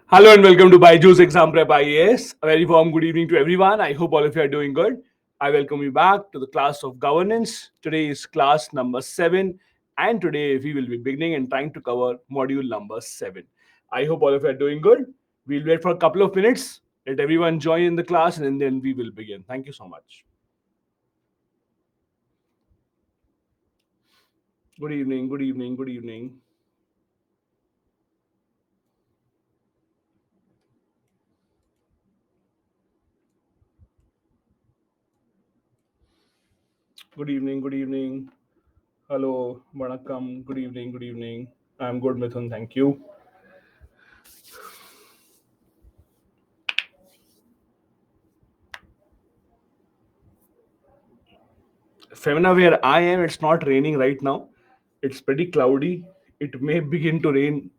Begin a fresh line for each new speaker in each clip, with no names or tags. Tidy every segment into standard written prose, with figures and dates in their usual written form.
Hello and welcome to Byju's Exam Prep IAS. A very warm good evening to everyone. I hope all of you are doing good. I welcome you back to the class of governance. Today is class number 7, and today we will be beginning and trying to cover module number 7. I hope all of you are doing good. We'll wait for a couple of minutes. Let everyone join in the class and then we will begin. Thank you so much. Good evening, good evening, good evening. Good evening, good evening. Hello, Vanakkam. Good evening, good evening. I'm good, Mithun. Thank you. Femina, where I am, it's not raining right now. It's pretty cloudy. It may begin to rain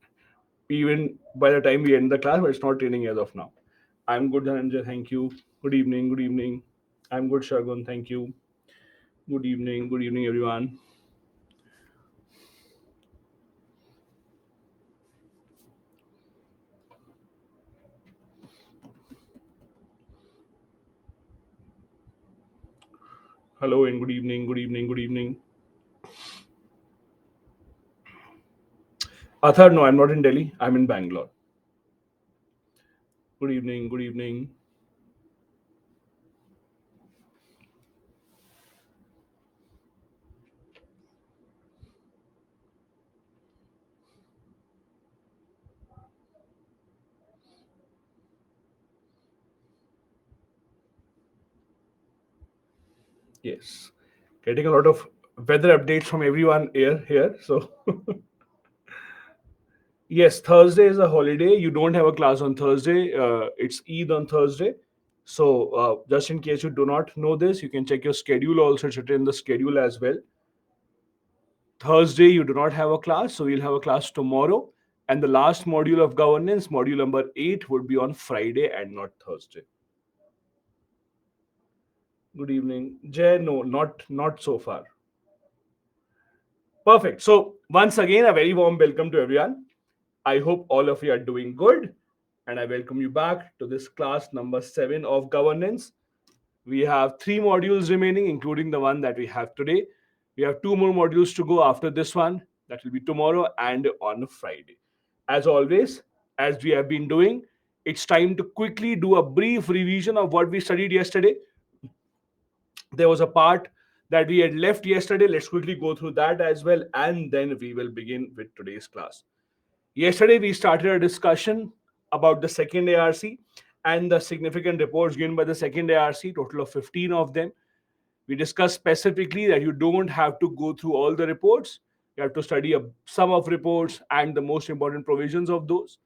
even by the time we end the class, but it's not raining as of now. I'm good, Dhananjay. Thank you. Good evening. Good evening. I'm good, Shagun. Thank you. Good evening. Good evening, everyone. Hello and good evening. Good evening. Good evening. Athar, no, I'm not in Delhi. I'm in Bangalore. Good evening. Good evening. Yes. Getting a lot of weather updates from everyone here. So yes, Thursday is a holiday. You don't have a class on Thursday. It's Eid on Thursday. So, just in case you do not know this, you can check your schedule also. It's written in the schedule as well. Thursday, you do not have a class. So, we'll have a class tomorrow. And the last module of governance, module number 8, would be on Friday and not Thursday. Good evening. Jay, no, not so far. Perfect. So, once again, a very warm welcome to everyone. I hope all of you are doing good. And I welcome you back to this class number 7 of governance. We have 3 modules remaining, including the one that we have today. We have 2 more modules to go after this one. That will be tomorrow and on Friday. As always, as we have been doing, it's time to quickly do a brief revision of what we studied yesterday. There was a part that we had left yesterday. Let's quickly go through that as well, and then we will begin with today's class. Yesterday, we started a discussion about the second ARC and the significant reports given by the second ARC, total of 15 of them. We discussed specifically that you don't have to go through all the reports. You have to study a sum of reports and the most important provisions of those.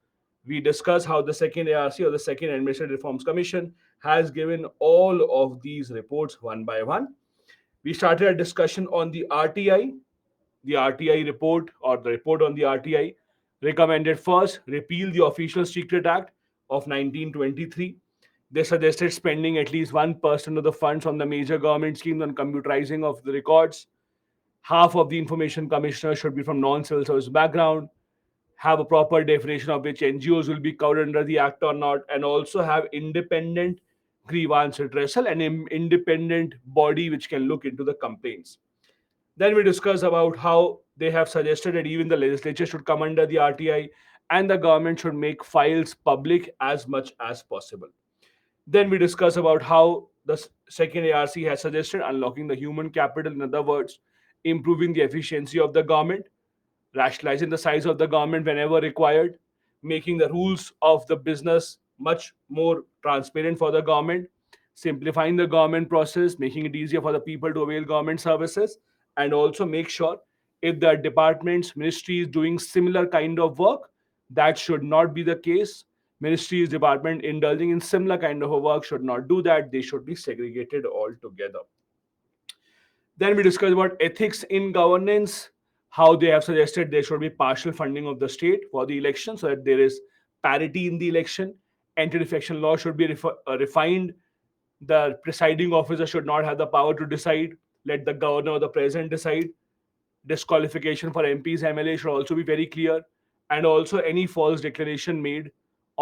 We discussed how the second ARC or the second Administrative Reforms Commission has given all of these reports one by one. We started a discussion on the RTI report or the report on the RTI recommended first repeal the Official Secret Act of 1923. They suggested spending at least 1% of the funds from the major government schemes on computerizing of the records. Half of the information commissioners should be from non-civil service background, have a proper definition of which NGOs will be covered under the act or not, and also have independent grievance redressal and an independent body which can look into the complaints. Then we discuss about how they have suggested that even the legislature should come under the RTI and the government should make files public as much as possible. Then we discuss about how the second ARC has suggested unlocking the human capital, in other words, improving the efficiency of the government, rationalizing the size of the government whenever required, making the rules of the business much more transparent for the government, simplifying the government process, making it easier for the people to avail government services, and also make sure if the departments, ministries doing similar kind of work, that should not be the case. Ministries, department indulging in similar kind of a work should not do that. They should be segregated altogether. Then we discussed about ethics in governance, how they have suggested there should be partial funding of the state for the election so that there is parity in the election. Anti-defection law should be refined. The presiding officer should not have the power to decide. Let the governor or the president decide. Disqualification for MPs, MLA should also be very clear. And also any false declaration made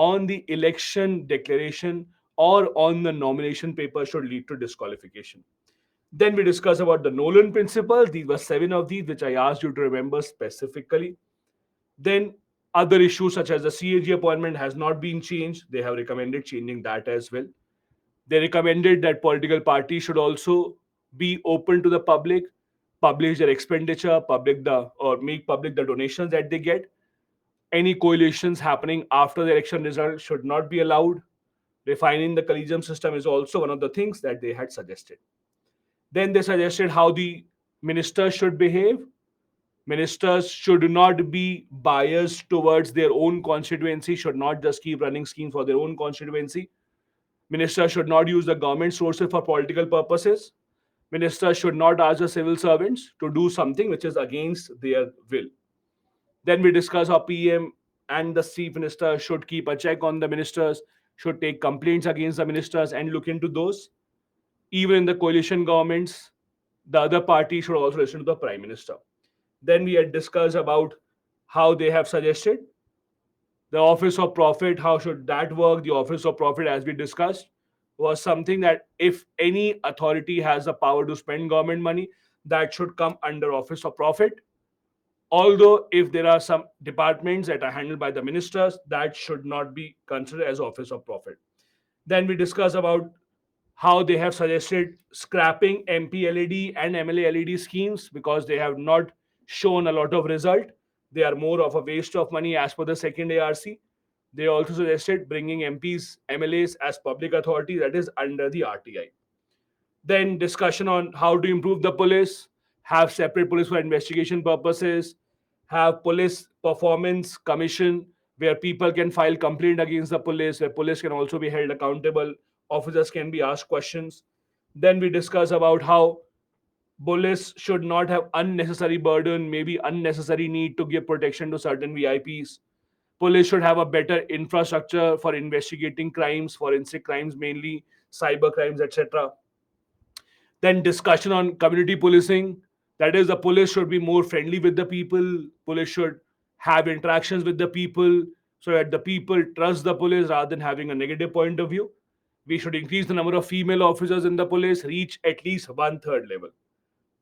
on the election declaration or on the nomination paper should lead to disqualification. Then we discuss about the Nolan principles. These were seven of these, which I asked you to remember specifically. Then other issues such as the CAG appointment has not been changed. They have recommended changing that as well. They recommended that political parties should also be open to the public, publish their expenditure, public the or make public the donations that they get. Any coalitions happening after the election result should not be allowed. Refining the collegium system is also one of the things that they had suggested. Then they suggested how the ministers should behave. Ministers should not be biased towards their own constituency, should not just keep running schemes for their own constituency. Ministers should not use the government sources for political purposes. Ministers should not ask the civil servants to do something which is against their will. Then we discuss how PM and the chief minister should keep a check on the ministers, should take complaints against the ministers and look into those. Even in the coalition governments, the other party should also listen to the prime minister. Then we had discussed about how they have suggested the office of profit, how should that work. The office of profit, as we discussed, was something that if any authority has the power to spend government money, that should come under office of profit. Although if there are some departments that are handled by the ministers, that should not be considered as office of profit. Then we discuss about how they have suggested scrapping MP LED and MLA LED schemes because they have not shown a lot of result. They are more of a waste of money as per the second ARC. They also suggested bringing MPs, MLAs as public authority, that is under the RTI. Then discussion on how to improve the police, have separate police for investigation purposes, have police performance commission where people can file complaint against the police, where police can also be held accountable, officers can be asked questions. Then we discuss about how police should not have unnecessary burden, maybe unnecessary need to give protection to certain VIPs. Police should have a better infrastructure for investigating crimes, forensic crimes mainly, cyber crimes, etc. Then discussion on community policing. That is, the police should be more friendly with the people. Police should have interactions with the people so that the people trust the police rather than having a negative point of view. We should increase the number of female officers in the police, reach at least one third level.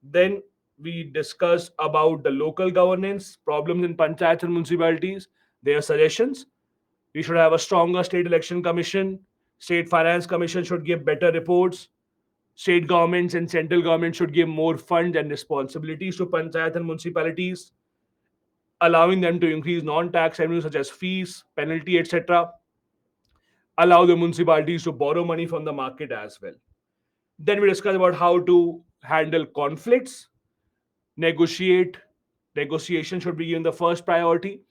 Then we discuss about the local governance, problems in panchayats and municipalities, their suggestions. We should have a stronger state election commission. State finance commission should give better reports. State governments and central government should give more funds and responsibilities to panchayat and municipalities, allowing them to increase non-tax revenue such as fees, penalty, etc. Allow the municipalities to borrow money from the market as well. Then we discuss about how to handle conflicts, negotiate. Negotiation should be given the first priority,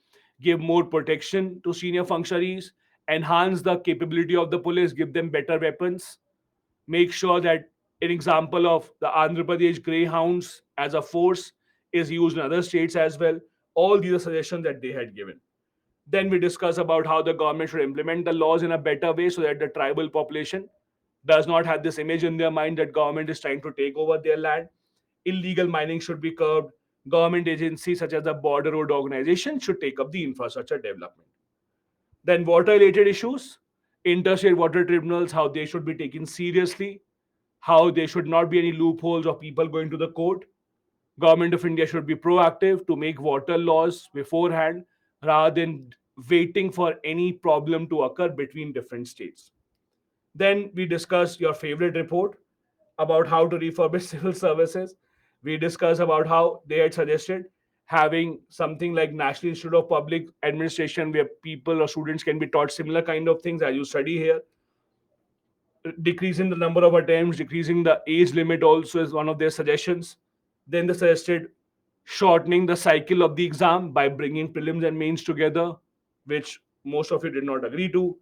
give more protection to senior functionaries, enhance the capability of the police, give them better weapons, make sure that an example of the Andhra Pradesh Greyhounds as a force is used in other states as well. All these are suggestions that they had given. Then we discuss about how the government should implement the laws in a better way so that the tribal population does not have this image in their mind that government is trying to take over their land. Illegal mining should be curbed. Government agencies such as the Border Road Organization should take up the infrastructure development. Then water related issues, interstate water tribunals, how they should be taken seriously, how there should not be any loopholes of people going to the court. Government of India should be proactive to make water laws beforehand rather than waiting for any problem to occur between different states. Then we discuss your favorite report about how to refurbish civil services. We discuss about how they had suggested having something like National Institute of Public Administration where people or students can be taught similar kind of things as you study here. Decreasing the number of attempts, decreasing the age limit also is one of their suggestions. Then they suggested shortening the cycle of the exam by bringing prelims and mains together, which most of you did not agree to.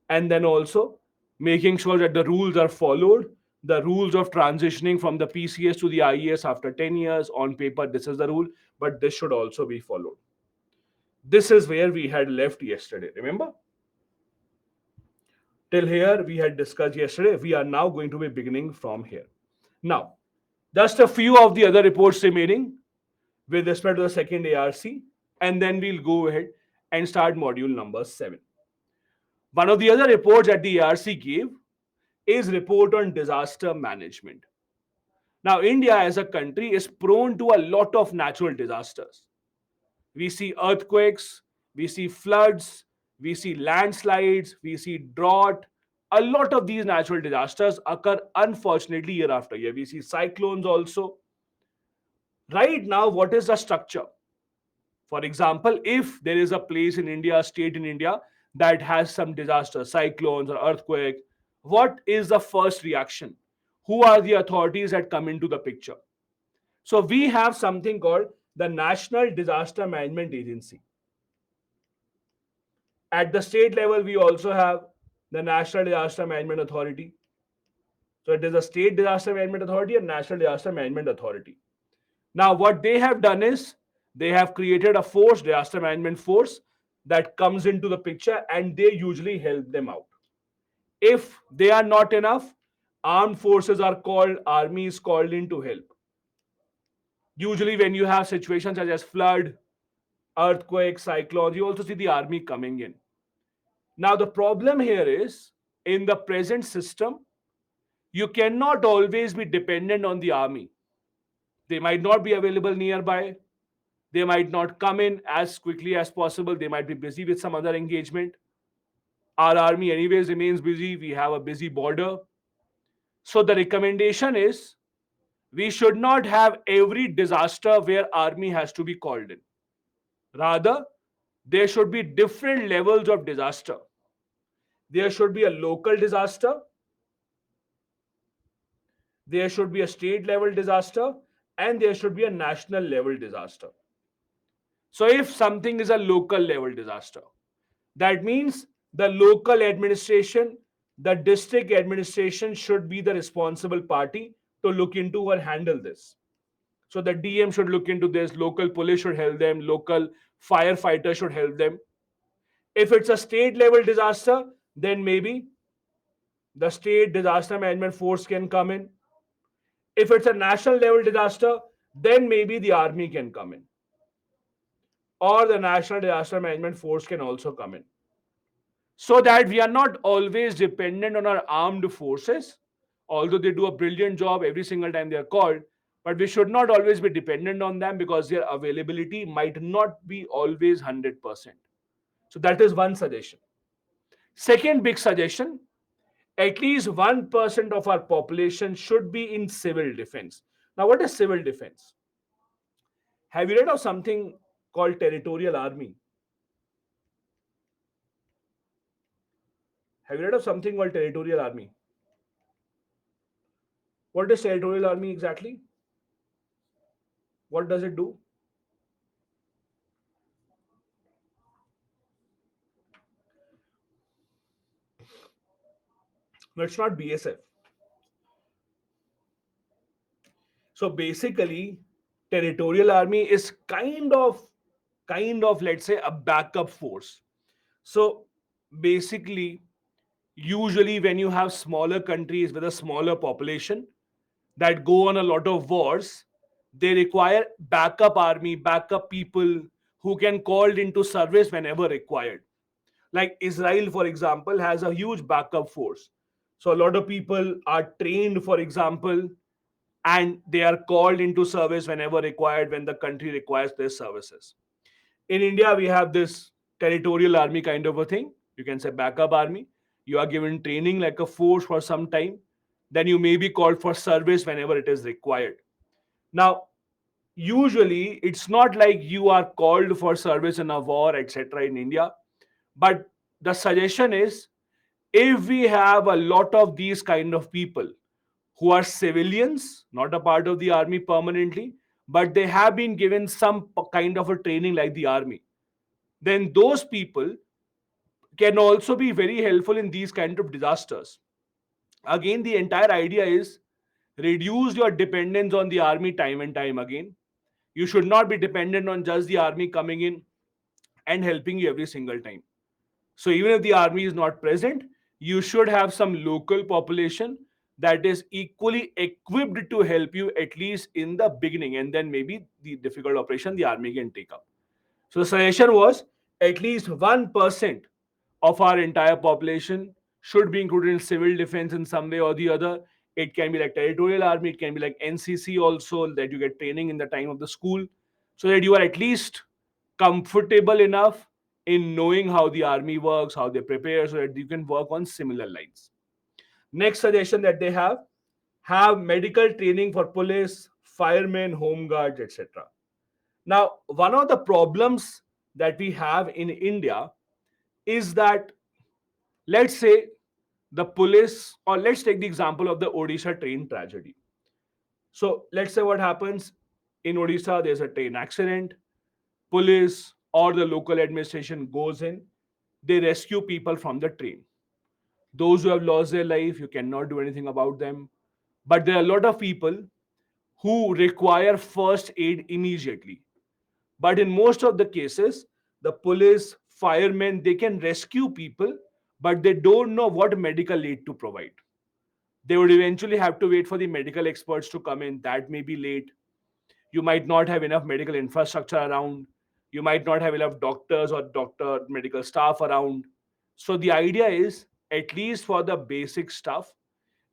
And then also making sure that the rules are followed. The rules of transitioning from the PCS to the IES after 10 years on paper, this is the rule, but this should also be followed. This is where we had left yesterday. Remember? Till here, we had discussed yesterday. We are now going to be beginning from here. Now, just a few of the other reports remaining with respect to the second ARC, and then we'll go ahead and start module number 7. One of the other reports that the ARC gave is report on disaster management. Now, India as a country is prone to a lot of natural disasters. We see earthquakes, we see floods, we see landslides, we see drought. A lot of these natural disasters occur unfortunately year after year. We see cyclones also. Right now, what is the structure? For example, if there is a place in India, a state in India that has some disaster, cyclones or earthquake, what is the first reaction? Who are the authorities that come into the picture? So we have something called the National Disaster Management Agency. At the state level, we also have the National Disaster Management Authority. So it is a state disaster management authority and national disaster management authority. Now, what they have done is they have created a force, disaster management force, that comes into the picture and they usually help them out. If they are not enough, armed forces are called, army is called in to help. Usually, when you have situations such as flood, earthquake, cyclones, you also see the army coming in. Now, the problem here is in the present system, you cannot always be dependent on the army. They might not be available nearby. They might not come in as quickly as possible. They might be busy with some other engagement. Our army, anyways, remains busy. We have a busy border. So, the recommendation is we should not have every disaster where army has to be called in. Rather, there should be different levels of disaster. There should be a local disaster, there should be a state level disaster, and there should be a national level disaster. So, if something is a local level disaster, that means the local administration, the district administration should be the responsible party to look into or handle this. So, the DM should look into this, local police should help them, local firefighters should help them. If it's a state level disaster, then maybe the state disaster management force can come in. If it's a national level disaster, then maybe the army can come in, or the national disaster management force can also come in, so that we are not always dependent on our armed forces, although they do a brilliant job every single time they are called. But we should not always be dependent on them because their availability might not be always 100%. So that is one suggestion. Second big suggestion, at least 1% of our population should be in civil defense. Now, what is civil defense? Have you read of something called territorial army? Have you read of something called territorial army? What is territorial army exactly? What does it do? No, it's not BSF. So basically, territorial army is kind of, let's say, a backup force. So basically, usually when you have smaller countries with a smaller population that go on a lot of wars, they require backup army, backup people who can called into service whenever required. Like Israel, for example, has a huge backup force. So a lot of people are trained, for example, and they are called into service whenever required when the country requires their services. In India, we have this territorial army kind of a thing. You can say backup army. You are given training like a force for some time. Then you may be called for service whenever it is required. Now, usually it's not like you are called for service in a war, etc. in India. But the suggestion is if we have a lot of these kind of people who are civilians, not a part of the army permanently, but they have been given some kind of a training like the army, then those people can also be very helpful in these kind of disasters. Again, the entire idea is reduce your dependence on the army time and time again. You should not be dependent on just the army coming in and helping you every single time. So even if the army is not present, you should have some local population that is equally equipped to help you at least in the beginning, and then maybe the difficult operation the army can take up. So the suggestion was at least 1% of our entire population should be included in civil defense in some way or the other. It can be like territorial army, it can be like NCC also, that you get training in the time of the school, so that you are at least comfortable enough in knowing how the army works, how they prepare, so that you can work on similar lines. Next suggestion that they have medical training for police, firemen, home guards, etc. Now, one of the problems that we have in India is that, let's say, the police, or let's take the example of the Odisha train tragedy. So, let's say what happens in Odisha, there's a train accident, police or the local administration goes in, they rescue people from the train. Those who have lost their life, you cannot do anything about them. But there are a lot of people who require first aid immediately. But in most of the cases, the police, firemen, they can rescue people, but they don't know what medical aid to provide. They would eventually have to wait for the medical experts to come in. That may be late. You might not have enough medical infrastructure around. You might not have enough doctors or doctor medical staff around. So the idea is, at least for the basic stuff,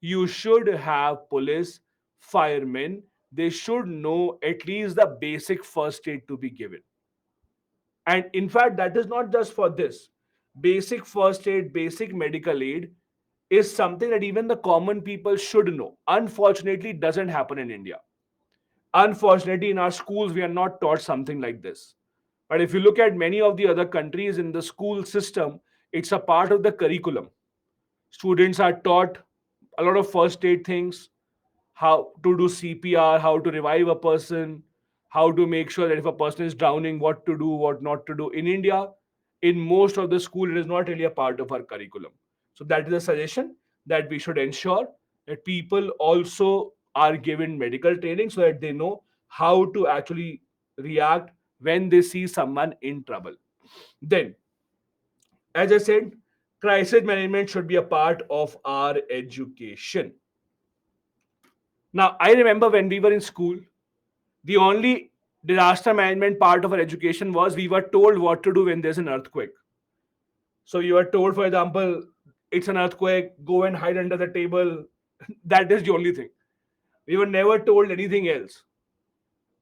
you should have police, firemen. They should know at least the basic first aid to be given. And in fact, that is not just for this. Basic first aid, basic medical aid is something that even the common people should know. Unfortunately, it doesn't happen in India. Unfortunately, in our schools, we are not taught something like this. But if you look at many of the other countries in the school system, it's a part of the curriculum. Students are taught a lot of first aid things, how to do CPR, how to revive a person, how to make sure that if a person is drowning, what to do, what not to do. In India, in most of the school, it is not really a part of our curriculum. So that is a suggestion, that we should ensure that people also are given medical training so that they know how to actually react when they see someone in trouble. Then, as I said, crisis management should be a part of our education. Now, I remember when we were in school, the only disaster management part of our education was we were told what to do when there's an earthquake. So you are told, for example, it's an earthquake, go and hide under the table. That is the only thing. We were never told anything else.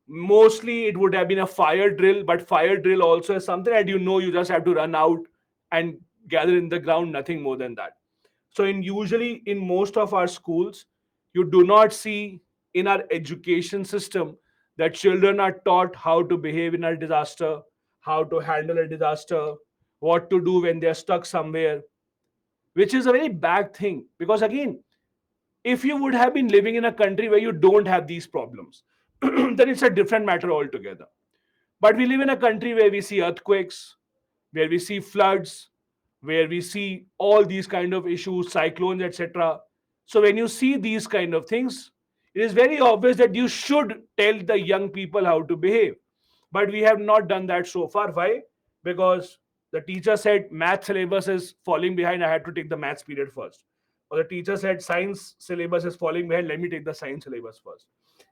Mostly it would have been a fire drill, but fire drill also is something that you just have to run out and gather in the ground, nothing more than that. So in usually in most of our schools, you do not see in our education system that children are taught how to behave in a disaster, how to handle a disaster, what to do when they're stuck somewhere, which is a very bad thing. Because again, if you would have been living in a country where you don't have these problems, then it's a different matter altogether. But we live in a country where we see earthquakes, where we see floods, where we see all these kind of issues, cyclones, etc. So when you see these kind of things, it is very obvious that you should tell the young people how to behave. But we have not done that so far. Why? Because the teacher said math syllabus is falling behind. I had to take the maths period first. Or the teacher said science syllabus is falling behind. Let me take the science syllabus first.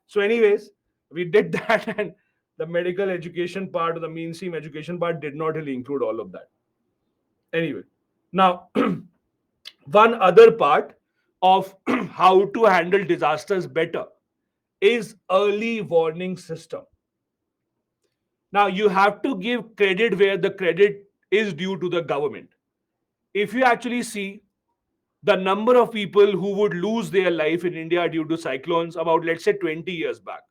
So, anyways, we did that, and the medical education part or the mainstream education part did not really include all of that. Anyway, now one other part of how to handle disasters better is early warning system. Now you have to give credit where the credit is due to the government. If you actually see the number of people who would lose their life in India due to cyclones about, let's say, 20 years back,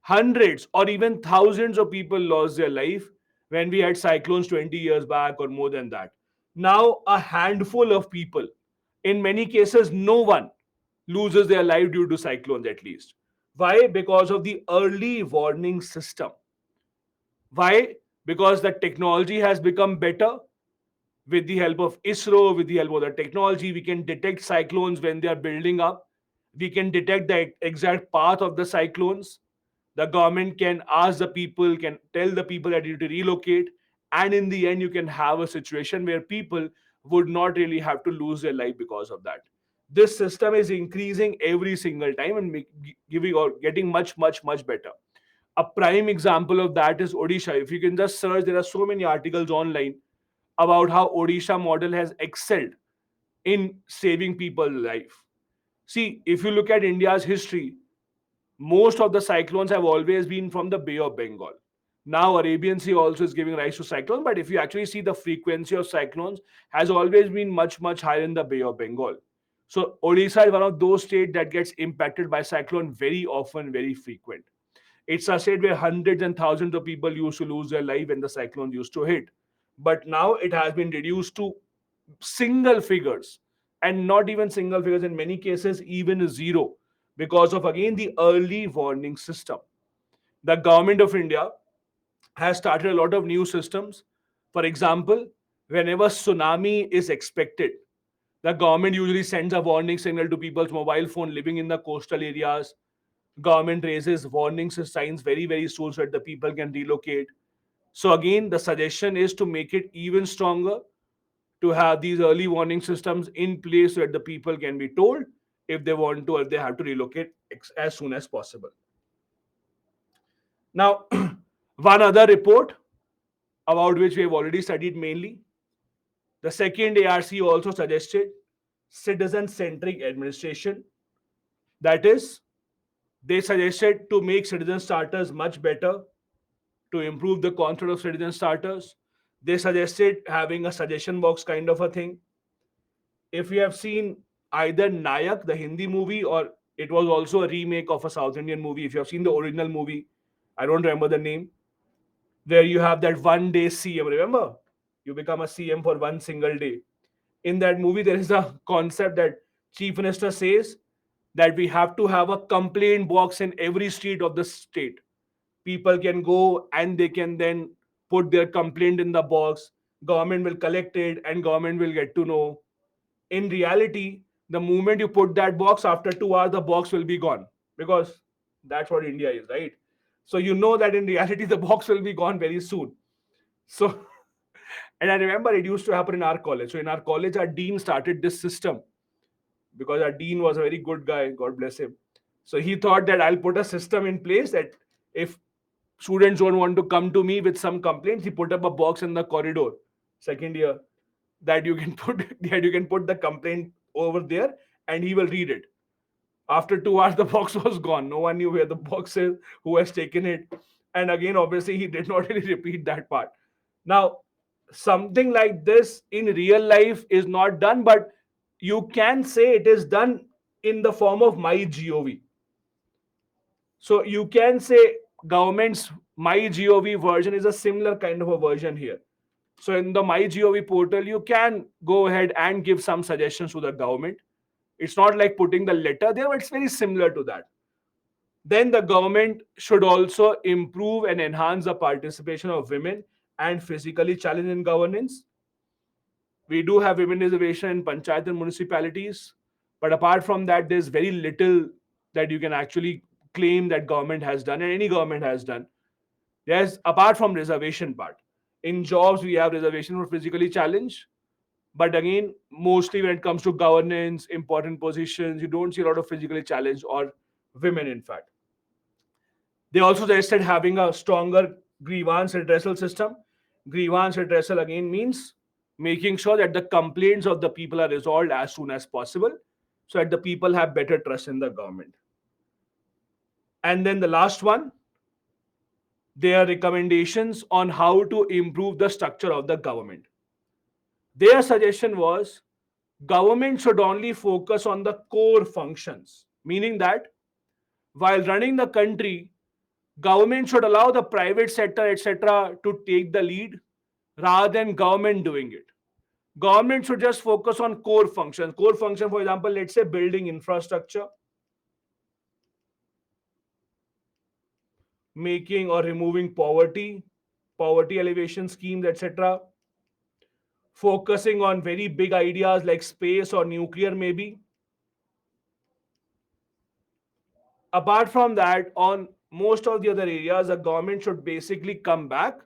hundreds or even thousands of people lost their life when we had cyclones 20 years back or more than that. Now, a handful of people, in many cases, no one loses their life due to cyclones at least. Why? Because of the early warning system. Why? Because the technology has become better. With the help of ISRO, with the help of the technology, we can detect cyclones when they are building up. We can detect the exact path of the cyclones. The government can ask the people, can tell the people that you need to relocate. And in the end, you can have a situation where people would not really have to lose their life because of that. This system is increasing every single time and giving or getting much, much, much better. A prime example of that is Odisha. If you can just search, there are so many articles online. about how Odisha model has excelled in saving people's life. See, if you look at India's history, most of the cyclones have always been from the Bay of Bengal. Now Arabian Sea also is giving rise to cyclones, but if you actually see the frequency of cyclones has always been much higher in the Bay of Bengal. So Odisha is one of those states that gets impacted by cyclone very often, very frequent. It's a state where hundreds and thousands of people used to lose their life when the cyclone used to hit. But now it has been reduced to single figures, and not even single figures, in many cases even zero, because of again the early warning system. The government of India has started a lot of new systems. For example, whenever tsunami is expected, the government usually sends a warning signal to people's mobile phone living in the coastal areas. Government raises warning signs very soon so that the people can relocate. So again, the suggestion is to make it even stronger, to have these early warning systems in place so that the people can be told if they want to or they have to relocate as soon as possible. Now, one other report about which we have already studied mainly, the second ARC also suggested citizen centric administration. That is, they suggested to make citizen starters much better, to improve the content of citizen starters. They suggested having a suggestion box kind of a thing. If you have seen either Nayak, the Hindi movie, or it was also a remake of a South Indian movie, if you have seen the original movie, I don't remember the name, where you have that one day CM, remember? You become a CM for one single day. In that movie, there is a concept that Chief Minister says that we have to have a complaint box in every street of the state. People can go and they can then put their complaint in the box. Government will collect it and government will get to know. In reality, the moment you put that box, after 2 hours the box will be gone, because that's what India is, right? So you know that in reality the box will be gone very soon. So and I remember it used to happen in our college. So in our college our dean started this system, because our dean was a very good guy, god bless him. So he thought that I'll put a system in place that if students don't want to come to me with some complaints, he put up a box in the corridor, second year, that you can put that you can put the complaint over there and he will read it. After 2 hours the box was gone, no one knew where the box is, who has taken it. And again, obviously he did not really repeat that part. Now, something like this in real life is not done, but you can say it is done in the form of MyGov. So you can say government's MyGov version is a similar kind of a version here. So in the MyGov portal, you can go ahead and give some suggestions to the government. It's not like putting the letter there, but it's very similar to that. Then the government should also improve and enhance the participation of women and physically challenged in governance. We do have women reservation in panchayat and municipalities, but apart from that, there's very little that you can actually claim that government has done and any government has done. Yes, apart from reservation part. In jobs, we have reservation for physically challenged. But again, mostly when it comes to governance, important positions, you don't see a lot of physically challenged or women, in fact. They also suggested having a stronger grievance redressal system. Grievance redressal again means making sure that the complaints of the people are resolved as soon as possible so that the people have better trust in the government. And then the last one, their recommendations on how to improve the structure of the government. Their suggestion was government should only focus on the core functions, meaning that while running the country, government should allow the private sector, etc., to take the lead rather than government doing it. Government should just focus on core functions. Core function, for example, let's say building infrastructure, making or removing poverty, poverty elevation schemes, etc., focusing on very big ideas like space or nuclear, maybe. Apart from that, on most of the other areas, the government should basically come back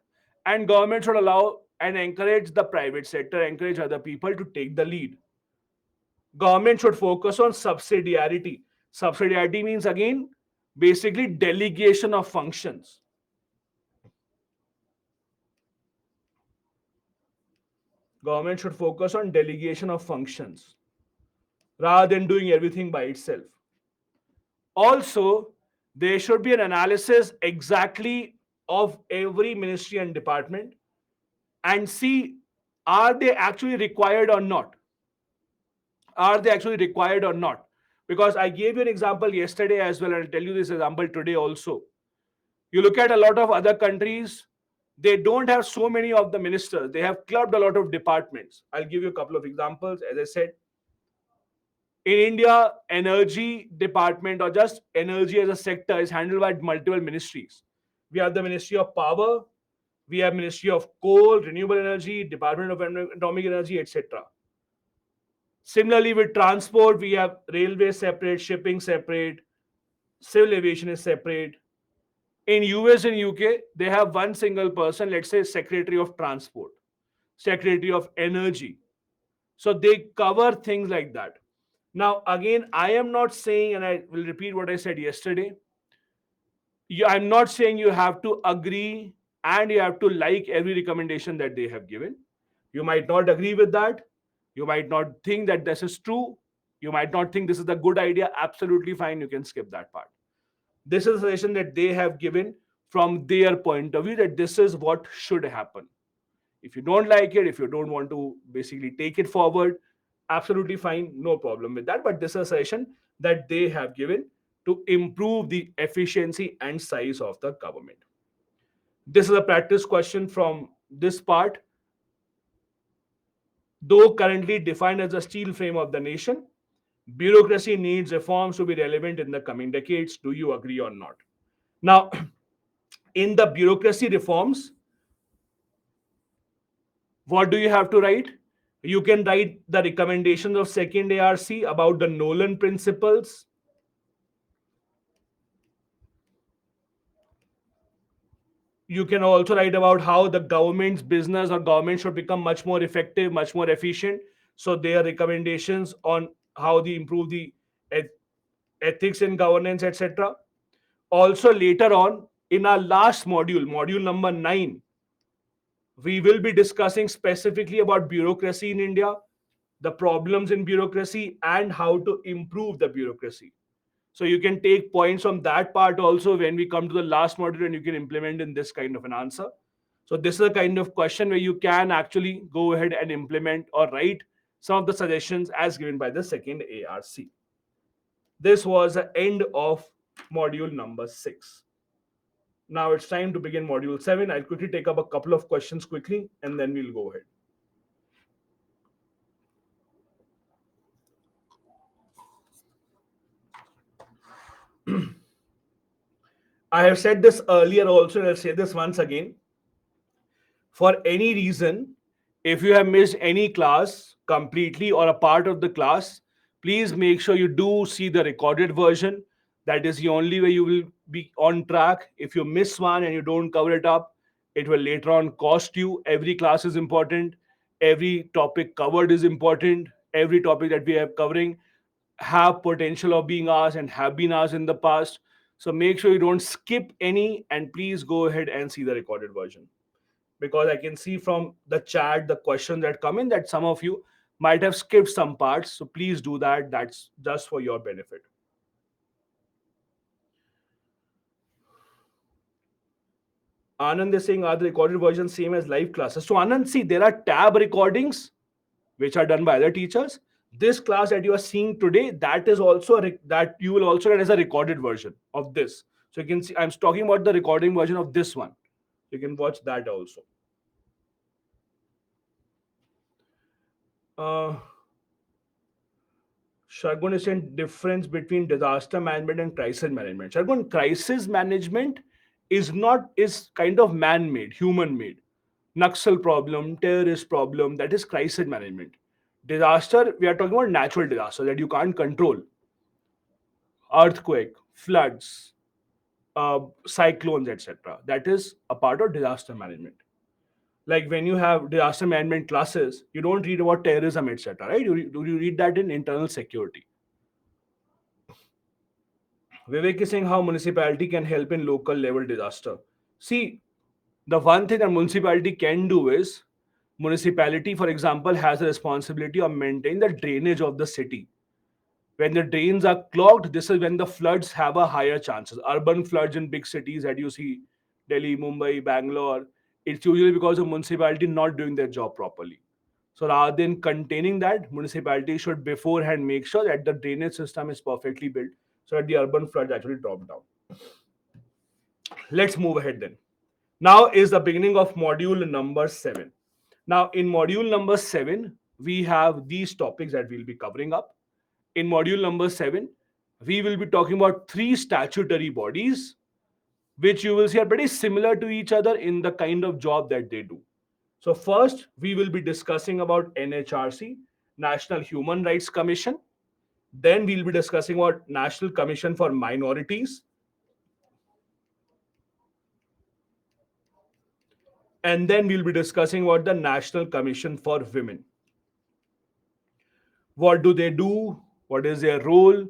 and government should allow and encourage the private sector, encourage other people to take the lead. Government should focus on subsidiarity. Subsidiarity means again basically delegation of functions. Government should focus on delegation of functions rather than doing everything by itself. Also, there should be an analysis exactly of every ministry and department and see, are they actually required or not? Are they actually required or not? Because I gave you an example yesterday as well, and I'll tell you this example today also. You look at a lot of other countries, they don't have so many of the ministers. They have clubbed a lot of departments. I'll give you a couple of examples. As I said, in India, energy department or just energy as a sector is handled by multiple ministries. We have the Ministry of Power, we have Ministry of Coal, Renewable Energy, Department of Atomic Energy, etc. Similarly, with transport, we have railway separate, shipping separate, civil aviation is separate. In US and UK, they have one single person, let's say Secretary of Transport, Secretary of Energy. So they cover things like that. Now, again, I am not saying, and I will repeat what I said yesterday. I'm not saying you have to agree and you have to like every recommendation that they have given. You might not agree with that. You might not think that this is true. You might not think this is a good idea. Absolutely fine. You can skip that part. This is a suggestion that they have given from their point of view that this is what should happen. If you don't like it, if you don't want to basically take it forward, absolutely fine, no problem with that. But this is a suggestion that they have given to improve the efficiency and size of the government. This is a practice question from this part. Though currently defined as the steel frame of the nation, bureaucracy needs reforms to be relevant in the coming decades. Do you agree or not? Now, in the bureaucracy reforms, what do you have to write? You can write the recommendations of second ARC about the Nolan principles. You can also write about how the government's business or government should become much more effective, much more efficient. So their recommendations on how they improve the ethics in governance, etc. Also, later on in our last module, module number 9, we will be discussing specifically about bureaucracy in India, the problems in bureaucracy, and how to improve the bureaucracy. So you can take points from that part also when we come to the last module and you can implement in this kind of an answer. So this is a kind of question where you can actually go ahead and implement or write some of the suggestions as given by the second ARC. This was the end of module number 6. Now it's time to begin module 7. I'll quickly take up a couple of questions quickly and then we'll go ahead. I have said this earlier also, and I'll say this once again. For any reason, if you have missed any class completely or a part of the class, please make sure you do see the recorded version. That is the only way you will be on track. If you miss one and you don't cover it up, it will later on cost you. Every class is important. Every topic covered is important. Every topic that we are covering have potential of being asked and have been asked in the past. So make sure you don't skip any and please go ahead and see the recorded version, because I can see from the chat, the questions that come in, that some of you might have skipped some parts. So please do that. That's just for your benefit. Anand is saying, are the recorded versions same as live classes? So Anand, see, there are tab recordings which are done by other teachers. This class that you are seeing today, that is also that you will also get as a recorded version of this. So you can see, I'm talking about the recording version of this one. You can watch that also. Uh, Shargun is saying difference between disaster management and crisis management. Shargun, crisis management is kind of man-made, human-made. Naxal problem, terrorist problem, that is crisis management. Disaster, we are talking about natural disaster that you can't control. Earthquake, floods, cyclones, etc. That is a part of disaster management. Like when you have disaster management classes, you don't read about terrorism, etc. Right? You read that in internal security. Vivek is saying how municipality can help in local level disaster. See, the one thing that municipality can do is Municipality, for example, has a responsibility of maintaining the drainage of the city. When the drains are clogged, this is when the floods have a higher chances. Urban floods in big cities that you see, Delhi, Mumbai, Bangalore, it's usually because of municipality not doing their job properly. So rather than containing that, municipality should beforehand make sure that the drainage system is perfectly built so that the urban floods actually drop down. Let's move ahead then. Now is the beginning of module number 7. Now, in module number 7, we have these topics that we'll be covering up. In module number 7, we will be talking about three statutory bodies, which you will see are pretty similar to each other in the kind of job that they do. So, first, we will be discussing about NHRC, National Human Rights Commission. Then, we'll be discussing about National Commission for Minorities. And then, we'll be discussing about the National Commission for Women. What do they do? What is their role?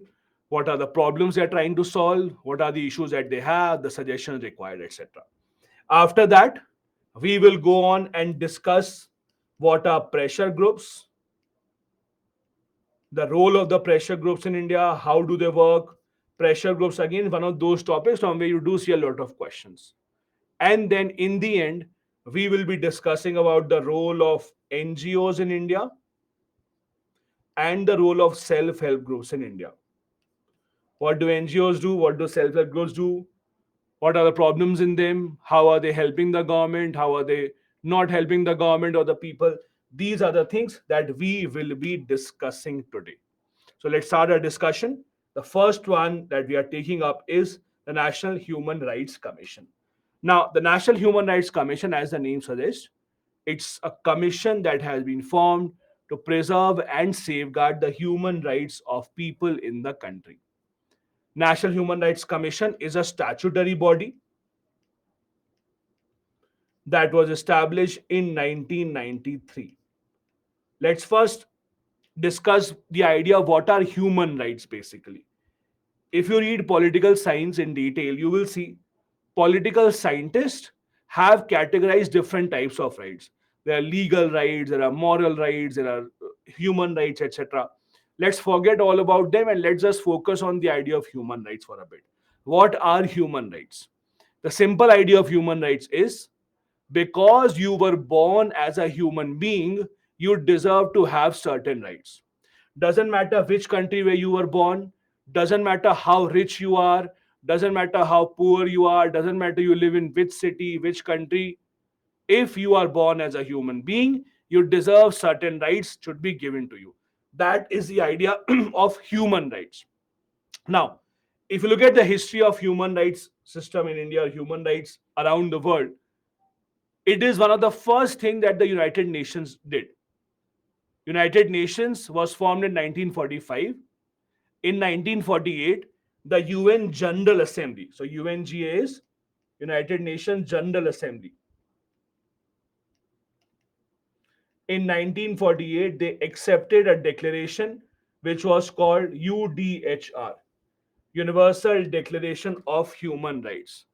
What are the problems they're trying to solve? What are the issues that they have, the suggestions required, etc. After that, we will go on and discuss what are pressure groups, the role of the pressure groups in India, how do they work. Pressure groups, again, one of those topics from where you do see a lot of questions. And then in the end, we will be discussing about the role of NGOs in India and the role of self-help groups in India. What do NGOs do? What do self-help groups do? What are the problems in them? How are they helping the government? How are they not helping the government or the people? These are the things that we will be discussing today. So let's start our discussion. The first one that we are taking up is the National Human Rights Commission. Now, the National Human Rights Commission, as the name suggests, it's a commission that has been formed to preserve and safeguard the human rights of people in the country. National Human Rights Commission is a statutory body that was established in 1993. Let's first discuss the idea of what are human rights basically. If you read political science in detail, you will see political scientists have categorized different types of rights. There are legal rights, there are moral rights, there are human rights, etc. Let's forget all about them and let's just focus on the idea of human rights for a bit. What are human rights? The simple idea of human rights is because you were born as a human being, you deserve to have certain rights. Doesn't matter which country where you were born, doesn't matter how rich you are, doesn't matter how poor you are, doesn't matter you live in which city, which country. If you are born as a human being, you deserve certain rights should be given to you. That is the idea of human rights. Now, if you look at the history of human rights system in India, human rights around the world, it is one of the first thing that the United Nations did. United Nations was formed in 1945. In 1948, the UN General Assembly, so UNGA is United Nations General Assembly. In 1948, they accepted a declaration which was called UDHR, Universal Declaration of Human Rights.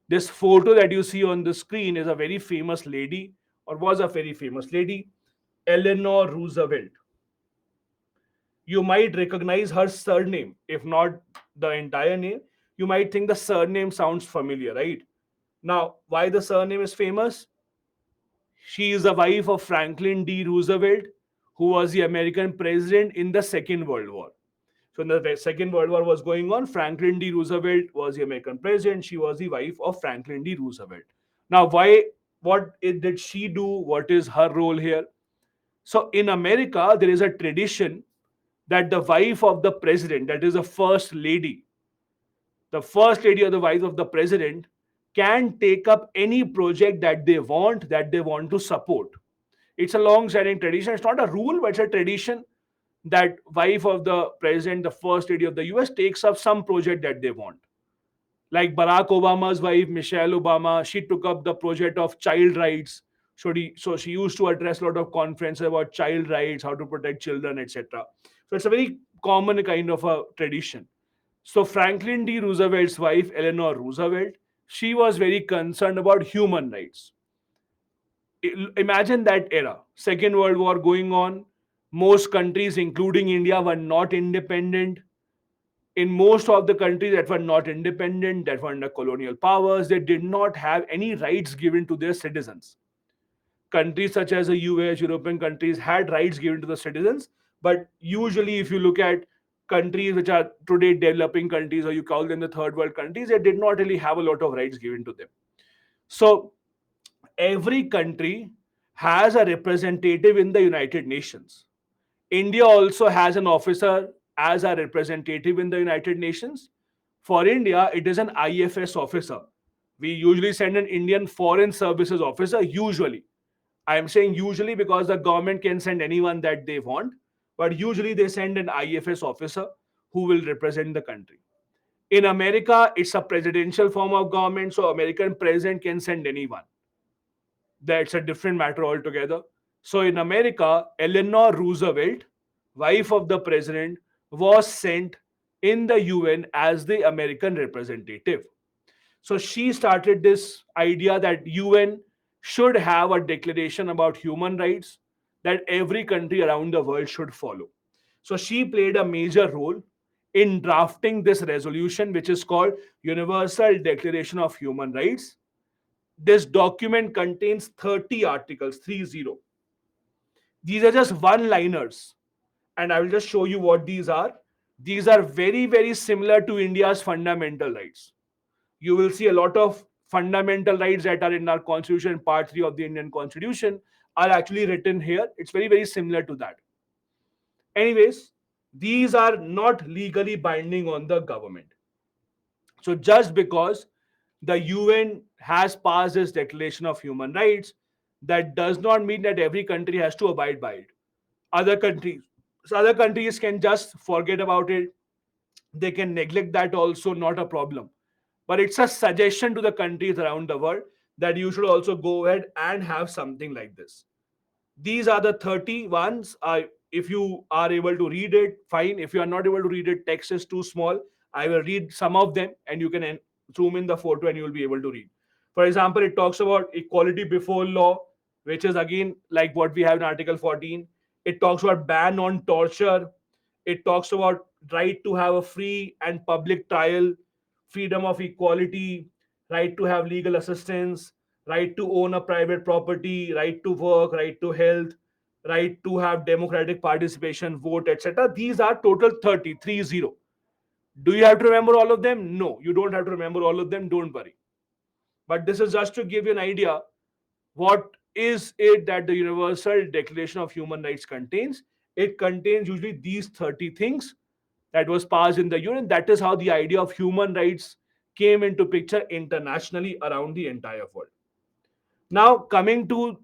This photo that you see on the screen is a very famous lady, or was a very famous lady, Eleanor Roosevelt. You might recognize her surname, if not the entire name. You might think the surname sounds familiar, right? Now, why the surname is famous? She is the wife of Franklin D. Roosevelt, who was the American president in the Second World War. So, when the Second World War was going on, Franklin D. Roosevelt was the American president. She was the wife of Franklin D. Roosevelt. Now, why? Did she do? What is her role here? So, in America, there is a tradition that the wife of the president, that is the first lady or the wife of the president, can take up any project that they want to support. It's a long-standing tradition. It's not a rule, but it's a tradition that wife of the president, the first lady of the US, takes up some project that they want. Like Barack Obama's wife, Michelle Obama, she took up the project of child rights. So she used to address a lot of conferences about child rights, how to protect children, etc. So it's a very common kind of a tradition. So Franklin D. Roosevelt's wife, Eleanor Roosevelt, she was very concerned about human rights. Imagine that era. Second World War going on. Most countries, including India, were not independent. In most of the countries that were not independent, that were under colonial powers, they did not have any rights given to their citizens. Countries such as the US, European countries had rights given to the citizens, but usually, if you look at countries which are today developing countries, or you call them the third world countries, they did not really have a lot of rights given to them. So, every country has a representative in the United Nations. India also has an officer as a representative in the United Nations. For India, it is an IFS officer. We usually send an Indian Foreign Services officer, usually. I am saying usually because the government can send anyone that they want, but usually they send an IFS officer who will represent the country. In America, it's a presidential form of government, so American president can send anyone. That's a different matter altogether. So in America, Eleanor Roosevelt, wife of the president, was sent in the UN as the American representative. So she started this idea that UN should have a declaration about human rights that every country around the world should follow. So she played a major role in drafting this resolution, which is called Universal Declaration of Human Rights. This document contains 30 articles, 30. These are just one liners, and I will just show you what these are. These are very, very similar to India's fundamental rights. You will see a lot of fundamental rights that are in our constitution, part 3 of the Indian constitution, are actually written here. It's very, very similar to that. Anyways, these are not legally binding on the government. So just because the UN has passed this Declaration of Human Rights, that does not mean that every country has to abide by it. Other countries, other countries can just forget about it. They can neglect that also, not a problem. But it's a suggestion to the countries around the world that you should also go ahead and have something like this. These are the 30 ones. If you are able to read it, fine. If you are not able to read it, text is too small. I will read some of them and you can zoom in the photo and you will be able to read. For example, it talks about equality before law, which is again like what we have in Article 14. It talks about ban on torture. It talks about right to have a free and public trial, freedom of equality, right to have legal assistance, right to own a private property, right to work, right to health, right to have democratic participation, vote, etc. These are total 30, 30. Do you have to remember all of them? No, you don't have to remember all of them. Don't worry. But this is just to give you an idea what is it that the Universal Declaration of Human Rights contains. It contains usually these 30 things that was passed in the UN. That is how the idea of human rights came into picture internationally around the entire world. Now, coming to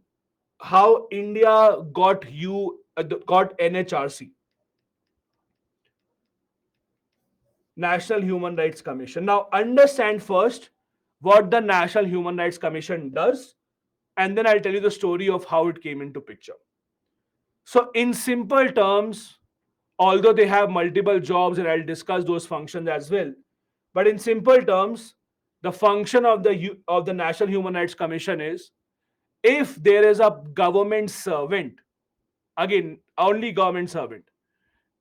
how India got NHRC, National Human Rights Commission. Now, understand first what the National Human Rights Commission does, and then I'll tell you the story of how it came into picture. So, in simple terms, although they have multiple jobs, and I'll discuss those functions as well, but in simple terms, the function of the National Human Rights Commission is if there is a government servant, again, only government servant.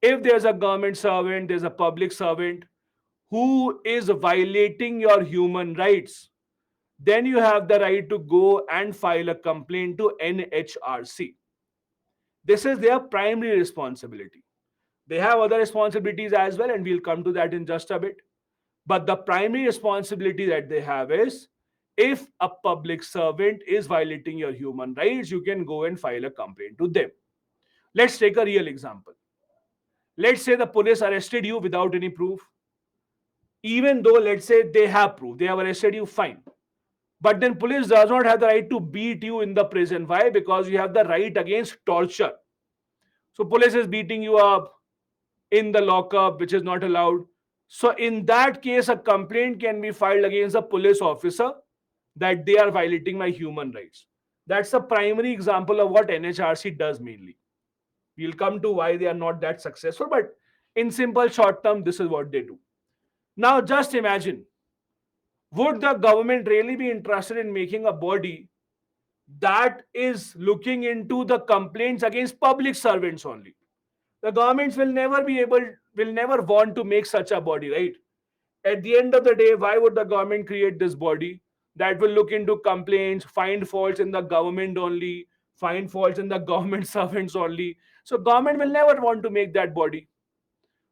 If there's a government servant, there's a public servant who is violating your human rights, then you have the right to go and file a complaint to NHRC. This is their primary responsibility. They have other responsibilities as well, and we'll come to that in just a bit. But the primary responsibility that they have is if a public servant is violating your human rights, you can go and file a complaint to them. Let's take a real example. Let's say the police arrested you without any proof. Even though, let's say, they have proof, they have arrested you, fine. But then police does not have the right to beat you in the prison. Why? Because you have the right against torture. So police is beating you up in the lockup, which is not allowed. So in that case, a complaint can be filed against a police officer that they are violating my human rights. That's a primary example of what NHRC does mainly. We'll come to why they are not that successful, but in simple short term, this is what they do. Now just imagine, would the government really be interested in making a body that is looking into the complaints against public servants only. The governments will never want to make such a body, right? At the end of the day, why would the government create this body that will look into complaints, find faults in the government only, find faults in the government servants only? So government will never want to make that body.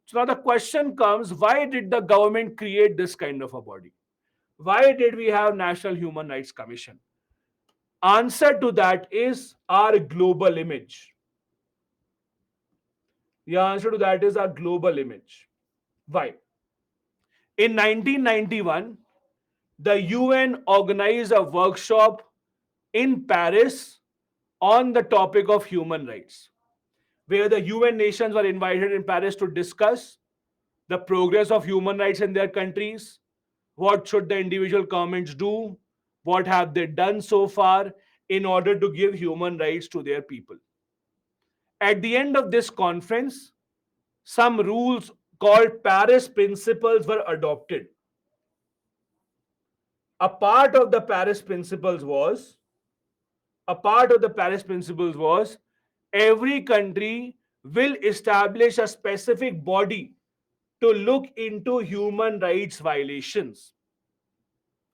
So now the question comes, why did the government create this kind of a body? Why did we have National Human Rights Commission? Answer to that is our global image. The answer to that is our global image. Why? In 1991, the UN organized a workshop in Paris on the topic of human rights, where the UN nations were invited in Paris to discuss the progress of human rights in their countries, what should the individual governments do, what have they done so far in order to give human rights to their people. At the end of this conference, some rules called Paris Principles were adopted. A part of the Paris Principles was every country will establish a specific body to look into human rights violations.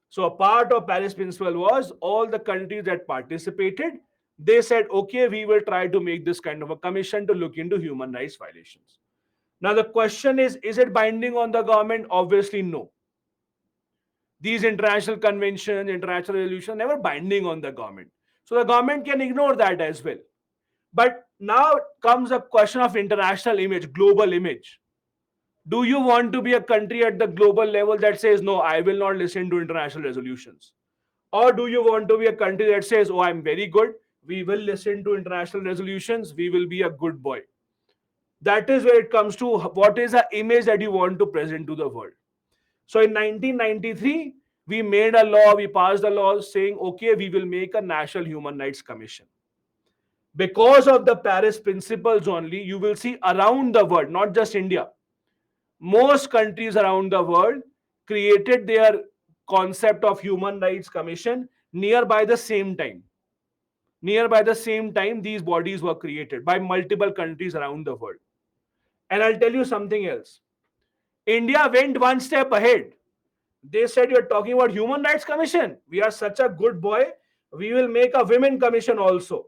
So a part of Paris Principle was all the countries that participated, they said, okay, we will try to make this kind of a commission to look into human rights violations. Now the question is it binding on the government? Obviously, no. These international conventions, international resolutions, never binding on the government. So the government can ignore that as well. But now comes a question of international image, global image. Do you want to be a country at the global level that says, no, I will not listen to international resolutions? Or do you want to be a country that says, oh, I'm very good, we will listen to international resolutions, we will be a good boy? That is where it comes to what is the image that you want to present to the world. So in 1993, we made a law, we passed a law saying, okay, we will make a National Human Rights Commission. Because of the Paris Principles only, you will see around the world, not just India, most countries around the world created their concept of Human Rights Commission nearby the same time. Nearby the same time, these bodies were created by multiple countries around the world. And I'll tell you something else. India went one step ahead. They said, you're talking about Human Rights Commission. We are such a good boy. We will make a women commission also.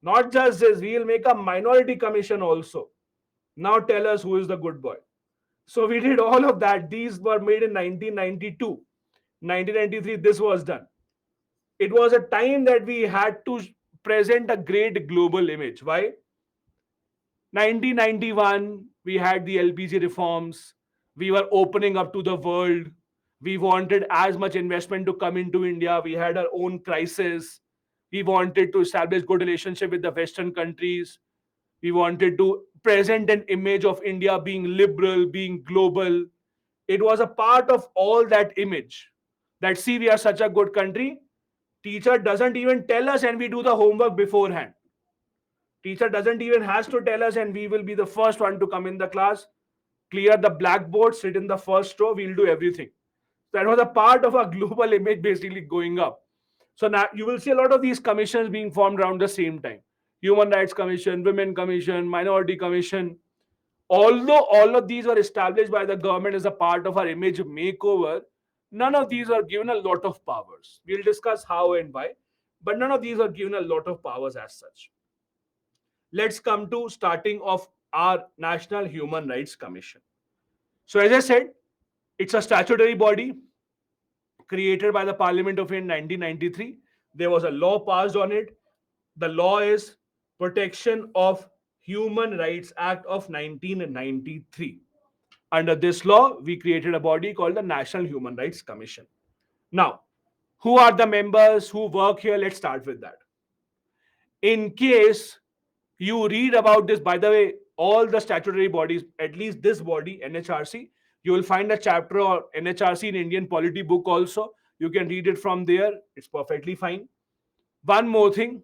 Not just this, we will make a minority commission also. Now tell us who is the good boy. So we did all of that. These were made in 1992. 1993, this was done. It was a time that we had to present a great global image. Why? 1991, we had the LPG reforms. We were opening up to the world. We wanted as much investment to come into India. We had our own crisis. We wanted to establish good relationship with the Western countries. We wanted to present an image of India being liberal, being global. It was a part of all that image that, see, we are such a good country. Teacher doesn't even tell us and we do the homework beforehand. Teacher doesn't even has to tell us and we will be the first one to come in the class, clear the blackboard, sit in the first row, we'll do everything. That was a part of our global image basically going up. So now you will see a lot of these commissions being formed around the same time. Human Rights Commission, Women Commission, Minority Commission. Although all of these were established by the government as a part of our image makeover, none of these are given a lot of powers. We'll discuss how and why, but none of these are given a lot of powers as such. Let's come to starting of our National Human Rights Commission. So as I said, it's a statutory body created by the Parliament of India in 1993. There was a law passed on it. The law is Protection of Human Rights Act of 1993. Under this law, we created a body called the National Human Rights Commission. Now, who are the members who work here? Let's start with that. In case you read about this, by the way, all the statutory bodies, at least this body, NHRC, you will find a chapter on NHRC in Indian polity book also. You can read it from there. It's perfectly fine. One more thing,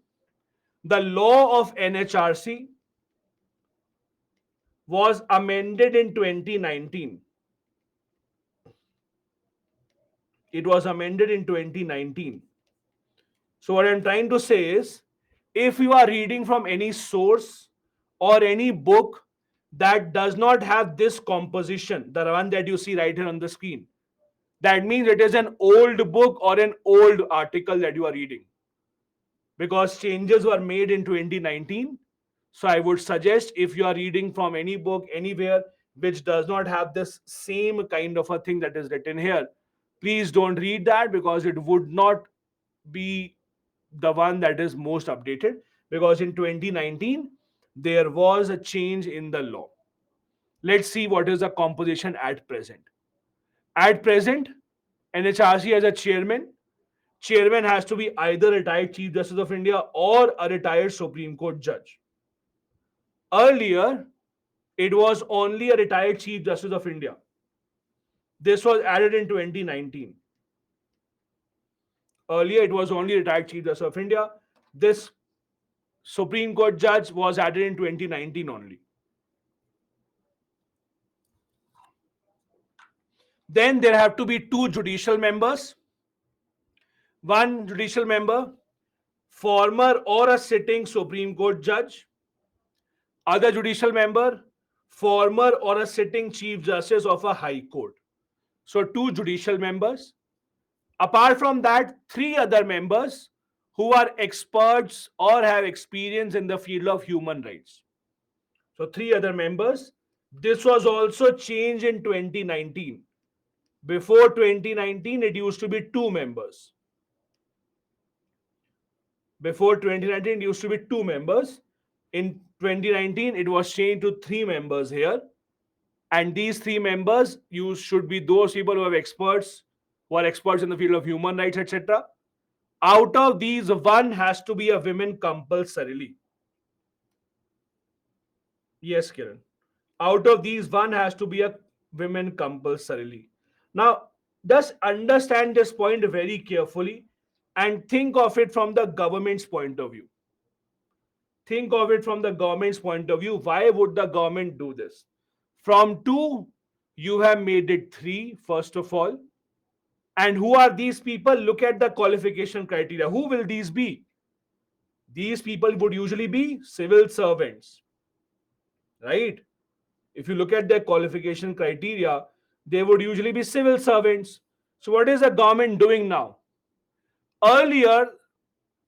the law of NHRC was amended in 2019. It was amended in 2019. So, what I'm trying to say is, if you are reading from any source or any book that does not have this composition, the one that you see right here on the screen, that means it is an old book or an old article that you are reading, because changes were made in 2019. So I would suggest, if you are reading from any book anywhere which does not have this same kind of a thing that is written here, please don't read that, because it would not be the one that is most updated, because in 2019 there was a change in the law. Let's see what is the composition at present. At present, NHRC has a chairman. Chairman has to be either retired Chief Justice of India or a retired Supreme Court judge. Earlier, it was only a retired Chief Justice of India. This was added in 2019. Earlier, it was only retired Chief Justice of India. This Supreme Court judge was added in 2019 only. Then there have to be two judicial members. One judicial member, former or a sitting Supreme Court judge. Other judicial member, former or a sitting Chief Justice of a High Court. So, two judicial members. Apart from that, three other members who are experts or have experience in the field of human rights. So, three other members. This was also changed in 2019. Before 2019, it used to be two members. Before 2019, it used to be two members. In 2019, it was changed to three members here. And these three members, you should be those people who are experts in the field of human rights, etc. Out of these, one has to be a woman compulsorily. Yes, Kiran. Out of these, one has to be a woman compulsorily. Now, just understand this point very carefully and think of it from the government's point of view. Think of it from the government's point of view. Why would the government do this? From two, you have made it three, first of all. And who are these people? Look at the qualification criteria. Who will these be? These people would usually be civil servants, right? If you look at their qualification criteria, they would usually be civil servants. So, what is the government doing now? Earlier,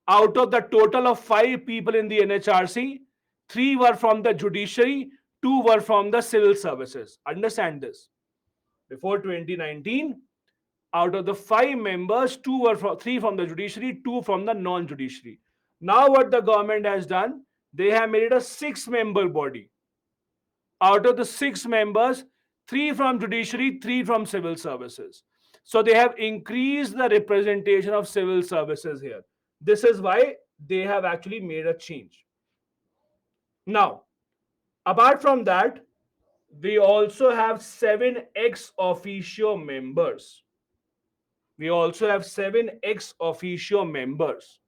out of the total of five people in the NHRC, three were from the judiciary, two were from the civil services. Understand this. Before 2019, out of the five members, three from the judiciary, two from the non-judiciary. Now, what the government has done, they have made it a six-member body. Out of the six members, three from judiciary, three from civil services. So they have increased the representation of civil services here. This is why they have actually made a change. Now, apart from that, we also have seven ex officio members. We also have seven ex officio members.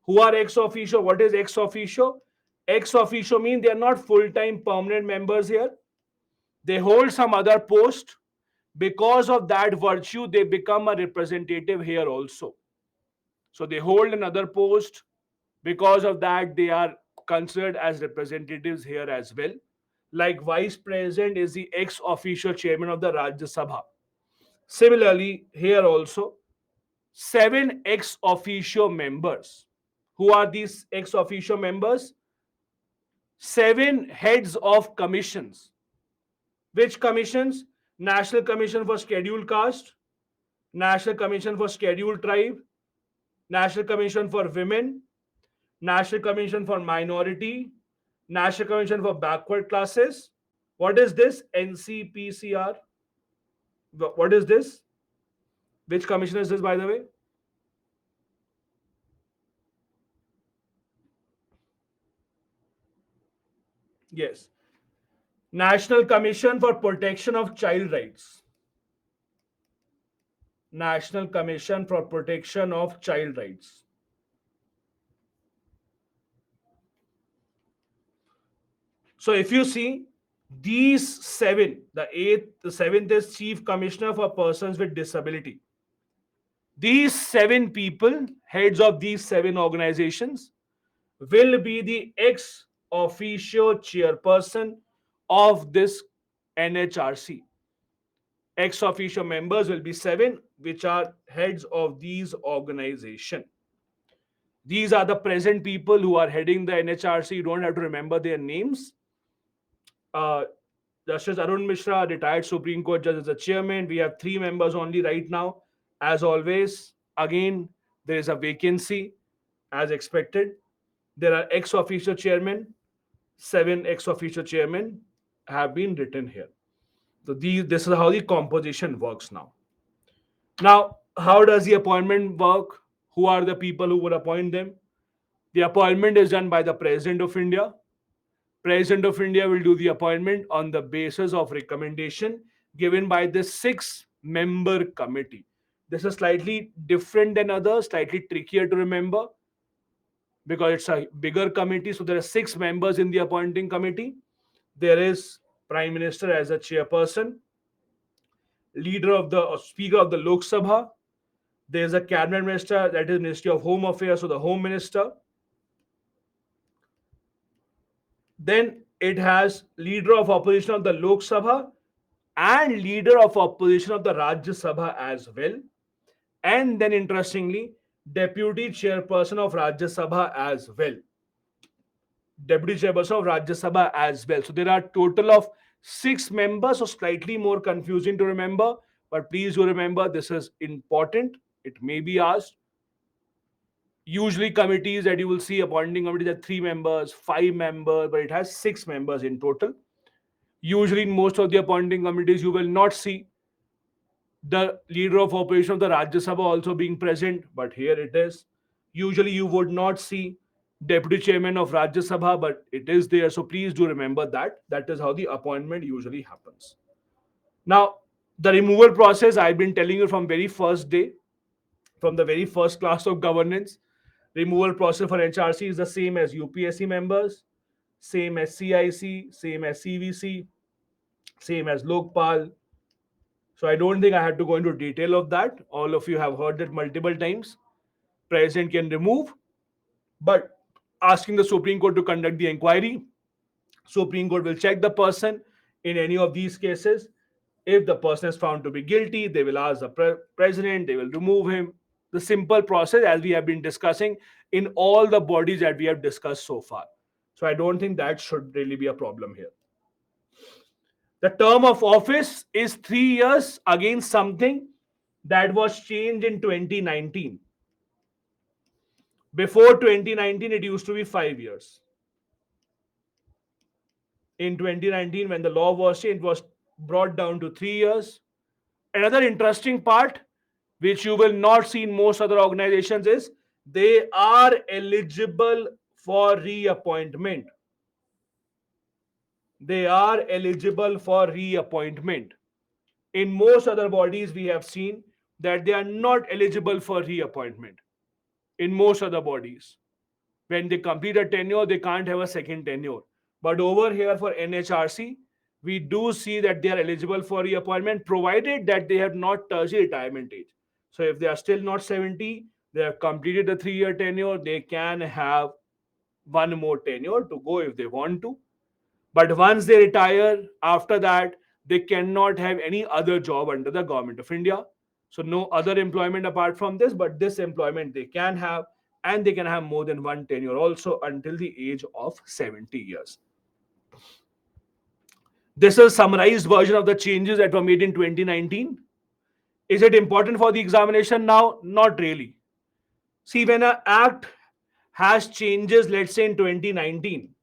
Who are ex officio? What is ex officio? Ex officio means they are not full-time permanent members here. They hold some other post. Because of that virtue, they become a representative here also. So they hold another post. Because of that, they are considered as representatives here as well. Like vice president is the ex officio chairman of the Rajya Sabha. Similarly, here also, seven ex officio members. Who are these ex officio members? Seven heads of commissions. Which commissions? National Commission for Scheduled Caste, National Commission for Scheduled Tribe, National Commission for Women, National Commission for Minority, National Commission for Backward Classes. What is this? NCPCR. What is this? Which commission is this, by the way? Yes. National Commission for Protection of Child Rights. National Commission for Protection of Child Rights. So if you see these seven, the seventh is Chief Commissioner for Persons with Disability. These seven people, heads of these seven organizations, will be the ex officio chairperson of this NHRC. Ex officio members will be seven, which are heads of these organizations. These are the present people who are heading the NHRC. You don't have to remember their names. Uh, Justice Arun Mishra, retired Supreme Court judge, is the chairman. We have three members only right now. As always, again, there is a vacancy as expected. There are ex officio chairmen, seven ex officio chairmen have been written here. So this is how the composition works now. Now, how does the appointment work? Who are the people who would appoint them? The appointment is done by the President of India. President of India will do the appointment on the basis of recommendation given by the six-member committee. This is slightly different than others, slightly trickier to remember because it's a bigger committee. So there are six members in the appointing committee. There is Prime Minister as a chairperson, leader of the Speaker of the Lok Sabha. There is a cabinet minister, that is Ministry of Home Affairs, so the Home Minister. Then it has leader of opposition of the Lok Sabha and leader of opposition of the Rajya Sabha as well. And then interestingly, deputy chairperson of Rajya Sabha as well. Deputy chairperson of Rajya Sabha as well. So there are total of six members, so slightly more confusing to remember. But please do remember this is important. It may be asked. Usually committees that you will see appointing committees are three members, five members, but it has six members in total. Usually in most of the appointing committees, you will not see the leader of opposition of the Rajya Sabha also being present, but here it is. Usually you would not see deputy chairman of Rajya Sabha, but it is there. So please do remember that. That is how the appointment usually happens. Now, the removal process, I've been telling you from very first day, from the very first class of governance. Removal process for HRC is the same as UPSC members, same as CIC, same as CVC, same as Lokpal. So I don't think I have to go into detail of that. All of you have heard that multiple times. President can remove, but asking the Supreme Court to conduct the inquiry, Supreme Court will check the person in any of these cases. If the person is found to be guilty, they will ask the president, they will remove him. The simple process, as we have been discussing in all the bodies that we have discussed so far. So I don't think that should really be a problem here. The term of office is 3 years, against something that was changed in 2019. Before 2019, it used to be 5 years. In 2019, when the law was changed, it was brought down to 3 years. Another interesting part, which you will not see in most other organizations, is they are eligible for reappointment. They are eligible for reappointment. In most other bodies, we have seen that they are not eligible for reappointment. In most other bodies, when they complete a tenure, they can't have a second tenure. But over here for NHRC, we do see that they are eligible for reappointment provided that they have not touched the retirement age. So if they are still not 70, they have completed the 3 year tenure, they can have one more tenure to go if they want to. But once they retire, after that, they cannot have any other job under the government of India. So no other employment apart from this, but this employment they can have, and they can have more than one tenure also until the age of 70 years. This is a summarized version of the changes that were made in 2019. Is it important for the examination now? Not really. See, when an act has changes, let's say in 2019,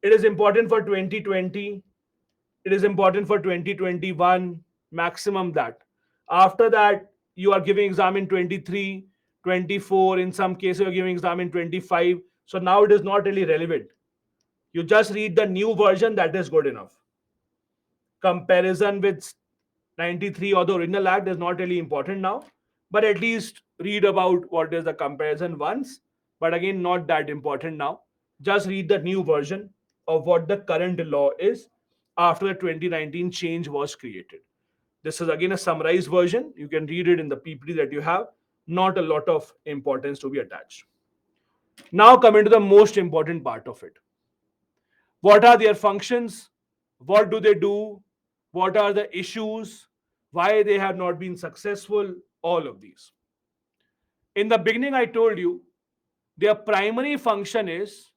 it is important for 2020, it is important for 2021, maximum that. After that, you are giving exam in 23, 24, in some cases you're giving exam in 25. So now it is not really relevant. You just read the new version, that is good enough. Comparison with 93 or the original act is not really important now, but at least read about what is the comparison once. But again, not that important now. Just read the new version of what the current law is after the 2019 change was created. This is again a summarized version. You can read it in the PPT that you have. Not a lot of importance to be attached. Now, coming to the most important part of it. What are their functions? What do they do? What are the issues? Why they have not been successful? All of these. In the beginning, I told you their primary function is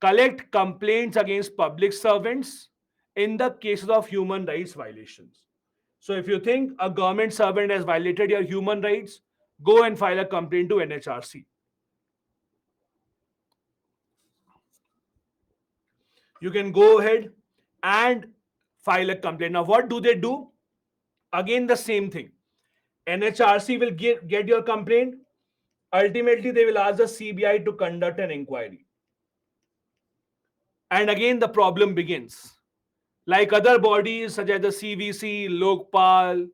collect complaints against public servants in the cases of human rights violations. So, if you think a government servant has violated your human rights, go and file a complaint to NHRC. You can go ahead and file a complaint. Now, what do they do? Again, the same thing. NHRC will get your complaint. Ultimately, they will ask the CBI to conduct an inquiry. And again, the problem begins. Like other bodies such as the CVC, Lokpal,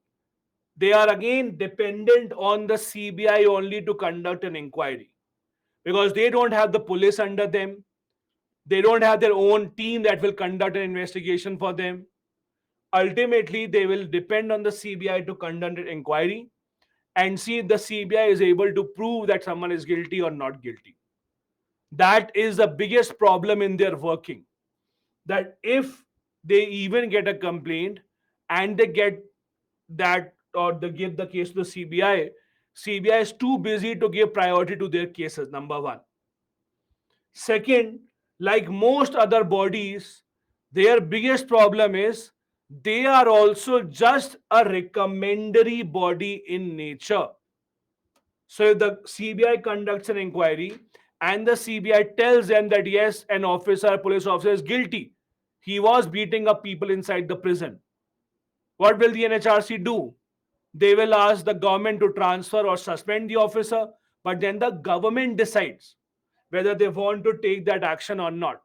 they are again dependent on the CBI only to conduct an inquiry because they don't have the police under them. They don't have their own team that will conduct an investigation for them. Ultimately, they will depend on the CBI to conduct an inquiry and see if the CBI is able to prove that someone is guilty or not guilty. That is the biggest problem in their working. That if they even get a complaint and they get that or they give the case to the CBI, CBI is too busy to give priority to their cases, number one. Second, like most other bodies, their biggest problem is they are also just a recommendatory body in nature. So if the CBI conducts an inquiry and the CBI tells them that yes, an officer, police officer is guilty, he was beating up people inside the prison. What will the NHRC do? They will ask the government to transfer or suspend the officer, but then the government decides whether they want to take that action or not.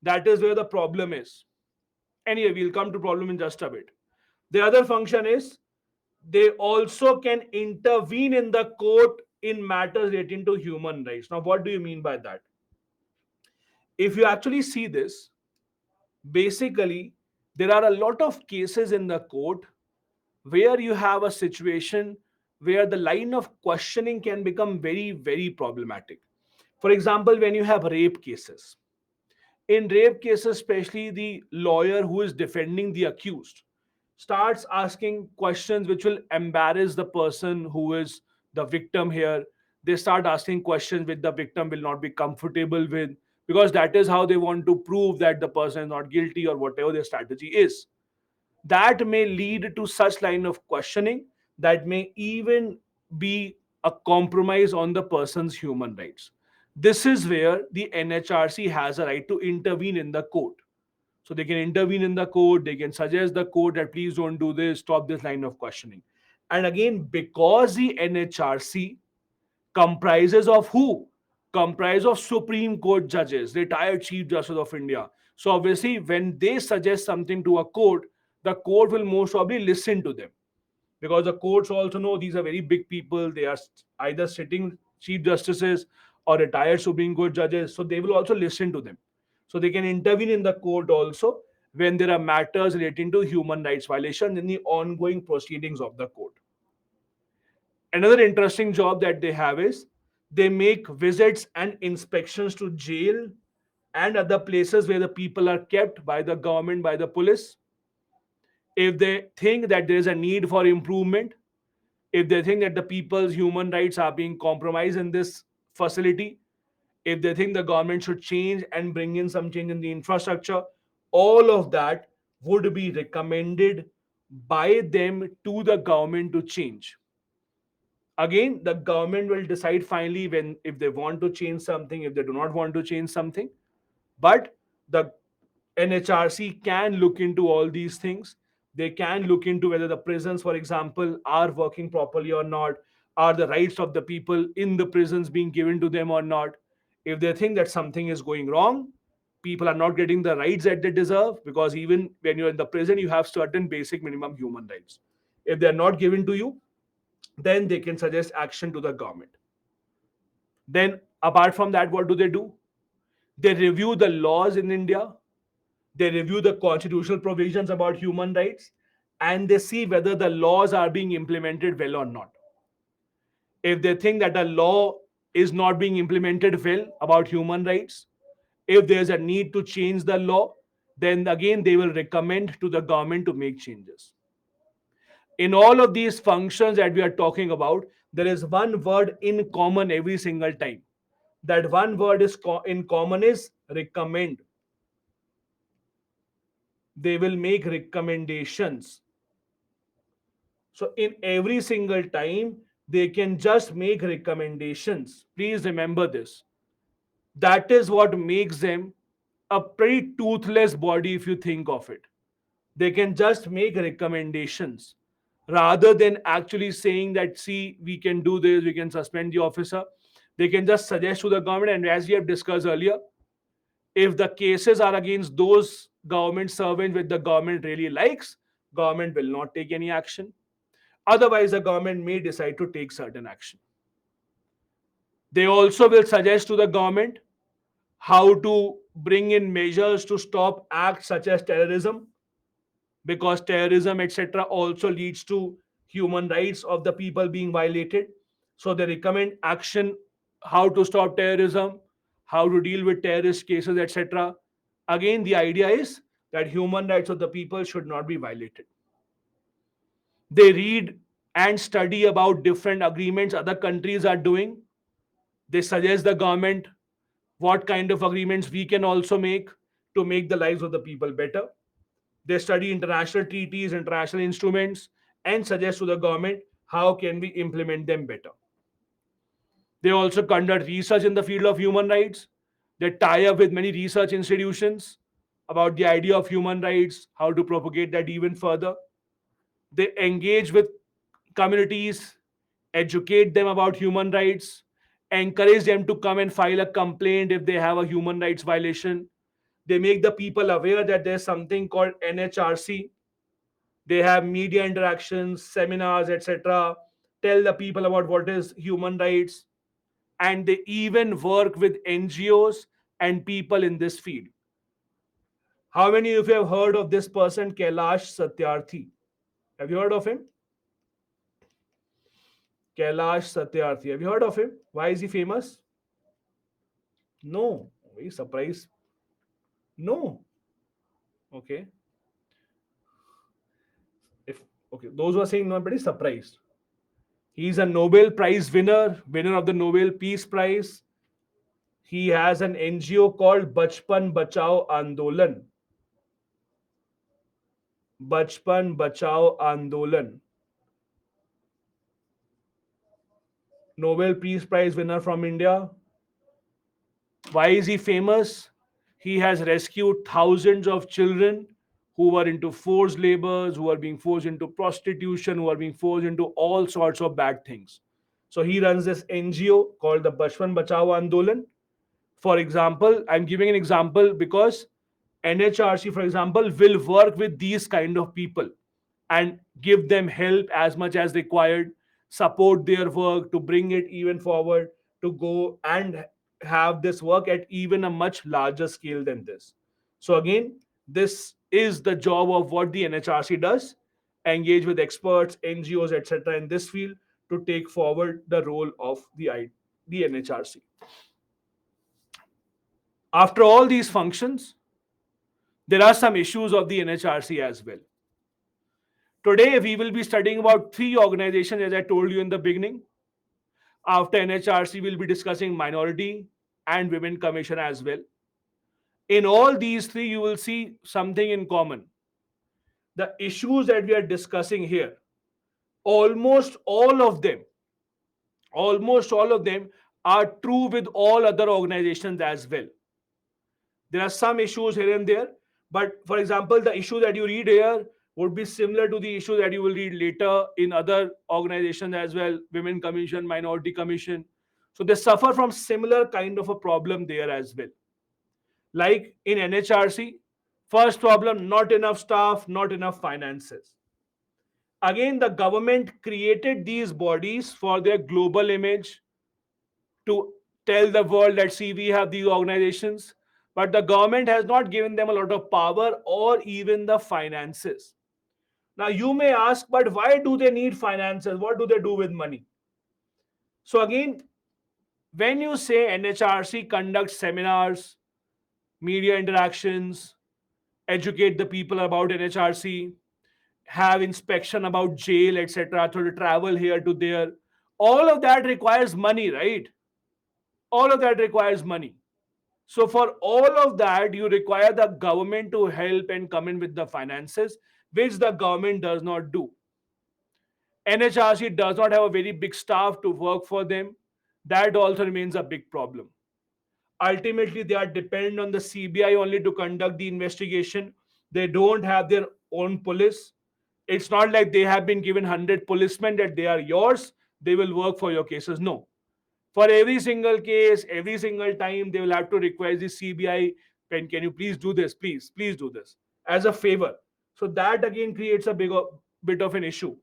That is where the problem is. Anyway, we'll come to problem in just a bit. The other function is they also can intervene in the court in matters relating to human rights. Now, what do you mean by that? If you actually see this, basically, there are a lot of cases in the court where you have a situation where the line of questioning can become very, very problematic. For example, when you have rape cases, in rape cases, especially the lawyer who is defending the accused starts asking questions which will embarrass the person who is the victim here. They start asking questions which the victim will not be comfortable with because that is how they want to prove that the person is not guilty or whatever their strategy is. That may lead to such line of questioning that may even be a compromise on the person's human rights. This is where the NHRC has a right to intervene in the court. So they can intervene in the court, they can suggest the court that please don't do this, stop this line of questioning. And again, because the NHRC comprises of who? Comprise of Supreme Court judges, retired Chief Justice of India. So obviously, when they suggest something to a court, the court will most probably listen to them because the courts also know these are very big people. They are either sitting chief justices or retired Supreme Court judges, so they will also listen to them. So they can intervene in the court also when there are matters relating to human rights violations in the ongoing proceedings of the court. Another interesting job that they have is they make visits and inspections to jail and other places where the people are kept by the government, by the police. If they think that there is a need for improvement, if they think that the people's human rights are being compromised in this facility, if they think the government should change and bring in some change in the infrastructure, all of that would be recommended by them to the government to change. Again, the government will decide finally when if they want to change something, if they do not want to change something. But the NHRC can look into all these things. They can look into whether the prisons, for example, are working properly or not. Are the rights of the people in the prisons being given to them or not? If they think that something is going wrong, people are not getting the rights that they deserve, because even when you're in the prison, you have certain basic minimum human rights. If they're not given to you, then they can suggest action to the government. Then, apart from that, what do? They review the laws in India, they review the constitutional provisions about human rights, and they see whether the laws are being implemented well or not. If they think that a law is not being implemented well about human rights, if there's a need to change the law, then again they will recommend to the government to make changes. In all of these functions that we are talking about, there is one word in common every single time. That one word is in common is recommend. They will make recommendations. So in every single time, they can just make recommendations. Please remember this. That is what makes them a pretty toothless body if you think of it. They can just make recommendations rather than actually saying that, see, we can do this, we can suspend the officer. They can just suggest to the government, and as we have discussed earlier, if the cases are against those government servants which the government really likes, government will not take any action. Otherwise, the government may decide to take certain action. They also will suggest to the government how to bring in measures to stop acts such as terrorism, because terrorism, etc., also leads to human rights of the people being violated. So they recommend action, how to stop terrorism, how to deal with terrorist cases, etc. Again, the idea is that human rights of the people should not be violated. They read and study about different agreements other countries are doing. They suggest the government what kind of agreements we can also make to make the lives of the people better. They study international treaties, international instruments, and suggest to the government how can we implement them better. They also conduct research in the field of human rights. They tie up with many research institutions about the idea of human rights, how to propagate that even further. They engage with communities, educate them about human rights, encourage them to come and file a complaint if they have a human rights violation. They make the people aware that there's something called NHRC. They have media interactions, seminars, etc. Tell the people about what is human rights, and they even work with NGOs and people in this field. How many of you have heard of this person, Kailash Satyarthi? Have you heard of him? Kailash Satyarthi. Have you heard of him? Why is he famous? No. Very surprised. No. Okay. If okay, those who are saying no, I'm pretty surprised. He's a Nobel Prize winner, winner of the Nobel Peace Prize. He has an NGO called Bachpan Bachao Andolan. Bachpan Bachao Andolan. Nobel Peace Prize winner from India. Why is he famous? He has rescued thousands of children who were into forced labors, who are being forced into prostitution, who are being forced into all sorts of bad things. So he runs this NGO called the Bachpan Bachao Andolan. For example, I'm giving an example because NHRC, for example, will work with these kind of people and give them help as much as required, support their work to bring it even forward, to go and have this work at even a much larger scale than this. So, again, this is the job of what the NHRC does, engage with experts, NGOs, etc., in this field to take forward the role of the NHRC. After all these functions, there are some issues of the NHRC as well. Today, we will be studying about three organizations, as I told you in the beginning. After NHRC, we'll be discussing Minority and Women Commission as well. In all these three, you will see something in common. The issues that we are discussing here, almost all of them, almost all of them are true with all other organizations as well. There are some issues here and there, but for example, the issue that you read here would be similar to the issue that you will read later in other organizations as well, Women Commission, Minority Commission. So they suffer from similar kind of a problem there as well. Like in NHRC, first problem, not enough staff, not enough finances. Again, the government created these bodies for their global image, to tell the world that, see, we have these organizations, but the government has not given them a lot of power or even the finances. Now you may ask, but why do they need finances? What do they do with money? So again, when you say NHRC conducts seminars, media interactions, educate the people about NHRC, have inspection about jail, etc., to travel here to there, all of that requires money, right? All of that requires money. So for all of that, you require the government to help and come in with the finances, which the government does not do. NHRC does not have a very big staff to work for them. That also remains a big problem. Ultimately, they are dependent on the CBI only to conduct the investigation. They don't have their own police. It's not like they have been given 100 policemen that they are yours, they will work for your cases. No. For every single case, every single time, they will have to request the CBI, can you please do this? Please do this as a favor. So that again creates a bit of an issue,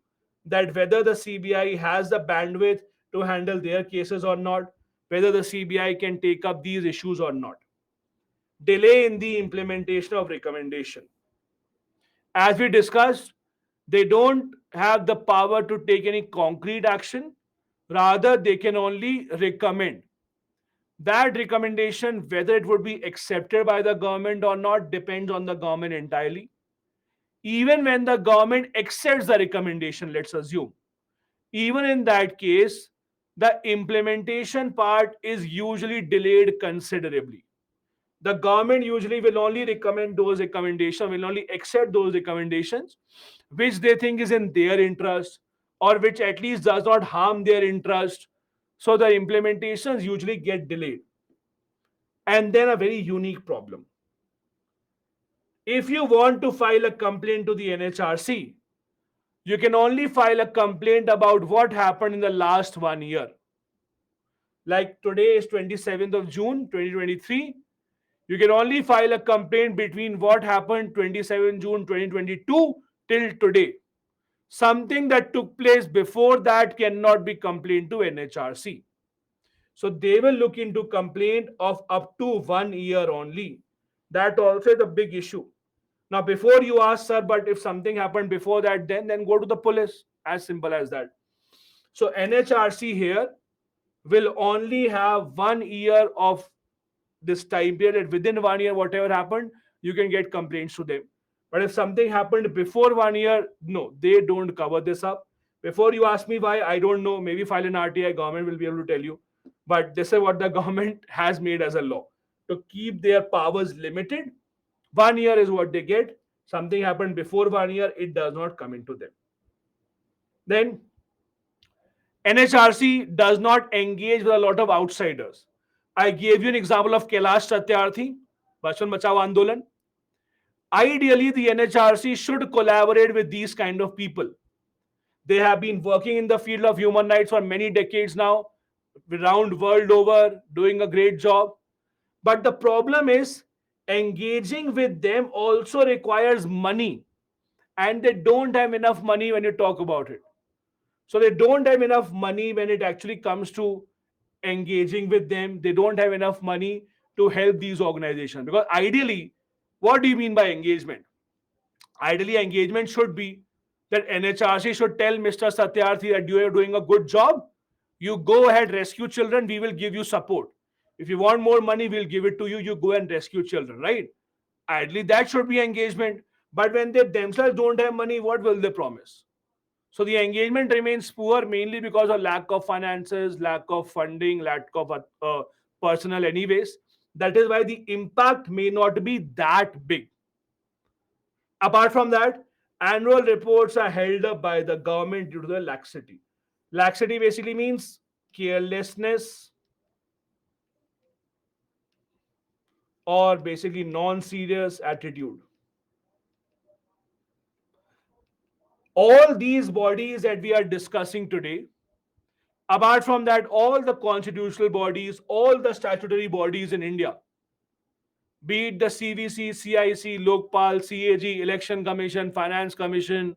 that whether the CBI has the bandwidth to handle their cases or not, whether the CBI can take up these issues or not. Delay in the implementation of recommendation. As we discussed, they don't have the power to take any concrete action. Rather, they can only recommend. That recommendation, whether it would be accepted by the government or not, depends on the government entirely. Even when the government accepts the recommendation, let's assume, even in that case, the implementation part is usually delayed considerably. The government usually will only recommend those recommendations, will only accept those recommendations which they think is in their interest, or which at least does not harm their interest. So the implementations usually get delayed. And then a very unique problem. If you want to file a complaint to the NHRC, you can only file a complaint about what happened in the last 1 year. Like today is 27th of June 2023. You can only file a complaint between what happened 27 June 2022 till today. Something that took place before that cannot be complained to NHRC. So they will look into complaint of up to 1 year only. That also is a big issue. Now, before you ask, sir, but if something happened before that, then go to the police. As simple as that. So NHRC here will only have 1 year of this time period. Within 1 year, whatever happened, you can get complaints to them. But if something happened before 1 year, no, they don't cover this up. Before you ask me why, I don't know. Maybe file an RTI, government will be able to tell you. But this is what the government has made as a law to keep their powers limited. 1 year is what they get. Something happened before 1 year, it does not come into them. Then NHRC does not engage with a lot of outsiders. I gave you an example of Kailash Satyarthi, Bachchan Bachao Andolan. Ideally, the NHRC should collaborate with these kind of people. They have been working in the field of human rights for many decades now, around world over, doing a great job. But the problem is, engaging with them also requires money, and they don't have enough money when you talk about it. So they don't have enough money when it actually comes to engaging with them. They don't have enough money to help these organizations. Because ideally, what do you mean by engagement? Ideally, engagement should be that NHRC should tell Mr. Satyarthi that you are doing a good job. You go ahead, rescue children, we will give you support. If you want more money, we'll give it to you. You go and rescue children, right? Ideally, that should be engagement. But when they themselves don't have money, what will they promise? So the engagement remains poor mainly because of lack of finances, lack of funding, lack of personnel, anyways. That is why the impact may not be that big. Apart from that, annual reports are held up by the government due to the laxity. Laxity basically means carelessness or basically non serious attitude. All these bodies that we are discussing today, apart from that, all the constitutional bodies, all the statutory bodies in India, be it the CVC, CIC, Lokpal, CAG, Election Commission, Finance Commission,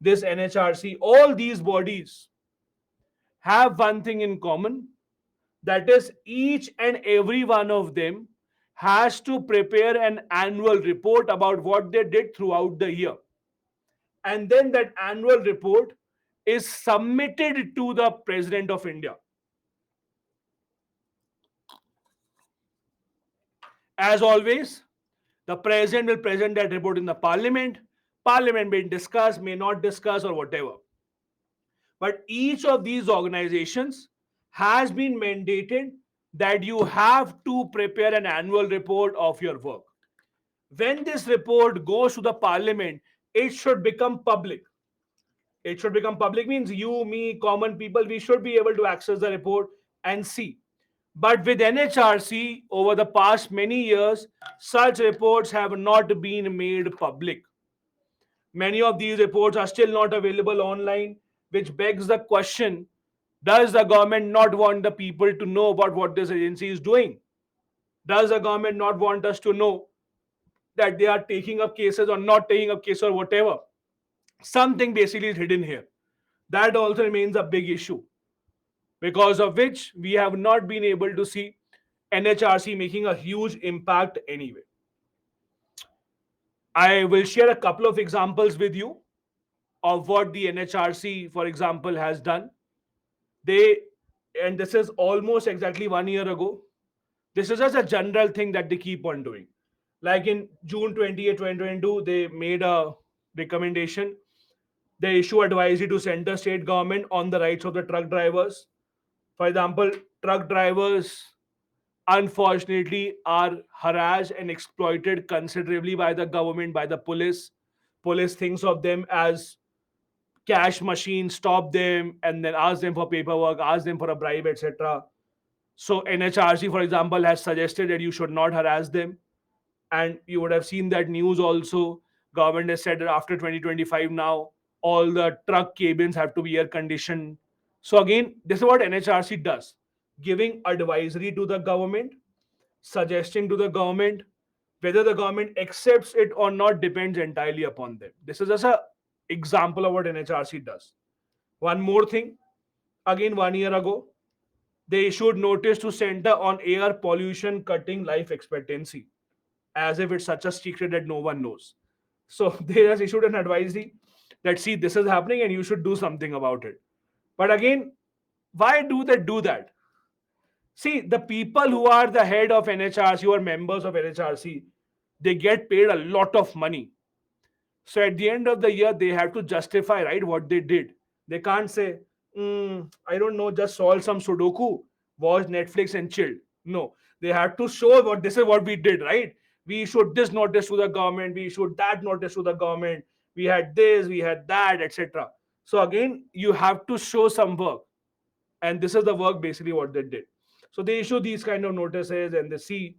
this NHRC, all these bodies have one thing in common, that is, each and every one of them has to prepare an annual report about what they did throughout the year. and then that annual report is submitted to the President of India. As always, the President will present that report in the Parliament. Parliament may discuss, may not discuss, or whatever. But each of these organizations has been mandated that you have to prepare an annual report of your work. When this report goes to the Parliament, it should become public. It should become public means you, me, common people, we should be able to access the report and see. But with NHRC, over the past many years, such reports have not been made public. Many of these reports are still not available online, which begs the question, does the government not want the people to know about what this agency is doing? Does the government not want us to know that they are taking up cases or not taking up cases or whatever? Something basically is hidden here. That also remains a big issue, because of which we have not been able to see NHRC making a huge impact anyway. I will share a couple of examples with you of what the NHRC, for example, has done. They, and this is almost exactly 1 year ago, this is just a general thing that they keep on doing. Like in June 28, 2022, they made a recommendation. They issue advisory to center state government on the rights of the truck drivers. For example, truck drivers unfortunately are harassed and exploited considerably by the government, by the police. Police thinks of them as cash machines, stop them and then ask them for paperwork, ask them for a bribe, etc. So NHRC, for example, has suggested that you should not harass them. And you would have seen that news also. Government has said that after 2025 now, all the truck cabins have to be air conditioned. So again, this is what NHRC does, giving advisory to the government, suggesting to the government. Whether the government accepts it or not depends entirely upon them. This is just a example of what NHRC does. One more thing, again 1 year ago, they issued notice to Center on Air Pollution cutting life expectancy, as if it's such a secret that no one knows. So they just issued an advisory that see this is happening and you should do something about it. But again, why do they do that? See, the people who are the head of NHRC, who are members of NHRC, they get paid a lot of money. So at the end of the year, they have to justify, right, what they did. They can't say, I don't know, just solve some Sudoku, watch Netflix and chill. No, they have to show what this is what we did, right? We issued this notice to the government, we issued that notice to the government, we had this, we had that, etc. So again, you have to show some work. And this is the work basically what they did. So they issue these kind of notices and they see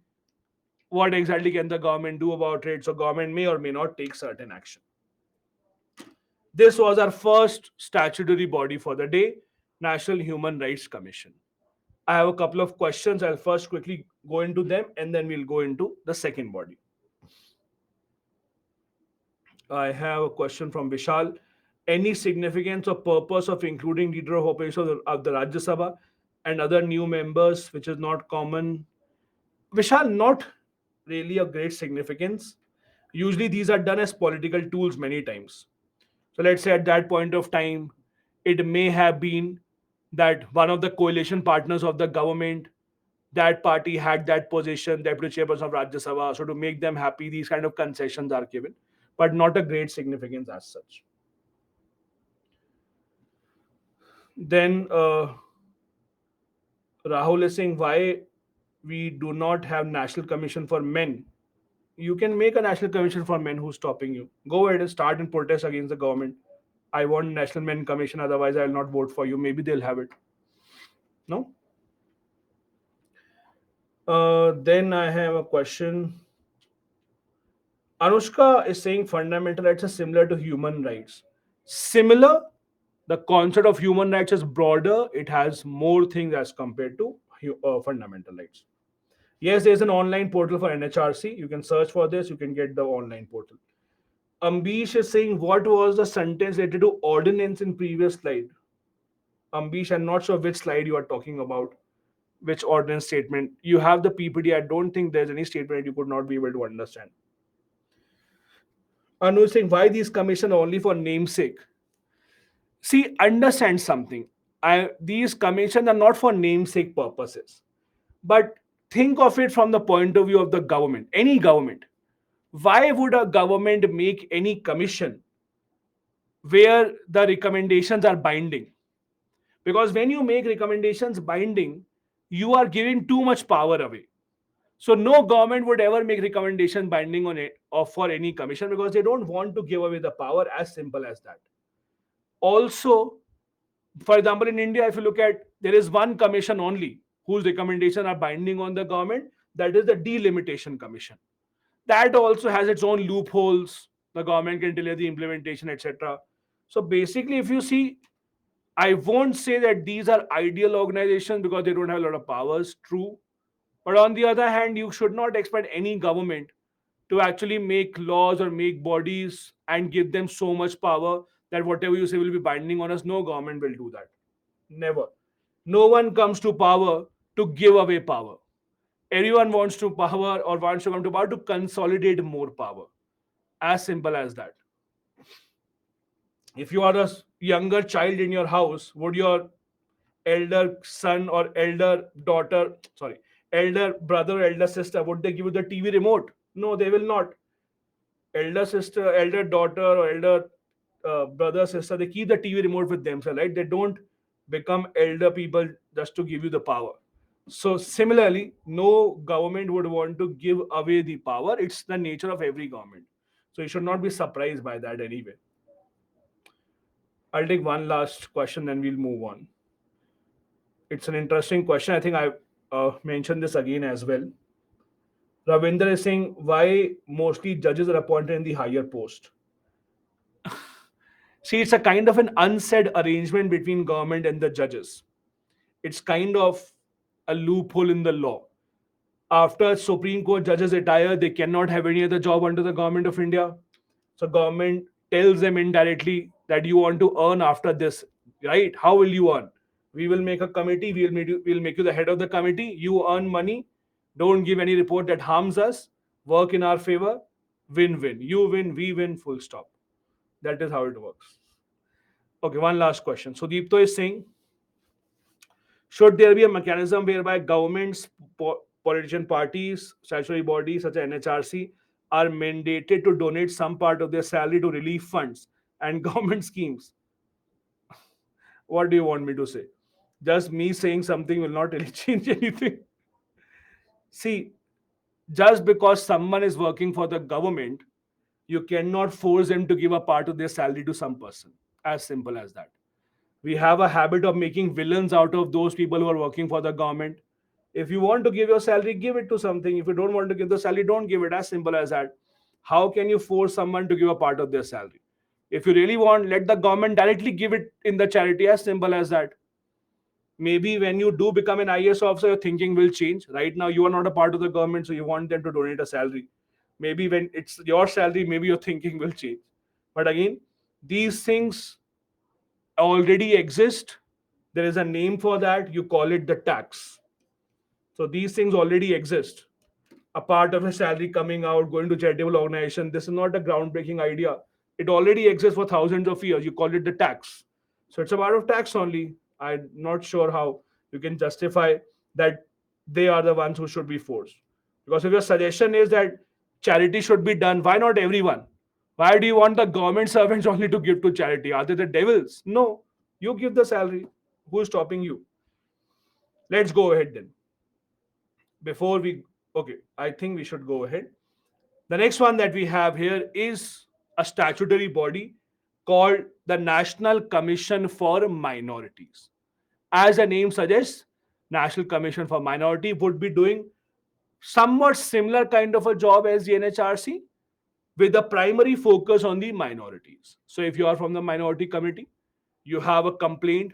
what exactly can the government do about it. So government may or may not take certain action. This was our first statutory body for the day, National Human Rights Commission. I have a couple of questions. I'll first quickly go into them and then we'll go into the second body. I have a question from Vishal. Any significance or purpose of including leader of opposition of the Rajya Sabha and other new members, which is not common? Vishal, not really a great significance. Usually these are done as political tools many times. So let's say at that point of time, it may have been that one of the coalition partners of the government, that party had that position, deputy chairperson of Rajya Sabha. So to make them happy, these kind of concessions are given, but not a great significance as such. Then Rahul is saying why we do not have National Commission for Men. You can make a National Commission for Men. Who's stopping you? Go ahead and start and protest against the government. I want National Men Commission, otherwise I will not vote for you. Maybe they'll have it. No? Then I have a question. Anushka is saying fundamental rights are similar to human rights. Similar, the concept of human rights is broader. It has more things as compared to fundamental rights. Yes, there's an online portal for NHRC. You can search for this. You can get the online portal. Ambish is saying, what was the sentence related to ordinance in previous slide? Ambish, I'm not sure which slide you are talking about, which ordinance statement. You have the PPT. I don't think there's any statement that you could not be able to understand. Anu is saying, why these commission are only for namesake? See, understand something. These commissions are not for namesake purposes. But think of it from the point of view of the government, any government. Why would a government make any commission where the recommendations are binding? Because when you make recommendations binding, you are giving too much power away. So no government would ever make recommendation binding on it or for any commission because they don't want to give away the power, as simple as that. Also, for example, in India, if you look at, there is one commission only whose recommendations are binding on the government, that is the Delimitation Commission. That also has its own loopholes. The government can delay the implementation, etc. So basically, if you see, I won't say that these are ideal organizations because they don't have a lot of powers, true. But on the other hand, you should not expect any government to actually make laws or make bodies and give them so much power that whatever you say will be binding on us. No government will do that. Never. No one comes to power to give away power. Everyone wants to power or wants to come to power to consolidate more power. As simple as that. If you are a younger child in your house, would your elder son or elder daughter, sorry, elder brother, elder sister, would they give you the TV remote? No, they will not. Elder sister, elder daughter, or elder brother, sister, they keep the TV remote with themselves, right? They don't become elder people just to give you the power. So, similarly, no government would want to give away the power. It's the nature of every government. So, you should not be surprised by that anyway. I'll take one last question, then we'll move on. It's an interesting question. I think I mentioned this again as well. Ravinder is saying why mostly judges are appointed in the higher post. See, it's a kind of an unsaid arrangement between government and the judges. It's kind of a loophole in the law. After Supreme Court judges retire, they cannot have any other job under the government of India. So government tells them indirectly that you want to earn after this, right? How will you earn? We will make a committee. We'll make you the head of the committee. You earn money. Don't give any report that harms us. Work in our favor. Win-win. You win. We win. Full stop. That is how it works. Okay, one last question. So Deepto is saying, should there be a mechanism whereby governments, politician parties, statutory bodies such as NHRC are mandated to donate some part of their salary to relief funds and government schemes? What do you want me to say? Just me saying something will not really change anything. See, just because someone is working for the government, you cannot force them to give a part of their salary to some person. As simple as that. We have a habit of making villains out of those people who are working for the government. If you want to give your salary, give it to something. If you don't want to give the salary, don't give it. As simple as that. How can you force someone to give a part of their salary? If you really want, let the government directly give it in the charity. As simple as that. Maybe when you do become an IAS officer, your thinking will change. Right now, you are not a part of the government, so you want them to donate a salary. Maybe when it's your salary, maybe your thinking will change. But again, these things already exist. There is a name for that. You call it the tax. So these things already exist. A part of a salary coming out, going to charitable organization. This is not a groundbreaking idea. It already exists for thousands of years. You call it the tax. So it's a part of tax only. I'm not sure how you can justify that they are the ones who should be forced. Because if your suggestion is that charity should be done, why not everyone? Why do you want the government servants only to give to charity? Are they the devils? No. You give the salary. Who is stopping you? Let's go ahead then. Before we, okay, I think we should go ahead. The next one that we have here is a statutory body called the National Commission for Minorities. As the name suggests, National Commission for Minority would be doing somewhat similar kind of a job as the NHRC with a primary focus on the minorities. So if you are from the minority committee, you have a complaint,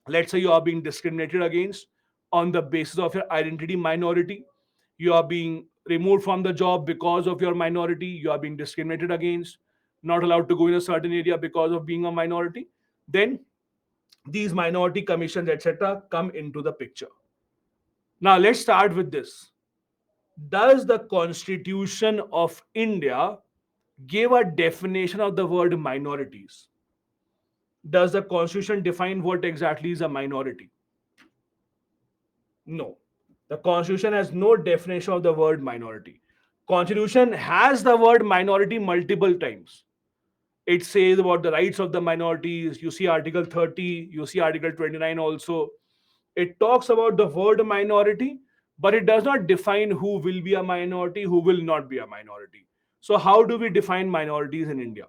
let's say you are being discriminated against on the basis of your identity minority, you are being removed from the job because of your minority, you are being discriminated against, not allowed to go in a certain area because of being a minority, then these minority commissions, etc., come into the picture. Now let's start with this. Does the Constitution of India Give a definition of the word minorities. Does the constitution define what exactly is a minority? No. The constitution has no definition of the word minority. Constitution has the word minority multiple times. It says about the rights of the minorities. You see Article 30, you see Article 29 also. It talks about the word minority, but it does not define who will be a minority, who will not be a minority. So, how do we define minorities in India?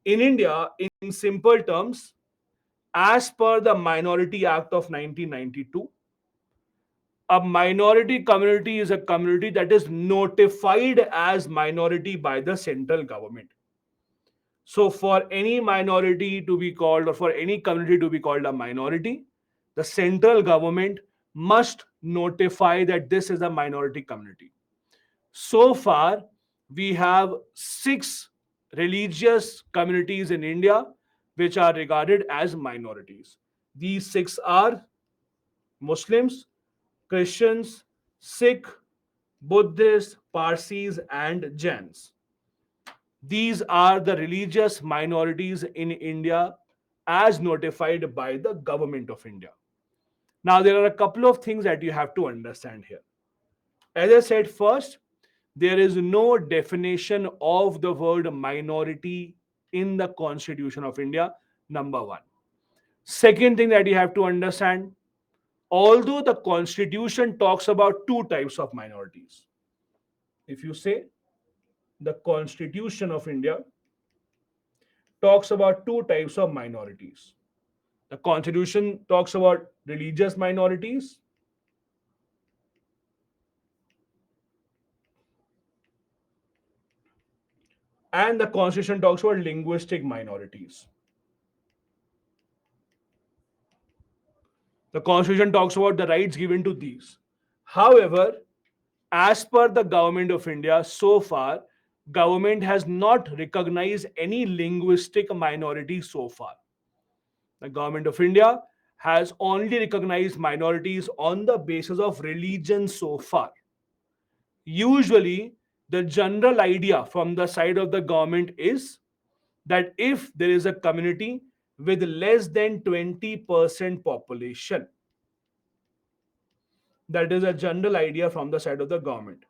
In India, in simple terms, as per the Minority Act of 1992, a minority community is a community that is notified as minority by the central government. So, for any minority to be called, or for any community to be called a minority, the central government must notify that this is a minority community. So far, we have six religious communities in India which are regarded as minorities. These six are Muslims, Christians, Sikh, Buddhists, Parsis, and Jains. These are the religious minorities in India as notified by the government of India. Now, there are a couple of things that you have to understand here. As I said first, there is no definition of the word minority in the Constitution of India, number one. Second thing that you have to understand, although the Constitution talks about two types of minorities, if you say the Constitution of India talks about two types of minorities. The Constitution talks about religious minorities and the Constitution talks about linguistic minorities. The Constitution talks about the rights given to these. However, as per the government of India, so far, government has not recognized any linguistic minority so far. The government of India has only recognized minorities on the basis of religion so far. Usually, the general idea from the side of the government is that if there is a community with less than 20% population, that is a general idea from the side of the government.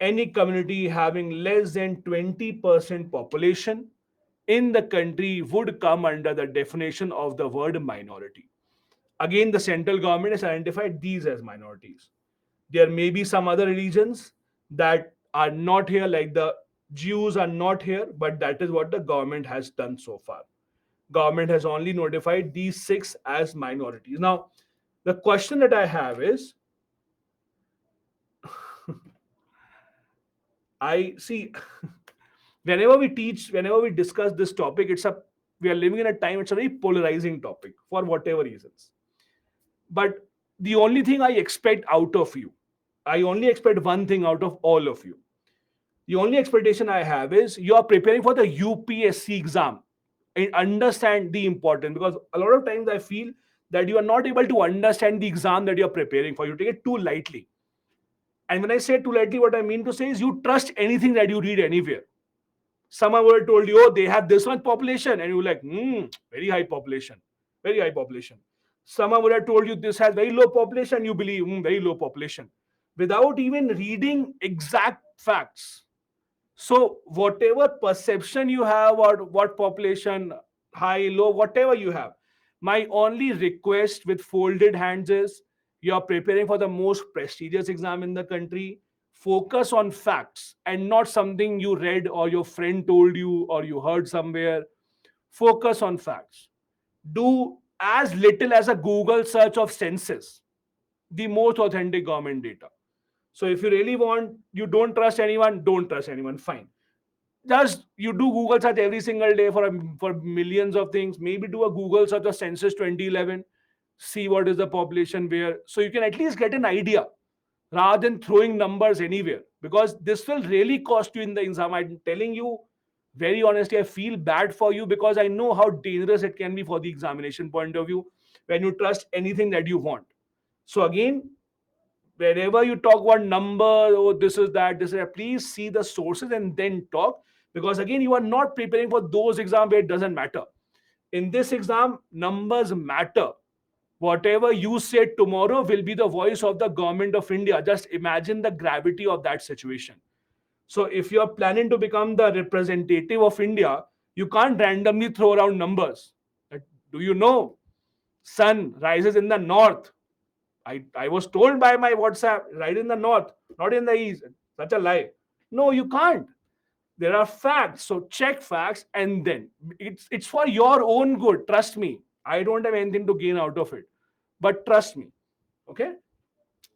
Any community having less than 20% population in the country would come under the definition of the word minority. Again, the central government has identified these as minorities. There may be some other religions that are not here, like the Jews are not here, but that is what the government has done so far. Government has only notified these six as minorities. Now, the question that I have is, I see whenever we teach, whenever we discuss this topic, we are living in a time, it's a very polarizing topic for whatever reasons. But the only thing I expect out of you, I only expect one thing out of all of you. The only expectation I have is you are preparing for the UPSC exam and understand the importance, because a lot of times I feel that you are not able to understand the exam that you are preparing for. You take it too lightly. And when I say too lightly, what I mean to say is you trust anything that you read anywhere. Someone would have told you, oh, they have this much population, and you're like, very high population, very high population. Someone would have told you this has very low population, you believe, very low population, without even reading exact facts. So, whatever perception you have about what population, high, low, whatever you have, my only request with folded hands is you are preparing for the most prestigious exam in the country. Focus on facts and not something you read or your friend told you or you heard somewhere. Focus on facts. Do as little as a Google search of census, the most authentic government data. So if you really want, you don't trust anyone, don't trust anyone, fine. Just you do Google search every single day for millions of things. Maybe do a Google search of census 2011, see what is the population where, so you can at least get an idea rather than throwing numbers anywhere, because this will really cost you in the exam. I'm telling you very honestly, I feel bad for you because I know how dangerous it can be for the examination point of view when you trust anything that you want. So again, wherever you talk about number, oh, this is that, please see the sources and then talk. Because again, you are not preparing for those exams where it doesn't matter. In this exam, numbers matter. Whatever you say tomorrow will be the voice of the government of India. Just imagine the gravity of that situation. So if you are planning to become the representative of India, you can't randomly throw around numbers. Do you know sun rises in the north? I was told by my WhatsApp, right in the north, not in the east. Such a lie. No, you can't. There are facts. So check facts and then it's for your own good. Trust me. I don't have anything to gain out of it. But trust me. Okay?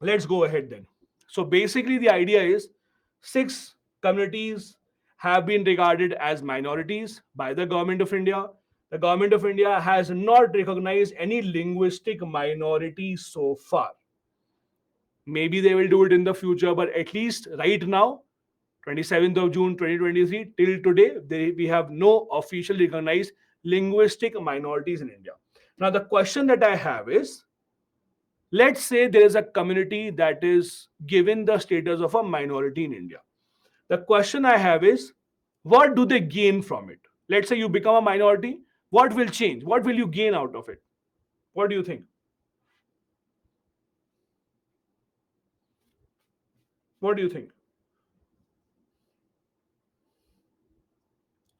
Let's go ahead then. So basically, the idea is six communities have been regarded as minorities by the government of India. The government of India has not recognized any linguistic minority so far. Maybe they will do it in the future, but at least right now, 27th of June 2023, till today, we have no officially recognized linguistic minorities in India. Now, the question that I have is, let's say there is a community that is given the status of a minority in India. The question I have is, what do they gain from it? Let's say you become a minority, what will change? What will you gain out of it? What do you think? What do you think?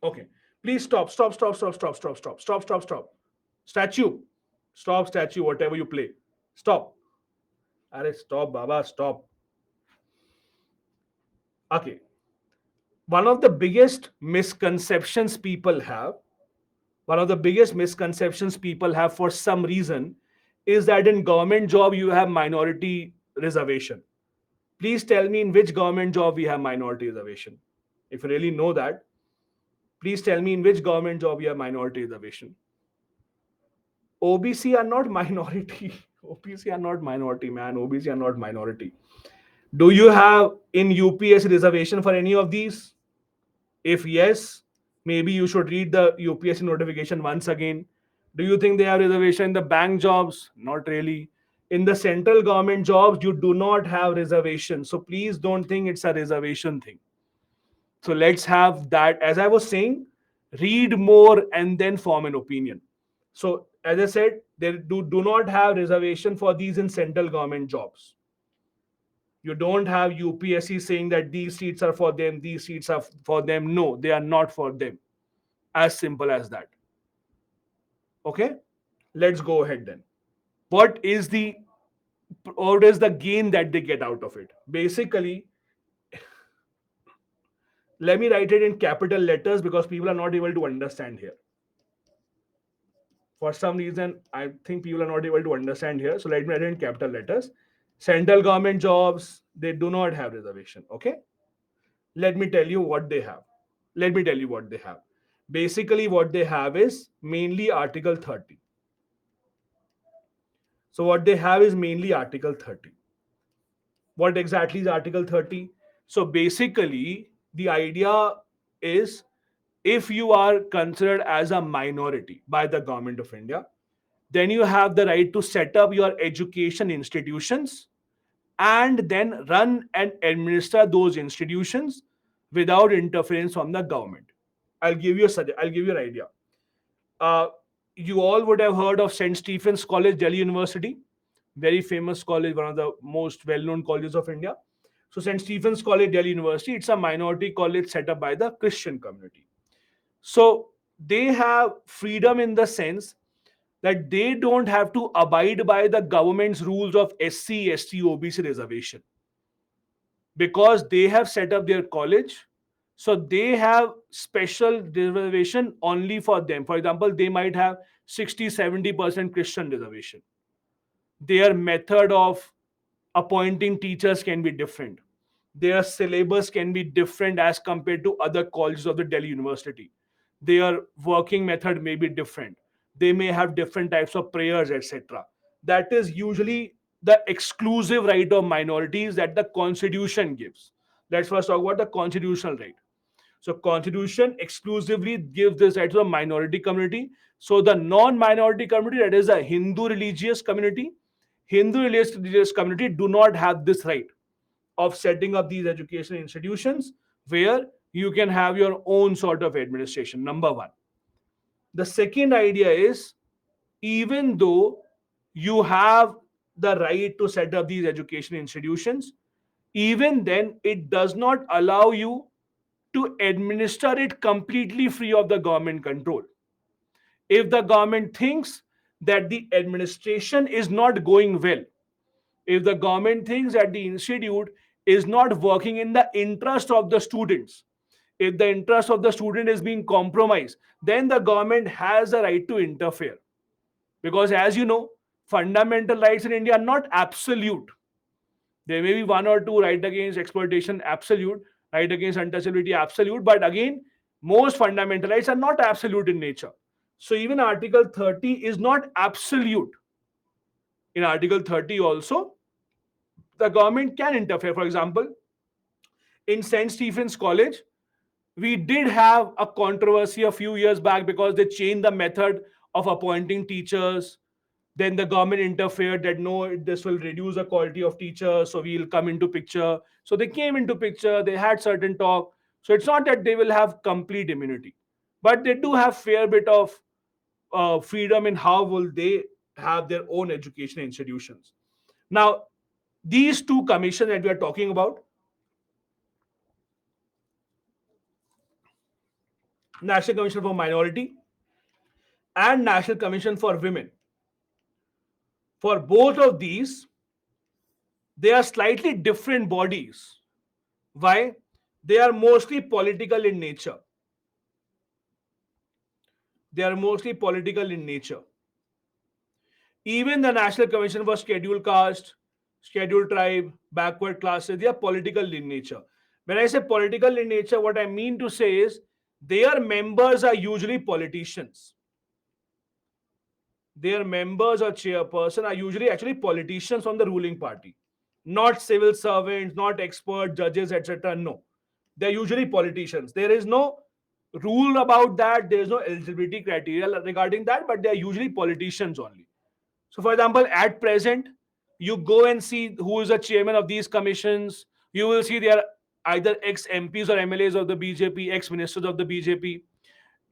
Okay. Please stop, stop, stop, stop, stop, stop, stop, stop, stop, stop. Statue. Stop, statue, whatever you play. Stop. Arey, stop, Baba, stop. Okay. One of the biggest misconceptions people have, one of the biggest misconceptions people have for some reason is that in government job you have minority reservation. Please tell me in which government job we have minority reservation. If you really know that, please tell me in which government job you have minority reservation. OBC are not minority. OBC are not minority, man. OBC are not minority. Do you have in UPS reservation for any of these? If yes, maybe you should read the UPSC notification once again. Do you think they have reservation in the bank jobs? Not really. In the central government jobs, you do not have reservation. So please don't think it's a reservation thing. So let's have that. As I was saying, read more and then form an opinion. So as I said, they do not have reservation for these in central government jobs. You don't have UPSC saying that these seats are for them, these seats are for them. No, they are not for them. As simple as that. Okay, let's go ahead then. What is the what is the gain that they get out of it? Basically, let me write it in capital letters because people are not able to understand here. For some reason, I think people are not able to understand here. So let me write it in capital letters. Central government jobs, they do not have reservation. Okay. Let me tell you what they have. Let me tell you what they have. Basically, what they have is mainly Article 30. So what they have is mainly Article 30. What exactly is Article 30? So basically, the idea is if you are considered as a minority by the government of India, then you have the right to set up your education institutions and then run and administer those institutions without interference from the government. I'll give you an idea. Uh, you all would have heard of St. Stephen's College, Delhi University, very famous college, one of the most well-known colleges of India. So St. Stephen's College, Delhi University, it's a minority college set up by the Christian community. So they have freedom in the sense that they don't have to abide by the government's rules of SC, ST, OBC reservation because they have set up their college. So they have special reservation only for them. For example, they might have 60-70% Christian reservation. Their method of appointing teachers can be different. Their syllabus can be different as compared to other colleges of the Delhi University. Their working method may be different. They may have different types of prayers, etc. That is usually the exclusive right of minorities that the constitution gives. Let's first talk about the constitutional right. So constitution exclusively gives this right to the minority community. So the non-minority community, that is a Hindu religious community, Hindu religious community do not have this right of setting up these education institutions where you can have your own sort of administration. Number one. The second idea is, even though you have the right to set up these education institutions, even then it does not allow you to administer it completely free of the government control. If the government thinks that the administration is not going well, if the government thinks that the institute is not working in the interest of the students, if the interest of the student is being compromised, then the government has a right to interfere. Because as you know, fundamental rights in India are not absolute. There may be one or two: right against exploitation absolute, right against untouchability absolute, but again, most fundamental rights are not absolute in nature. So even Article 30 is not absolute. In Article 30 also, the government can interfere. For example, in St. Stephen's College, we did have a controversy a few years back because they changed the method of appointing teachers. Then the government interfered that no, this will reduce the quality of teachers, so we'll come into picture. So they came into picture, they had certain talk. So it's not that they will have complete immunity, but they do have fair bit of freedom in how will they have their own education institutions. Now, these two commissions that we are talking about, National Commission for Minority and National Commission for Women, for both of these, they are slightly different bodies. Why? They are mostly political in nature. They are mostly political in nature. Even the National Commission for Scheduled Caste, Scheduled Tribe, Backward Classes, they are political in nature. When I say political in nature, what I mean to say is their members are usually politicians. Their members or chairperson are usually actually politicians from the ruling party, not civil servants, not expert judges, etc. No, they're usually politicians. There is no rule about that. There is no eligibility criteria regarding that, but they're usually politicians only. So, for example, at present, you go and see who is the chairman of these commissions. You will see they are either ex MPs or MLAs of the BJP, ex ministers of the BJP.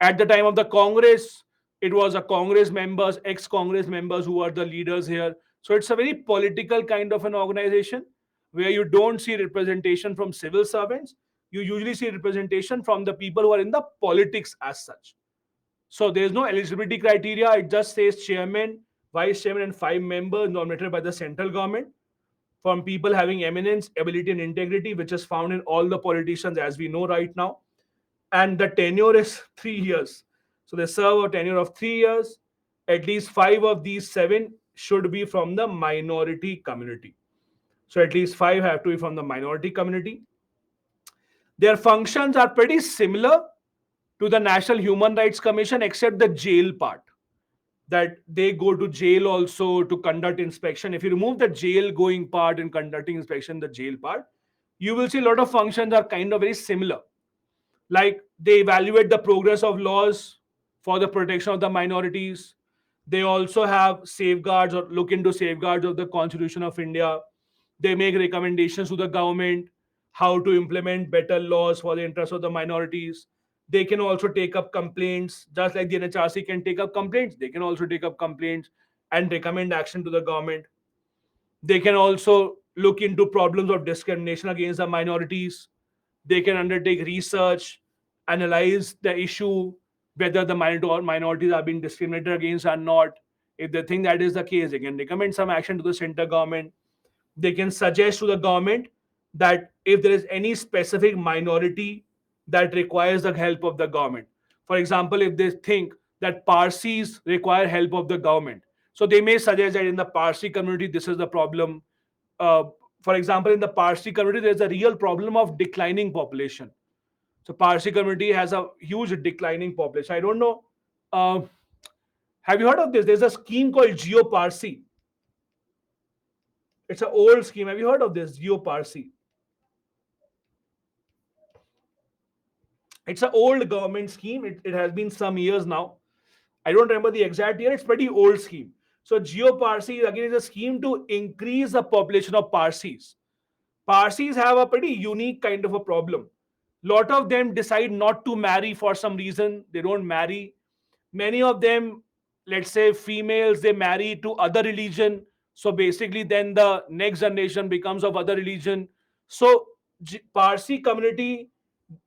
At the time of the Congress, it was a Congress members, ex-Congress members who are the leaders here. So it's a very political kind of an organization where you don't see representation from civil servants. You usually see representation from the people who are in the politics as such. So there's no eligibility criteria. It just says chairman, vice chairman, and 5 members nominated by the central government from people having eminence, ability, and integrity, which is found in all the politicians as we know right now. And the tenure is 3 years. So they serve a tenure of 3 years. At least five of these seven should be from the minority community. So at least five have to be from the minority community. Their functions are pretty similar to the National Human Rights Commission, except the jail part. That they go to jail also to conduct inspection. If you remove the jail going part and conducting inspection, the jail part, you will see a lot of functions are kind of very similar. Like they evaluate the progress of laws for the protection of the minorities. They also have safeguards or look into safeguards of the Constitution of India. They make recommendations to the government how to implement better laws for the interest of the minorities. They can also take up complaints, just like the NHRC can take up complaints. They can also take up complaints and recommend action to the government. They can also look into problems of discrimination against the minorities. They can undertake research, analyze the issue, whether the minorities are being discriminated against or not. If they think that is the case, they can recommend some action to the center government. They can suggest to the government that if there is any specific minority that requires the help of the government. For example, if they think that Parsis require help of the government, so they may suggest that in the Parsi community, this is the problem. Uh, for example, in the Parsi community, there's a real problem of declining population. So Parsi community has a huge declining population. I don't know. Uh, have you heard of this? There's a scheme called Geo Parsi. It's an old scheme. Have you heard of this Geo Parsi? It's an old government scheme. It has been some years now. I don't remember the exact year. It's pretty old scheme. So GeoParsi again is a scheme to increase the population of Parsis. Parsis have a pretty unique kind of a problem. Lot of them decide not to marry for some reason. They don't marry. Many of them, let's say females, they marry to other religion. So basically, then the next generation becomes of other religion. So Parsi community,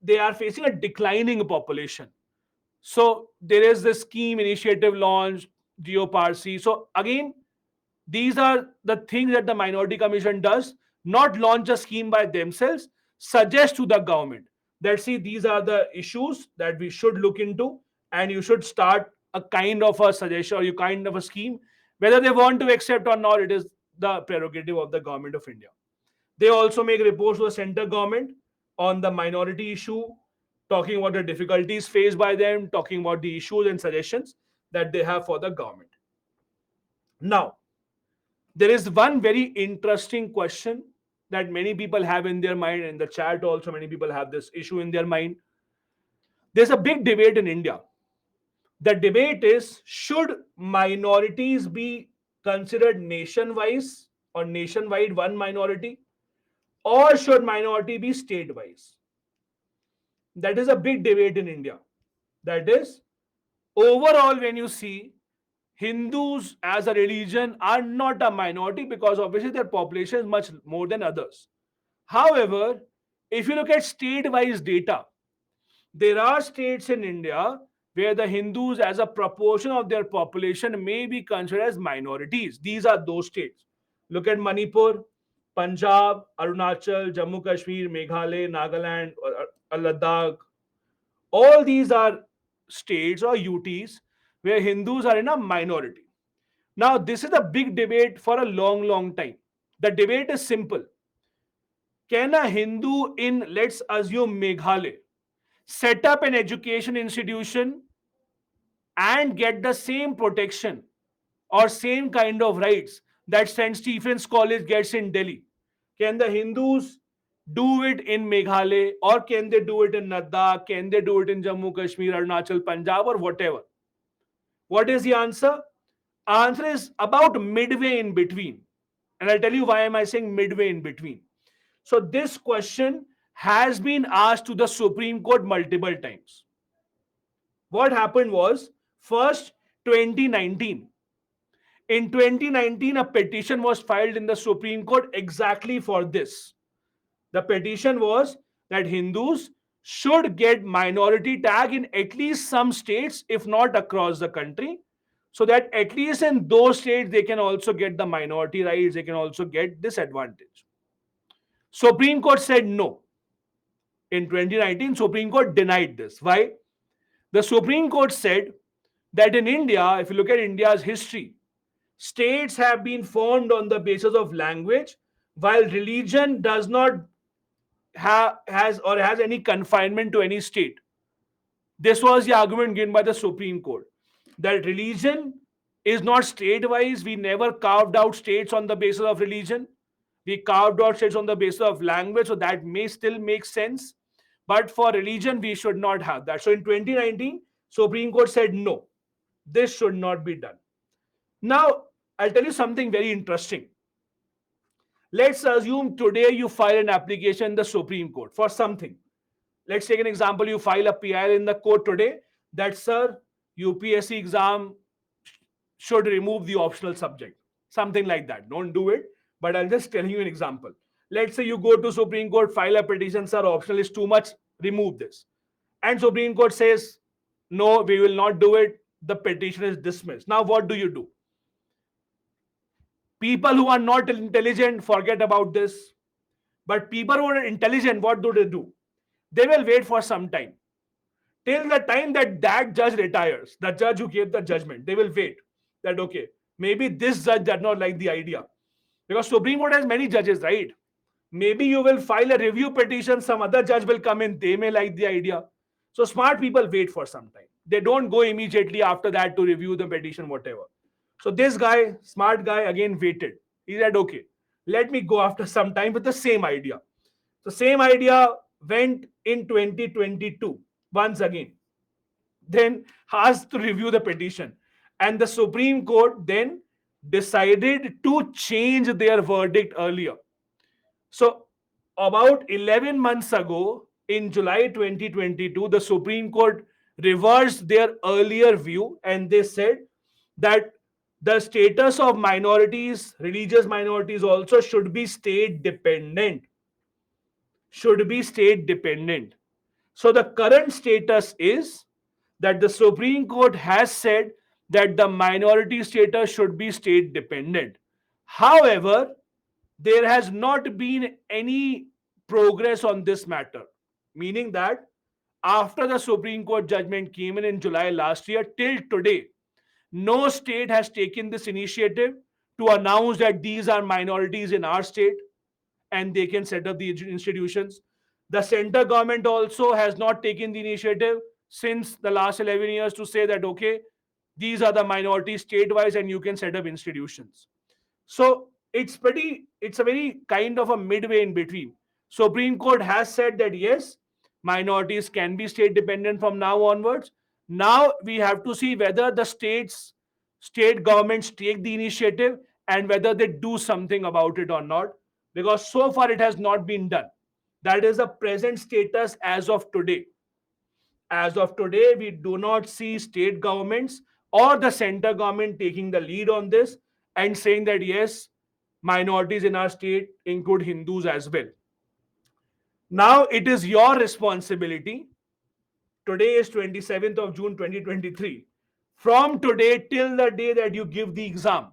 they are facing a declining population. So there is this scheme initiative launched, GeoParsi. So again, these are the things that the Minority Commission does, not launch a scheme by themselves, suggest to the government that see these are the issues that we should look into, and you should start a kind of a suggestion or you kind of a scheme. Whether they want to accept or not, it is the prerogative of the government of India. They also make reports to the center government on the minority issue, talking about the difficulties faced by them, talking about the issues and suggestions that they have for the government. Now, there is one very interesting question that many people have in their mind. In the chat also, many people have this issue in their mind. There's a big debate in India. The debate is, should minorities be considered nationwide or nationwide one minority, or should minority be state wise? That is a big debate in India. That is, overall, when you see, Hindus as a religion are not a minority because obviously their population is much more than others. However, if you look at state wise data, there are states in India where the Hindus, as a proportion of their population, may be considered as minorities. These are those states. Look at Manipur, Punjab, Arunachal, Jammu Kashmir, Meghalaya, Nagaland, Ladakh. All these are states or UTs where Hindus are in a minority. Now, this is a big debate for a long, long time. The debate is simple. Can a Hindu in, let's assume, Meghalaya, set up an education institution and get the same protection or same kind of rights that St. Stephen's College gets in Delhi? Can the Hindus do it in Meghalaya, or can they do it in Ladakh? Can they do it in Jammu Kashmir, Arunachal, Punjab, or whatever? What is the answer? Answer is about midway in between. And I'll tell you why am I saying midway in between. So this question has been asked to the Supreme Court multiple times. What happened was, first, 2019. In 2019, a petition was filed in the Supreme Court exactly for this. The petition was that Hindus should get minority tag in at least some states, if not across the country, so that at least in those states they can also get the minority rights, they can also get this advantage. Supreme Court said no. In 2019, Supreme Court denied this. Why? The Supreme Court said that in India, if you look at India's history, states have been formed on the basis of language, while religion does not has any confinement to any state. This was the argument given by the Supreme Court, that religion is not state wise. We never carved out states on the basis of religion. We carved out states on the basis of language, so that may still make sense. But for religion, we should not have that. So in 2019, Supreme Court said no, this should not be done. Now, I'll tell you something very interesting. Let's assume today you file an application in the Supreme Court for something. Let's take an example. You file a PIL in the court today that, sir, UPSC exam should remove the optional subject. Something like that. Don't do it, but I'll just tell you an example. Let's say you go to Supreme Court, file a petition, sir, optional is too much, remove this. And Supreme Court says, no, we will not do it. The petition is dismissed. Now, what do? People who are not intelligent forget about this. But people who are intelligent, what do? They will wait for some time. Till the time that judge retires, the judge who gave the judgment, they will wait. That, okay, maybe this judge did not like the idea. Because Supreme Court has many judges, right? Maybe you will file a review petition, some other judge will come in, they may like the idea. So smart people wait for some time. They don't go immediately after that to review the petition, whatever. So this guy, smart guy, again waited. He said, okay, let me go after some time with the same idea. The same idea went in 2022 once again. Then asked to review the petition. And the Supreme Court then decided to change their verdict earlier. So, about 11 months ago, in July 2022, the Supreme Court reversed their earlier view and they said that the status of minorities, religious minorities also should be state dependent. Should be state dependent. So the current status is that the Supreme Court has said that the minority status should be state dependent. However, there has not been any progress on this matter, meaning that after the Supreme Court judgment came in July last year till today, no state has taken this initiative to announce that these are minorities in our state and they can set up the institutions. The center government also has not taken the initiative since the last 11 years to say that, okay, these are the minorities state-wise and you can set up institutions. So it's a very kind of a midway in between. Supreme Court has said that yes, minorities can be state dependent from now onwards. Now we have to see whether the state governments take the initiative and whether they do something about it or not, because so far it has not been done. That is the present status as of today. As of today, we do not see state governments or the center government taking the lead on this and saying that yes, minorities in our state include Hindus as well. Now it is your responsibility. Today is 27th of June 2023. From today till the day that you give the exam,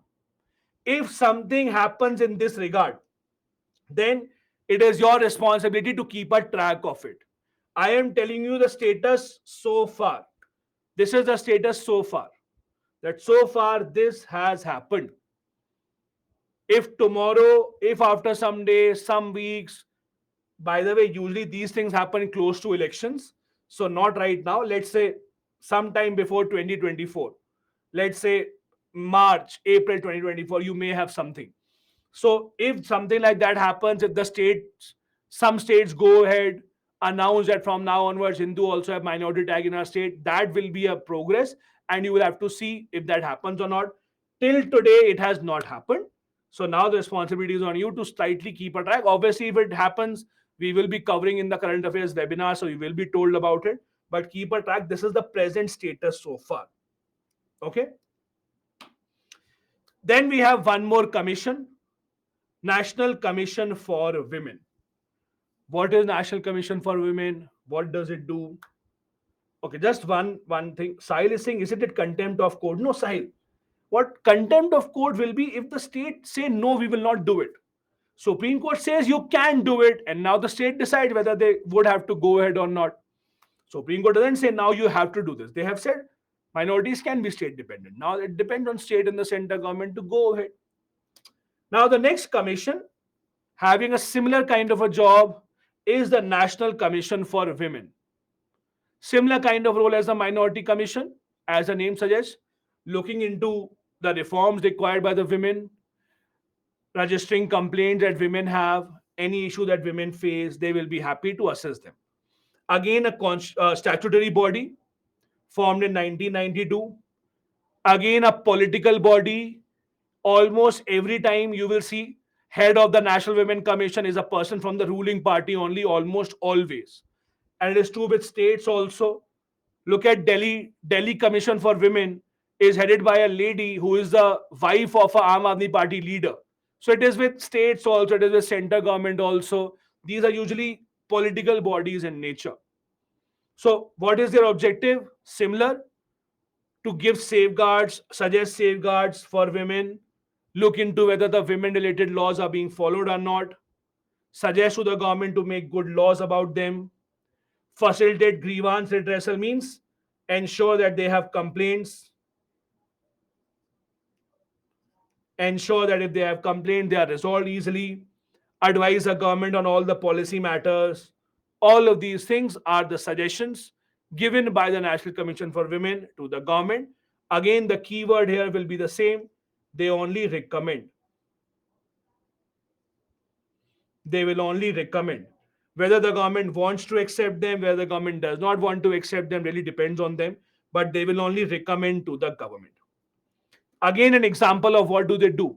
if something happens in this regard, then it is your responsibility to keep a track of it. I am telling you the status so far. This is the status so far. That so far this has happened. If tomorrow, if after some days, some weeks, by the way, usually these things happen close to elections. So not right now. Let's say sometime before 2024. Let's say March, April 2024, you may have something. So if something like that happens, if the states, some states go ahead, announce that from now onwards, Hindu also have minority tag in our state, that will be a progress, and you will have to see if that happens or not. Till today, it has not happened. So now the responsibility is on you to slightly keep a track. Obviously, if it happens, we will be covering in the current affairs webinar, so you will be told about it. But keep a track. This is the present status so far. Okay. Then we have one more commission, National Commission for Women. What is National Commission for Women? What does it do? Okay, just one thing. Sahil is saying, isn't it contempt of court? No, Sahil. What contempt of court will be if the state say no, we will not do it. Supreme Court says you can do it, and now the state decides whether they would have to go ahead or not. Supreme Court doesn't say now you have to do this. They have said minorities can be state dependent. Now it depends on state and the center government to go ahead. Now the next commission having a similar kind of a job is the National Commission for Women. Similar kind of role as the Minority Commission, as the name suggests, looking into the reforms required by the women, registering complaints that women have, any issue that women face, they will be happy to assist them. Again, a statutory body formed in 1992. Again, a political body. Almost every time you will see head of the National Women Commission is a person from the ruling party only, almost always. And it is true with states also. Look at Delhi Commission for Women is headed by a lady who is the wife of a Aam Aadmi Party leader. So it is with states also, it is with center government also. These are usually political bodies in nature. So what is their objective? Similar, to give safeguards, suggest safeguards for women, look into whether the women related laws are being followed or not, suggest to the government to make good laws about them, facilitate grievance redressal means ensure that they have complaints, ensure that if they have complaints, they are resolved easily, advise the government on all the policy matters. All of these things are the suggestions given by the National Commission for Women to the government. Again, the keyword here will be the same. They only recommend. They will only recommend. Whether the government wants to accept them, whether the government does not want to accept them, really depends on them. But they will only recommend to the government. Again, an example of what do they do.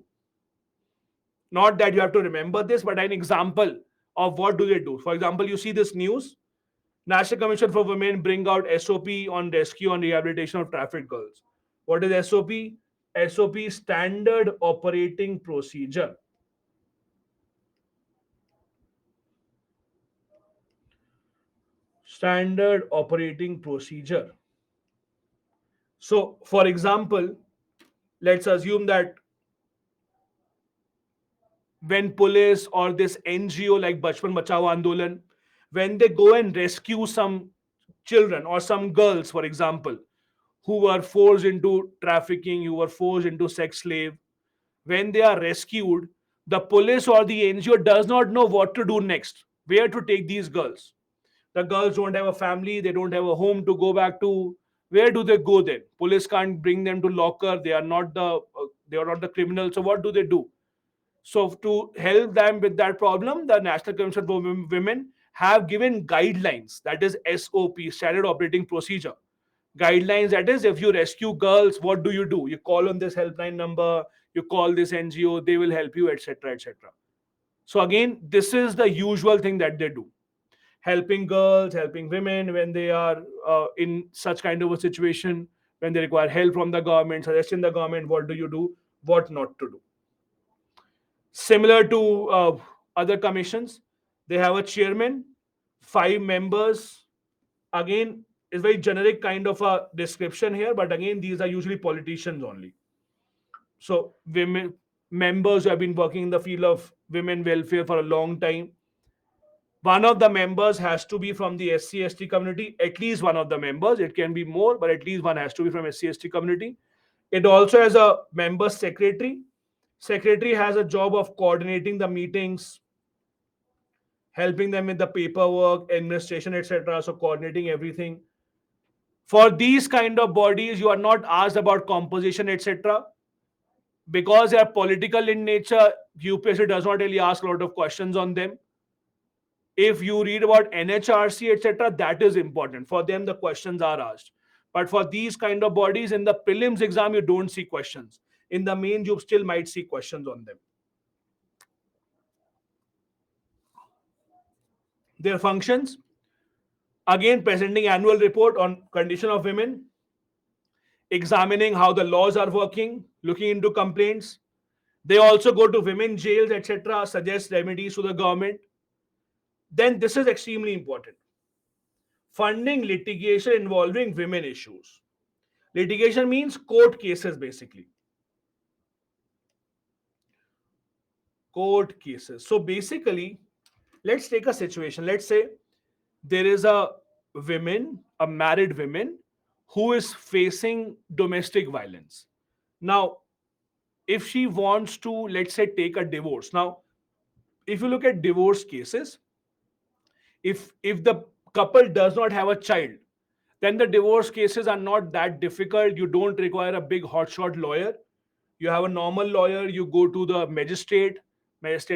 Not that you have to remember this, but an example of what do they do. For example, you see this news. National Commission for Women bring out SOP on rescue and rehabilitation of trafficked girls. What is SOP? SOP, Standard Operating Procedure. Standard Operating Procedure. So, for example, let's assume that when police or this NGO like Bachpan Bachao Andolan, when they go and rescue some children or some girls, for example, who were forced into trafficking, who were forced into sex slave, when they are rescued, the police or the NGO does not know what to do next, where to take these girls. The girls don't have a family, they don't have a home to go back to. Where do they go then? Police can't bring them to locker. They are not the criminals. So what do they do? So to help them with that problem, the National Commission for Women have given guidelines. That is SOP, Standard Operating Procedure. Guidelines, that is, if you rescue girls, what do? You call on this helpline number, you call this NGO, they will help you, etc., etc. So again, this is the usual thing that they do, helping girls, helping women when they are in such kind of a situation, when they require help from the government, suggesting the government what do, what not to do. Similar to other commissions, they have a chairman, 5 members. Again, it's very generic kind of a description here, but again, these are usually politicians only. So, women members who have been working in the field of women welfare for a long time. One of the members has to be from the SC/ST community, at least one of the members. It can be more, but at least one has to be from SC/ST community. It also has a member secretary. Secretary has a job of coordinating the meetings, helping them with the paperwork, administration, etc. So coordinating everything. For these kind of bodies, you are not asked about composition, etc. Because they are political in nature. UPSC does not really ask a lot of questions on them. If you read about NHRC, etc., that is important. For them, the questions are asked. But for these kind of bodies, in the prelims exam, you don't see questions. In the main, you still might see questions on them. Their functions, again, presenting annual report on condition of women, examining how the laws are working, looking into complaints. They also go to women jails, etc., suggest remedies to the government. Then this is extremely important. Funding litigation involving women issues. Litigation means court cases, basically. Court cases. So basically, let's take a situation. Let's say there is a married woman who is facing domestic violence. Now, if she wants to, let's say, take a divorce. Now, if you look at divorce cases, if the couple does not have a child, then the divorce cases are not that difficult. You don't require a big hotshot lawyer. You have a normal lawyer, you go to the magistrate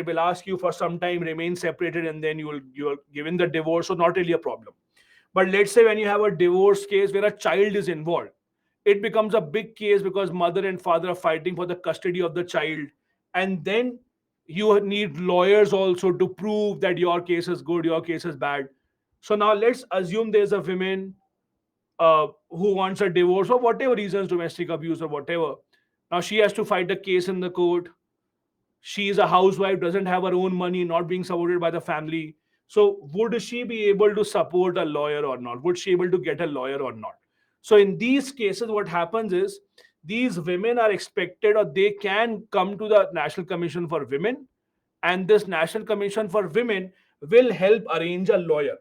will ask you for some time, remain separated, and then you're given the divorce. So not really a problem. But let's say when you have a divorce case where a child is involved, it becomes a big case because mother and father are fighting for the custody of the child. And then you need lawyers also to prove that your case is good, your case is bad. So now let's assume there's a woman who wants a divorce for whatever reasons, domestic abuse or whatever. Now she has to fight a case in the court. She is a housewife, doesn't have her own money, not being supported by the family. So would she be able to support a lawyer or not? Would she be able to get a lawyer or not? So in these cases, what happens is these women are expected, or they can come to the National Commission for Women, and this National Commission for Women will help arrange a lawyer.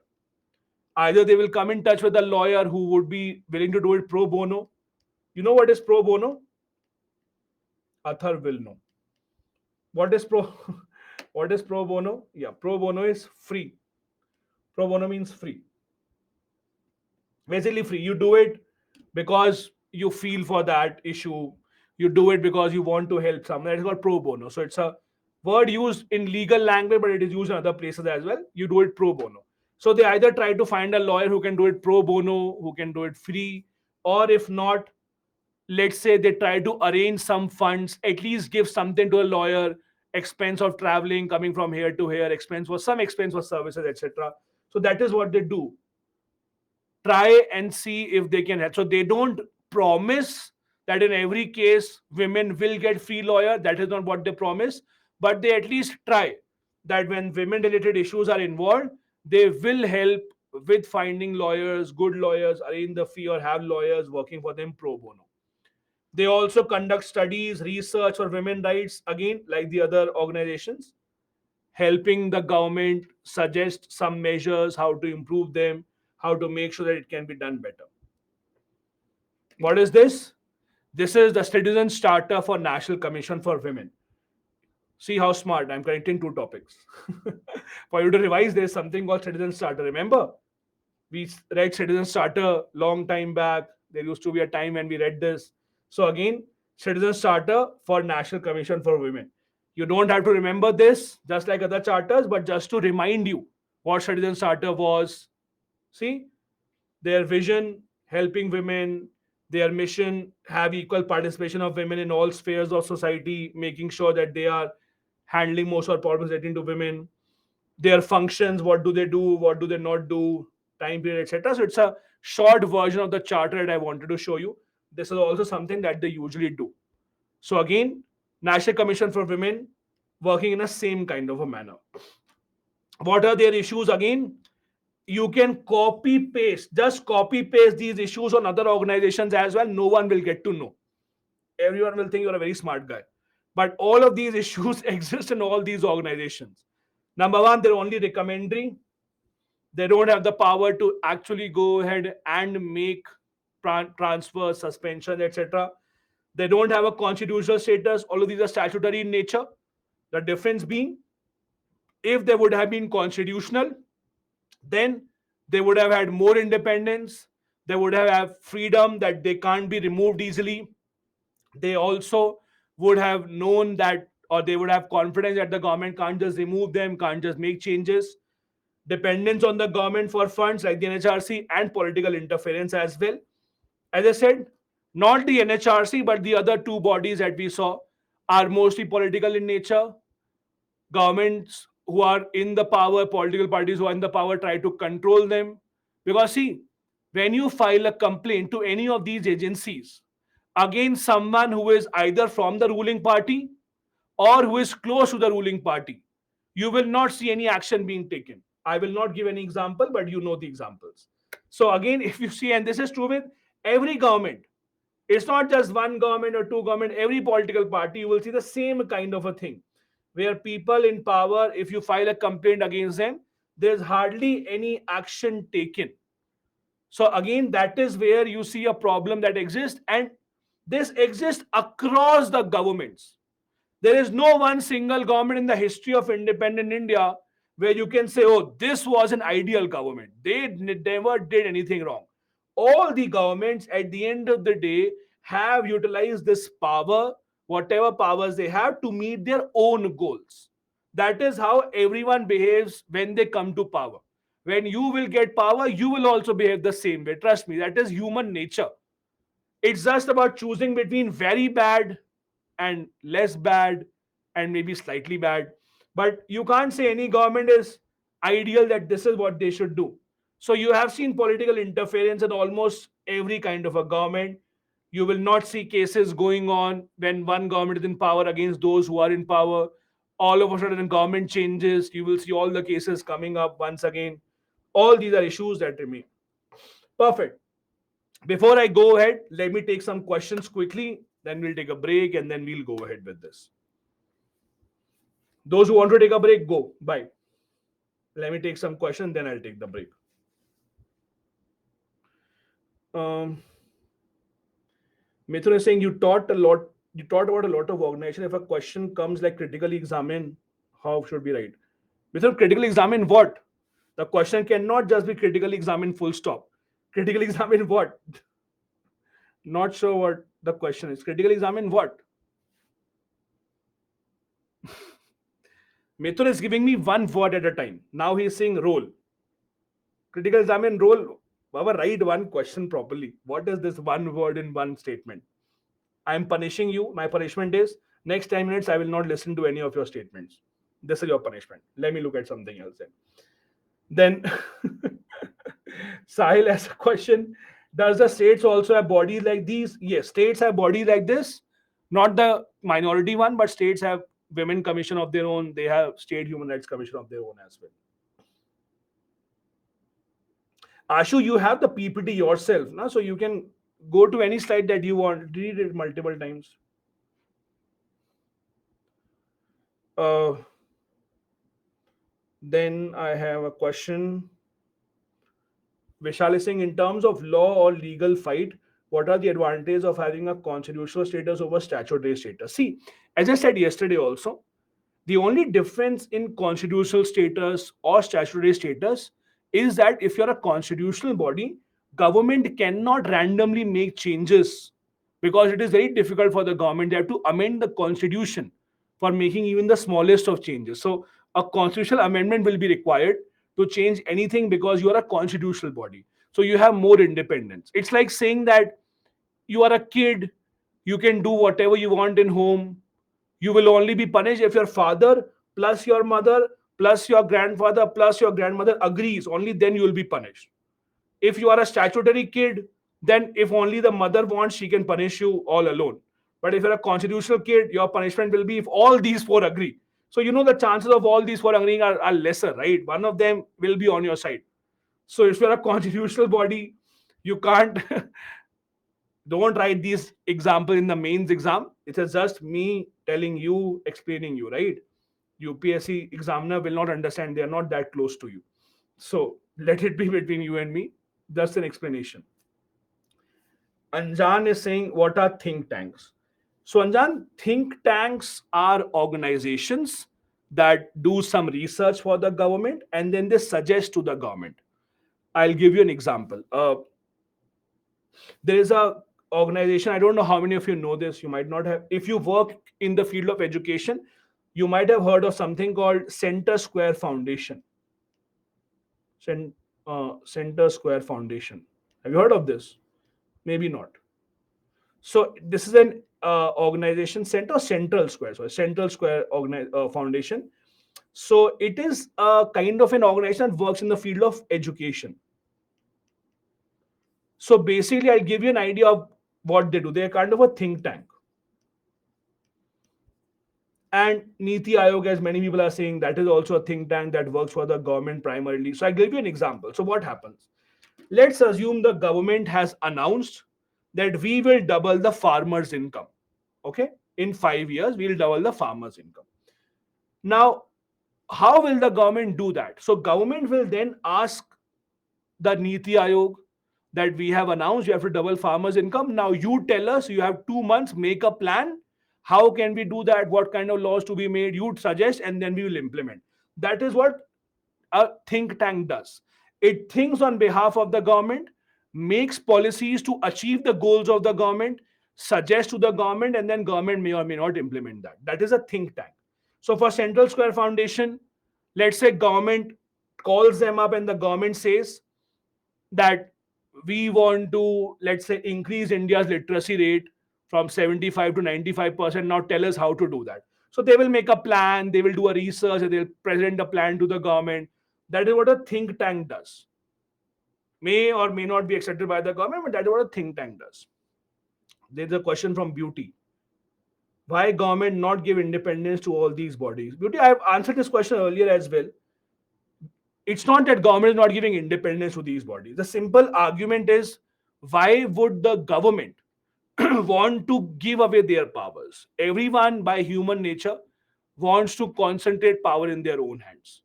Either they will come in touch with a lawyer who would be willing to do it pro bono. You know what is pro bono? Athar will know. What is pro what is pro bono? Yeah, pro bono is free. Pro bono means free. Basically free. You do it because you feel for that issue. You do it because you want to help someone. That is called pro bono. So it's a word used in legal language, but it is used in other places as well. You do it pro bono. So they either try to find a lawyer who can do it pro bono, who can do it free, or if not, let's say they try to arrange some funds, at least give something to a lawyer, expense of traveling, coming from here to here, expense for some expense for services, etc. So that is what they do. Try and see if they can help. So they don't promise that in every case women will get free lawyer. That is not what they promise, but they at least try that when women related issues are involved, they will help with finding lawyers, good lawyers, arrange the fee, or have lawyers working for them pro bono. They also conduct studies, research for women rights, again, like the other organizations, helping the government suggest some measures, how to improve them, how to make sure that it can be done better. What is this? This is the Citizen Starter for National Commission for Women. See how smart I'm connecting two topics. For you to revise, there's something called Citizen Starter. Remember, we read Citizen Starter long time back. There used to be a time when we read this. So again, Citizen Starter for National Commission for Women. You don't have to remember this, just like other charters, but just to remind you what Citizen Starter was. See, their vision, helping women, their mission, have equal participation of women in all spheres of society, making sure that they are handling most of problems relating to women, their functions, what do, what do they not do, time period, etc. So it's a short version of the charter that I wanted to show you. This is also something that they usually do. So again, National Commission for Women working in a same kind of a manner. What are their issues? Again, you can copy paste, just copy paste these issues on other organizations as well. No one will get to know. Everyone will think you're a very smart guy. But all of these issues exist in all these organizations. Number one, they're only recommending. They don't have the power to actually go ahead and make transfer, suspension, etc. They don't have a constitutional status. All of these are statutory in nature. The difference being, if they would have been constitutional, then they would have had more independence. They would have freedom that they can't be removed easily. They also would have known that, or they would have confidence that the government can't just remove them, can't just make changes. Dependence on the government for funds like the NHRC, and political interference as well. As I said, not the NHRC, but the other two bodies that we saw are mostly political in nature. Governments who are in the power, political parties who are in the power, try to control them. Because, see, when you file a complaint to any of these agencies against someone who is either from the ruling party or who is close to the ruling party, you will not see any action being taken. I will not give any example, but you know the examples. So, again, if you see, and this is true with every government, it's not just one government or two government, every political party, you will see the same kind of a thing where people in power, if you file a complaint against them, there's hardly any action taken. So again, that is where you see a problem that exists, and this exists across the governments. There is no one single government in the history of independent India where you can say, oh, this was an ideal government. They never did anything wrong. All the governments at the end of the day have utilized this power, whatever powers they have, to meet their own goals. That is how everyone behaves when they come to power. When you will get power, you will also behave the same way. Trust me, that is human nature. It's just about choosing between very bad and less bad and maybe slightly bad. But you can't say any government is ideal, that this is what they should do. So you have seen political interference in almost every kind of a government. You will not see cases going on when one government is in power against those who are in power. All of a sudden, government changes. You will see all the cases coming up once again. All these are issues that remain. Perfect. Before I go ahead, let me take some questions quickly. Then we'll take a break and then we'll go ahead with this. Those who want to take a break, go. Bye. Let me take some questions, then I'll take the break. Mithun is saying you taught a lot. You taught about a lot of organization. If a question comes like critically examine, how should we write? Mithun, critically examine what? The question cannot just be critically examine full stop. Critically examine what? Not sure what the question is. Critically examine what? Mithun is giving me one word at a time. Now he is saying role. Critical examine role. Baba, write one question properly. What is this one word in one statement? I'm punishing you. My punishment is next 10 minutes, I will not listen to any of your statements. This is your punishment. Let me look at something else then. Sahil has a question. Does the states also have bodies like these? Yes, states have bodies like this, not the minority one, but states have women commission of their own. They have state human rights commission of their own as well. Ashu, you have the PPT yourself, na? So you can go to any slide that you want, read it multiple times. Uh, then I have a question. Vishal is saying, in terms of law or legal fight, what are the advantages of having a constitutional status over statutory status? See, as I said yesterday also, the only difference in constitutional status or statutory status is that if you're a constitutional body, government cannot randomly make changes because it is very difficult for the government. They have to amend the constitution for making even the smallest of changes. So a constitutional amendment will be required to change anything because you are a constitutional body. So you have more independence. It's like saying that you are a kid, you can do whatever you want in home. You will only be punished if your father plus your mother plus your grandfather plus your grandmother agrees. Only then you will be punished. If you are a statutory kid, then if only the mother wants, she can punish you all alone. But if you're a constitutional kid, your punishment will be if all these four agree. So you know the chances of all these four agreeing are lesser, right? One of them will be on your side. So if you're a constitutional body, you can't don't write these example in the mains exam. It is just me telling you, explaining you, right? UPSC examiner will not understand. They are not that close to you. So let it be between you and me. Just an explanation. Anjan is saying, what are think tanks? So, Anjan, think tanks are organizations that do some research for the government and then they suggest to the government. I'll give you an example. There is a organization, I don't know how many of you know this, you might not have. If you work in the field of education, you might have heard of something called Center Square Foundation. Center Square Foundation. Have you heard of this? Maybe not. So this is an organization, Central Square, sorry, Central Square Foundation. So it is a kind of an organization that works in the field of education. So basically, I'll give you an idea of what they do. They're kind of a think tank. And Niti Aayog, as many people are saying, that is also a think tank that works for the government primarily. So I'll give you an example. So what happens? Let's assume the government has announced that we will double the farmer's income. Okay? In 5 years, we'll double the farmer's income. Now, how will the government do that? So government will then ask the Niti Aayog that we have announced you have to double farmers' income. Now you tell us, you have 2 months, make a plan. How can we do that? What kind of laws to be made? You'd suggest, and then we will implement. That is what a think tank does. It thinks on behalf of the government, makes policies to achieve the goals of the government, suggests to the government, and then government may or may not implement that. That is a think tank. So for Central Square Foundation, let's say government calls them up and the government says that we want to, let's say, increase India's literacy rate from 75 to 95%. Now tell us how to do that. So they will make a plan, they will do a research, and they'll present a plan to the government. That is what a think tank does. May or may not be accepted by the government, but that is what a think tank does. There's a question from Beauty. Why government not give independence to all these bodies? Beauty, I have answered this question earlier as well. It's not that government is not giving independence to these bodies. The simple argument is, why would the government want to give away their powers? Everyone, by human nature, wants to concentrate power in their own hands.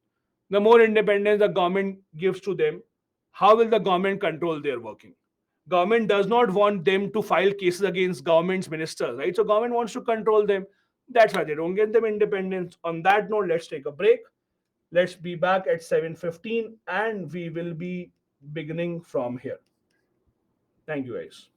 The more independence the government gives to them, how will the government control their working? Government does not want them to file cases against government's ministers, right? So government wants to control them. That's why they don't give them independence. On that note, let's take a break. Let's be back at 7:15 and we will be beginning from here. Thank you guys.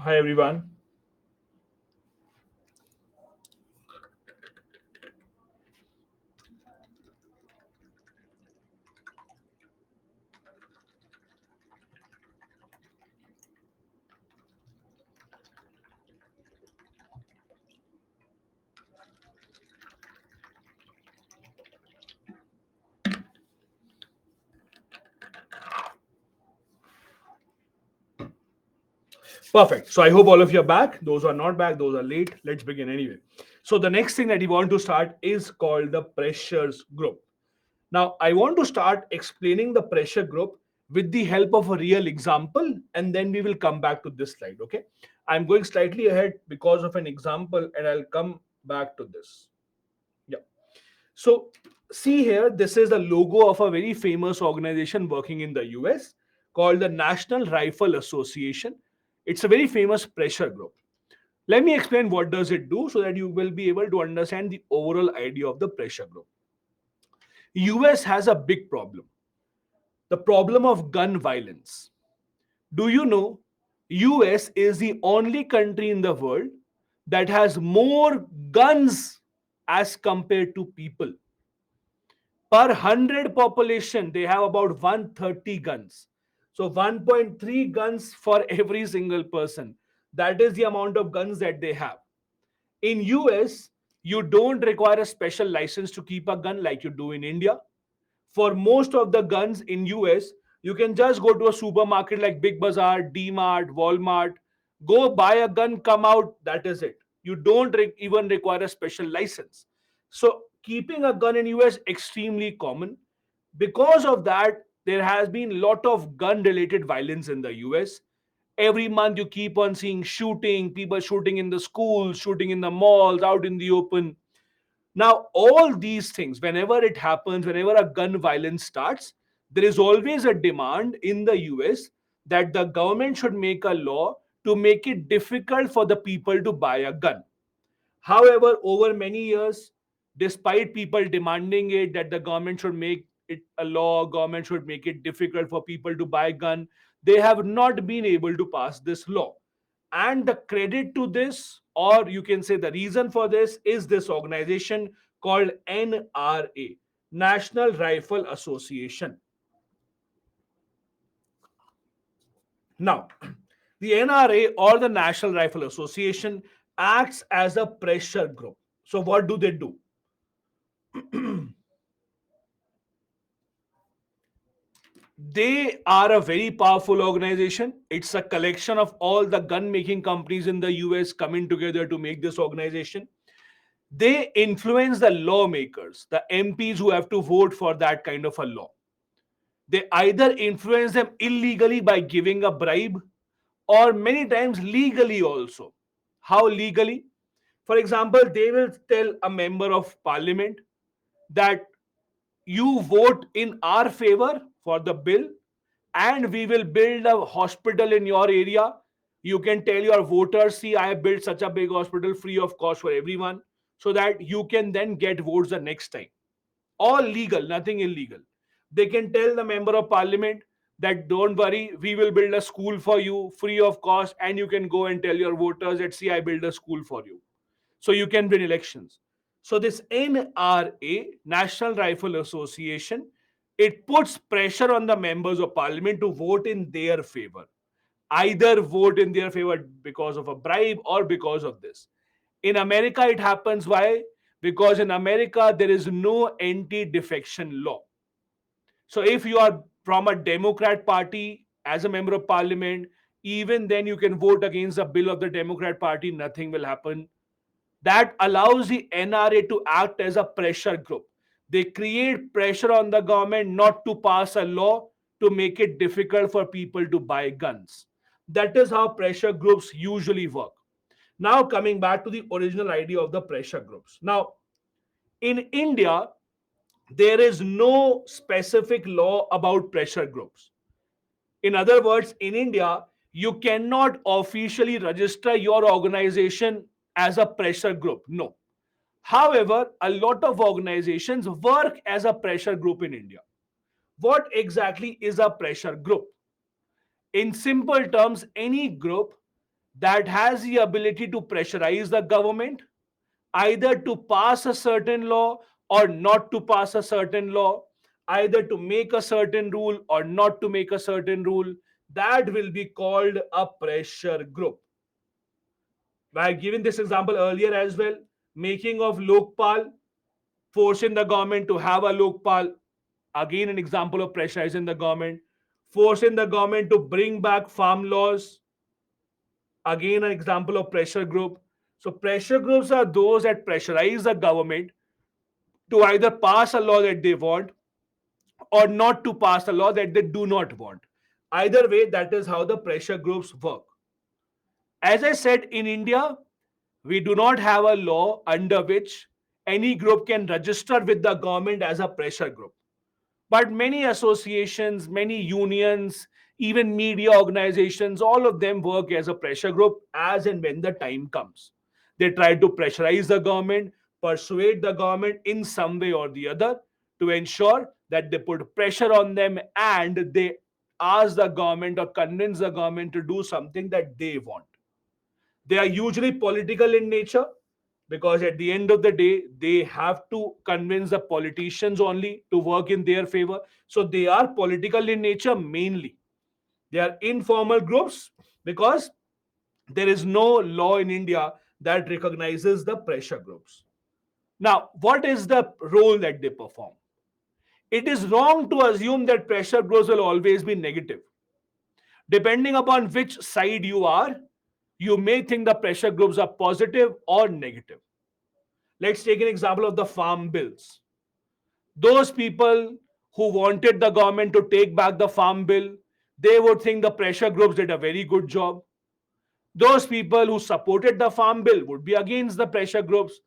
Hi everyone. Perfect. So I hope all of you are back. Those who are not back, those are late. Let's begin anyway. So the next thing that we want to start is called the pressures group. Now I want to start explaining the pressure group with the help of a real example, and then we will come back to this slide. Okay. I'm going slightly ahead because of an example, and I'll come back to this. Yeah. So, see here, this is the logo of a very famous organization working in the US called the National Rifle Association. It's a very famous pressure group. Let me explain what does it do so that you will be able to understand the overall idea of the pressure group. US has a big problem, the problem of gun violence. Do you know US is the only country in the world that has more guns as compared to people? Per 100 population they have about 130 guns, so 1.3 guns for every single person. That is the amount of guns that they have. In US, you don't require a special license to keep a gun like you do in India. For most of the guns in US, you can just go to a supermarket like Big Bazaar, D-Mart, Walmart, go buy a gun, come out, that is it. You don't even require a special license. So keeping a gun in US extremely common. Because of that, there has been lot of gun related violence in the US. Every month you keep on seeing shooting, people shooting in the schools, shooting in the malls, out in the open. Now, all these things, whenever it happens, whenever a gun violence starts, there is always a demand in the US that the government should make a law to make it difficult for the people to buy a gun. However, over many years, despite people demanding it that the government should make it a law, government should make it difficult for people to buy a gun, they have not been able to pass this law. And the credit to this, or you can say the reason for this, is this organization called NRA, National Rifle Association. Now, the NRA or the National Rifle Association acts as a pressure group. So, what do they do? They are a very powerful organization. It's a collection of all the gun making companies in the US coming together to make this organization. They influence the lawmakers, the MPs who have to vote for that kind of a law. They either influence them illegally by giving a bribe, or many times legally also. How legally? For example, they will tell a member of parliament that you vote in our favor for the bill and we will build a hospital in your area. You can tell your voters, see, I have built such a big hospital free of cost for everyone, so that you can then get votes the next time. All legal, nothing illegal. They can tell the member of parliament that don't worry, we will build a school for you free of cost, and you can go and tell your voters that, see, I build a school for you. So you can win elections. So this NRA, National Rifle Association, it puts pressure on the members of parliament to vote in their favor. Either vote in their favor because of a bribe or because of this. In America, it happens why? Because in America, there is no anti defection law. So if you are from a Democrat party as a member of parliament, even then you can vote against the bill of the Democrat party, nothing will happen. That allows the NRA to act as a pressure group. They create pressure on the government not to pass a law to make it difficult for people to buy guns. That is how pressure groups usually work. Now, coming back to the original idea of the pressure groups. Now, in India, there is no specific law about pressure groups. In other words, in India, you cannot officially register your organization as a pressure group. No. However, a lot of organizations work as a pressure group in India. What exactly is a pressure group? In simple terms, any group that has the ability to pressurize the government either to pass a certain law or not to pass a certain law, either to make a certain rule or not to make a certain rule, that will be called a pressure group. I've given this example earlier as well. Making of Lokpal, forcing the government to have a Lokpal, again an example of pressurizing the government. Forcing the government to bring back farm laws, again an example of pressure group. So pressure groups are those that pressurize the government to either pass a law that they want or not to pass a law that they do not want. Either way, that is how the pressure groups work. As I said, in India, we do not have a law under which any group can register with the government as a pressure group. But many associations, many unions, even media organizations, all of them work as a pressure group as and when the time comes. They try to pressurize the government, persuade the government in some way or the other to ensure that they put pressure on them and they ask the government or convince the government to do something that they want. They are usually political in nature because at the end of the day, they have to convince the politicians only to work in their favor. So they are political in nature mainly. They are informal groups because there is no law in India that recognizes the pressure groups. Now, what is the role that they perform? It is wrong to assume that pressure groups will always be negative. Depending upon which side you are, you may think the pressure groups are positive or negative. Let's take an example of the farm bills. Those people who wanted the government to take back the farm bill, they would think the pressure groups did a very good job. Those people who supported the farm bill would be against the pressure groups,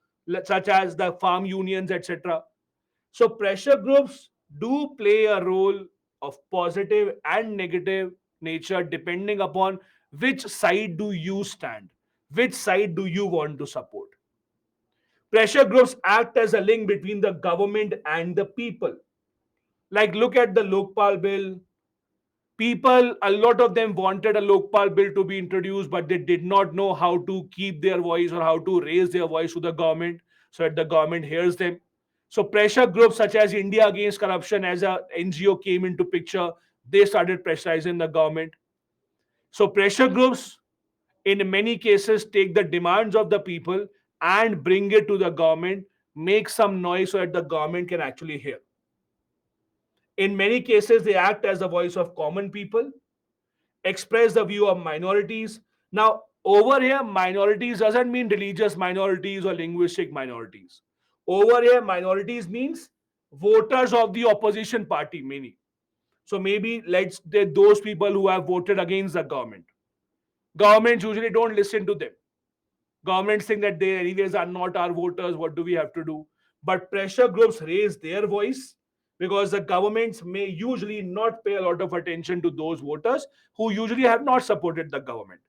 such as the farm unions, etc. So, pressure groups do play a role of positive and negative nature depending upon which side do you stand, which side do you want to support. Pressure groups act as a link between the government and the people. Like, look at the Lokpal bill. People, a lot of them wanted a Lokpal bill to be introduced, but they did not know how to keep their voice or how to raise their voice to the government so that the government hears them. So pressure groups such as India Against Corruption as a NGO came into picture. They started pressurizing the government. So pressure groups in many cases take the demands of the people and bring it to the government, make some noise so that the government can actually hear. In many cases, they act as the voice of common people, express the view of minorities. Now, over here, minorities doesn't mean religious minorities or linguistic minorities. Over here, minorities means voters of the opposition party, many. So maybe let's say those people who have voted against the government. Governments usually don't listen to them. Governments think that they anyways are not our voters. What do we have to do? But pressure groups raise their voice because the governments may usually not pay a lot of attention to those voters who usually have not supported the government.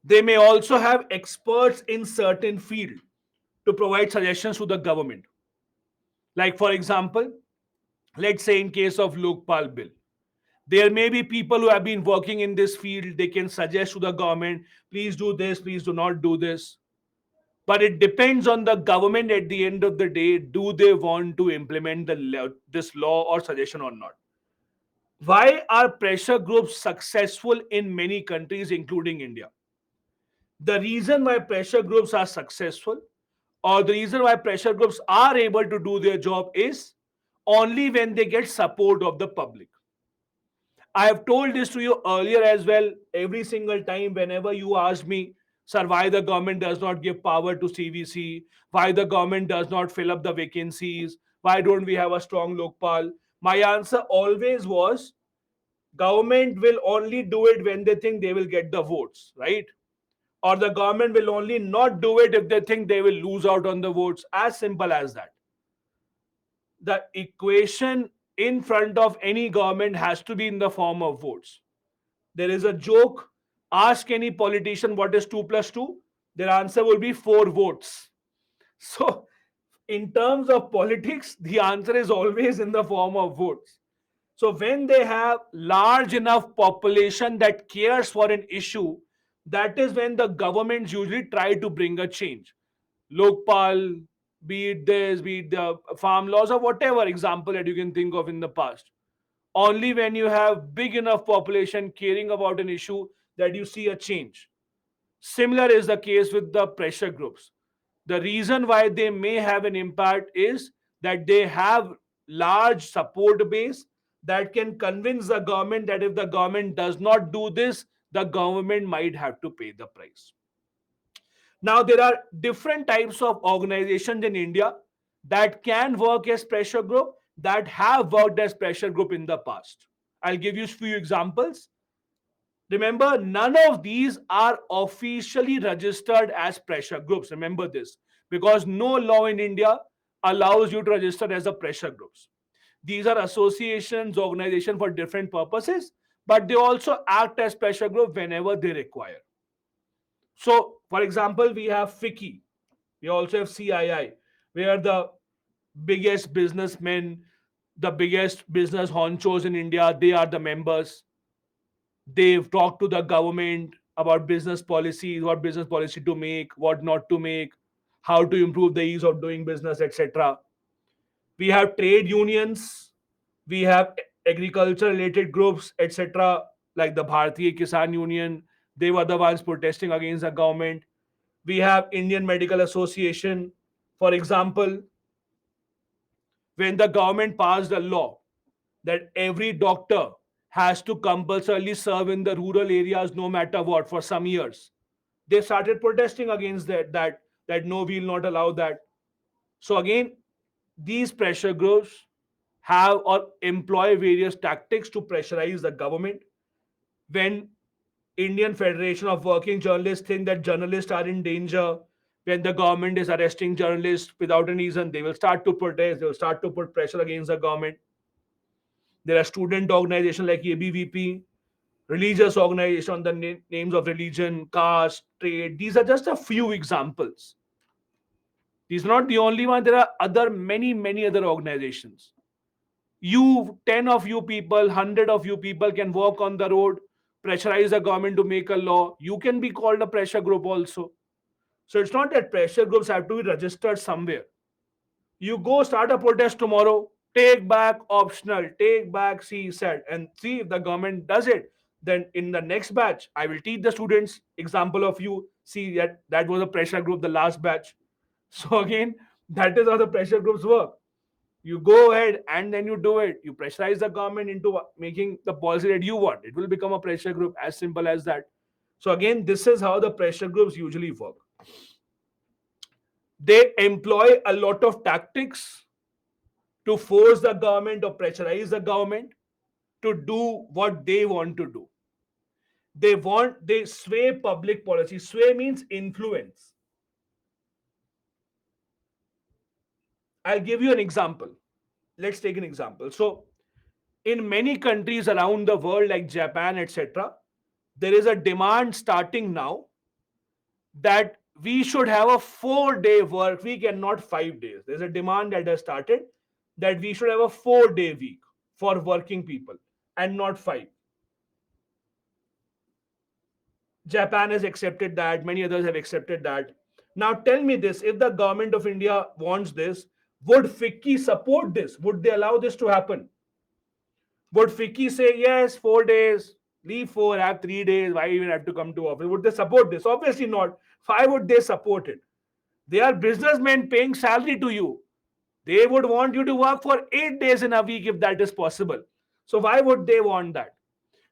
They may also have experts in certain field to provide suggestions to the government. Like for example, let's say in case of Lokpal bill, there may be people who have been working in this field. They can suggest to the government, please do this, please do not do this. But it depends on the government at the end of the day. Do they want to implement this law or suggestion or not? Why are pressure groups successful in many countries, including India? The reason why pressure groups are successful or the reason why pressure groups are able to do their job is only when they get support of the public. I have told this to you earlier as well. Every single time, whenever you ask me, sir, why the government does not give power to CVC, why the government does not fill up the vacancies, why don't we have a strong Lokpal? My answer always was government will only do it when they think they will get the votes, right? Or the government will only not do it if they think they will lose out on the votes. As simple as that. The equation in front of any government has to be in the form of votes. There is a joke. Ask any politician what is 2 plus 2. Their answer will be 4 votes. So, in terms of politics, the answer is always in the form of votes. So when they have large enough population that cares for an issue, that is when the governments usually try to bring a change. Lokpal, be it this, be it the farm laws or whatever example that you can think of in the past. Only when you have big enough population caring about an issue that you see a change. Similar is the case with the pressure groups. The reason why they may have an impact is that they have large support base that can convince the government that if the government does not do this, the government might have to pay the price. Now, there are different types of organizations in India that can work as pressure group, that have worked as pressure group in the past. I'll give you a few examples. Remember, none of these are officially registered as pressure groups. Remember this, because no law in India allows you to register as a pressure groups. These are associations, organizations for different purposes, but they also act as pressure group whenever they require. So, for example, we have FICCI, we also have CII, where the biggest businessmen, the biggest business honchos in India, they are the members. They've talked to the government about business policies, what business policy to make, what not to make, how to improve the ease of doing business, etc. We have trade unions, we have agriculture related groups, etc., like the Bharatiya Kisan Union. They were the ones protesting against the government. We have Indian Medical Association. For example, when the government passed a law that every doctor has to compulsorily serve in the rural areas no matter what for some years, they started protesting against that no, we'll not allow that. So again, these pressure groups have or employ various tactics to pressurize the government. When Indian Federation of Working Journalists think that journalists are in danger, when the government is arresting journalists without a reason, they will start to protest, they will start to put pressure against the government. There are student organizations like ABVP, religious organizations on the names of religion, caste, trade. These are just a few examples. These are not the only one. There are other many other organizations. You, 10 of you people, 100 of you people can walk on the road, pressurize the government to make a law. You can be called a pressure group also. So it's not that pressure groups have to be registered somewhere. You go start a protest tomorrow, take back optional, take back CSAT, and see if the government does it. Then in the next batch, I will teach the students. Example of you, see that was a pressure group, the last batch. So again, that is how the pressure groups work. You go ahead and then you do it. You pressurize the government into making the policy that you want. It will become a pressure group, as simple as that. So again, this is how the pressure groups usually work. They employ a lot of tactics to force the government or pressurize the government to do what they want to do. They sway public policy. Sway means influence. I'll give you an example. Let's take an example. So, in many countries around the world, like Japan, etc., there is a demand starting now that we should have a 4 day work week and not 5 days. There's a demand that has started that we should have a 4 day week for working people and not five. Japan has accepted that, many others have accepted that. Now tell me this, if the government of India wants this, would FICCI support this? Would they allow this to happen? Would FICCI say, yes, 4 days, leave four, have 3 days, why even have to come to office? Would they support this? Obviously not. Why would they support it? They are businessmen paying salary to you. They would want you to work for 8 days in a week if that is possible. So why would they want that?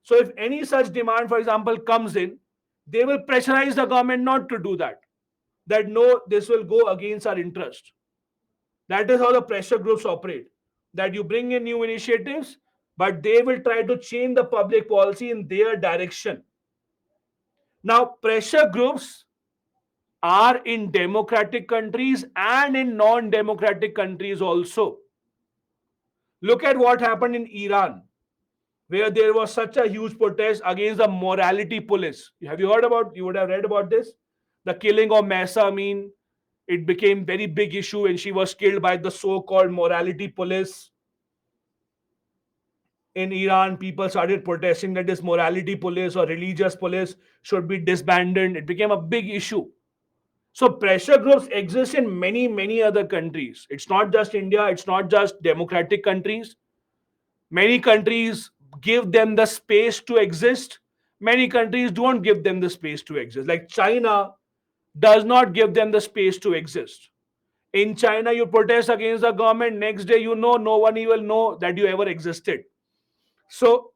So if any such demand, for example, comes in, they will pressurize the government not to do that. That no, this will go against our interest. That is how the pressure groups operate. That you bring in new initiatives, but they will try to change the public policy in their direction. Now, pressure groups are in democratic countries and in non-democratic countries also. Look at what happened in Iran, where there was such a huge protest against the morality police. Have you heard about? You would have read about this. The killing of Mahsa Amini. It became very big issue, and she was killed by the so-called morality police. In Iran, people started protesting that this morality police or religious police should be disbanded. It became a big issue. So pressure groups exist in many, many other countries. It's not just India, it's not just democratic countries. Many countries give them the space to exist. Many countries don't give them the space to exist. Like China does not give them the space to exist. In China, you protest against the government, next day you know no one will know that you ever existed. So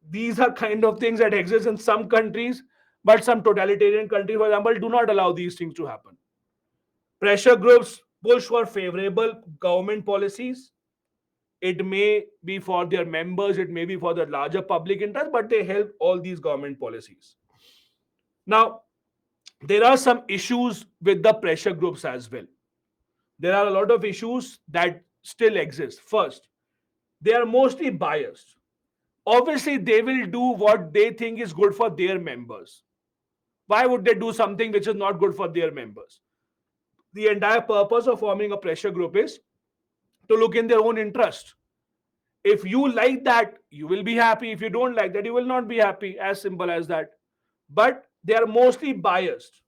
these are kind of things that exist in some countries, but some totalitarian countries, for example, do not allow these things to happen. Pressure groups push for favorable government policies. It may be for their members, it may be for the larger public interest, but they help all these government policies. Now, there are some issues with the pressure groups as well. There are a lot of issues that still exist. First, they are mostly biased. Obviously, they will do what they think is good for their members. Why would they do something which is not good for their members? The entire purpose of forming a pressure group is to look in their own interest. If you like that, you will be happy. If you don't like that, you will not be happy. As simple as that. But they are mostly biased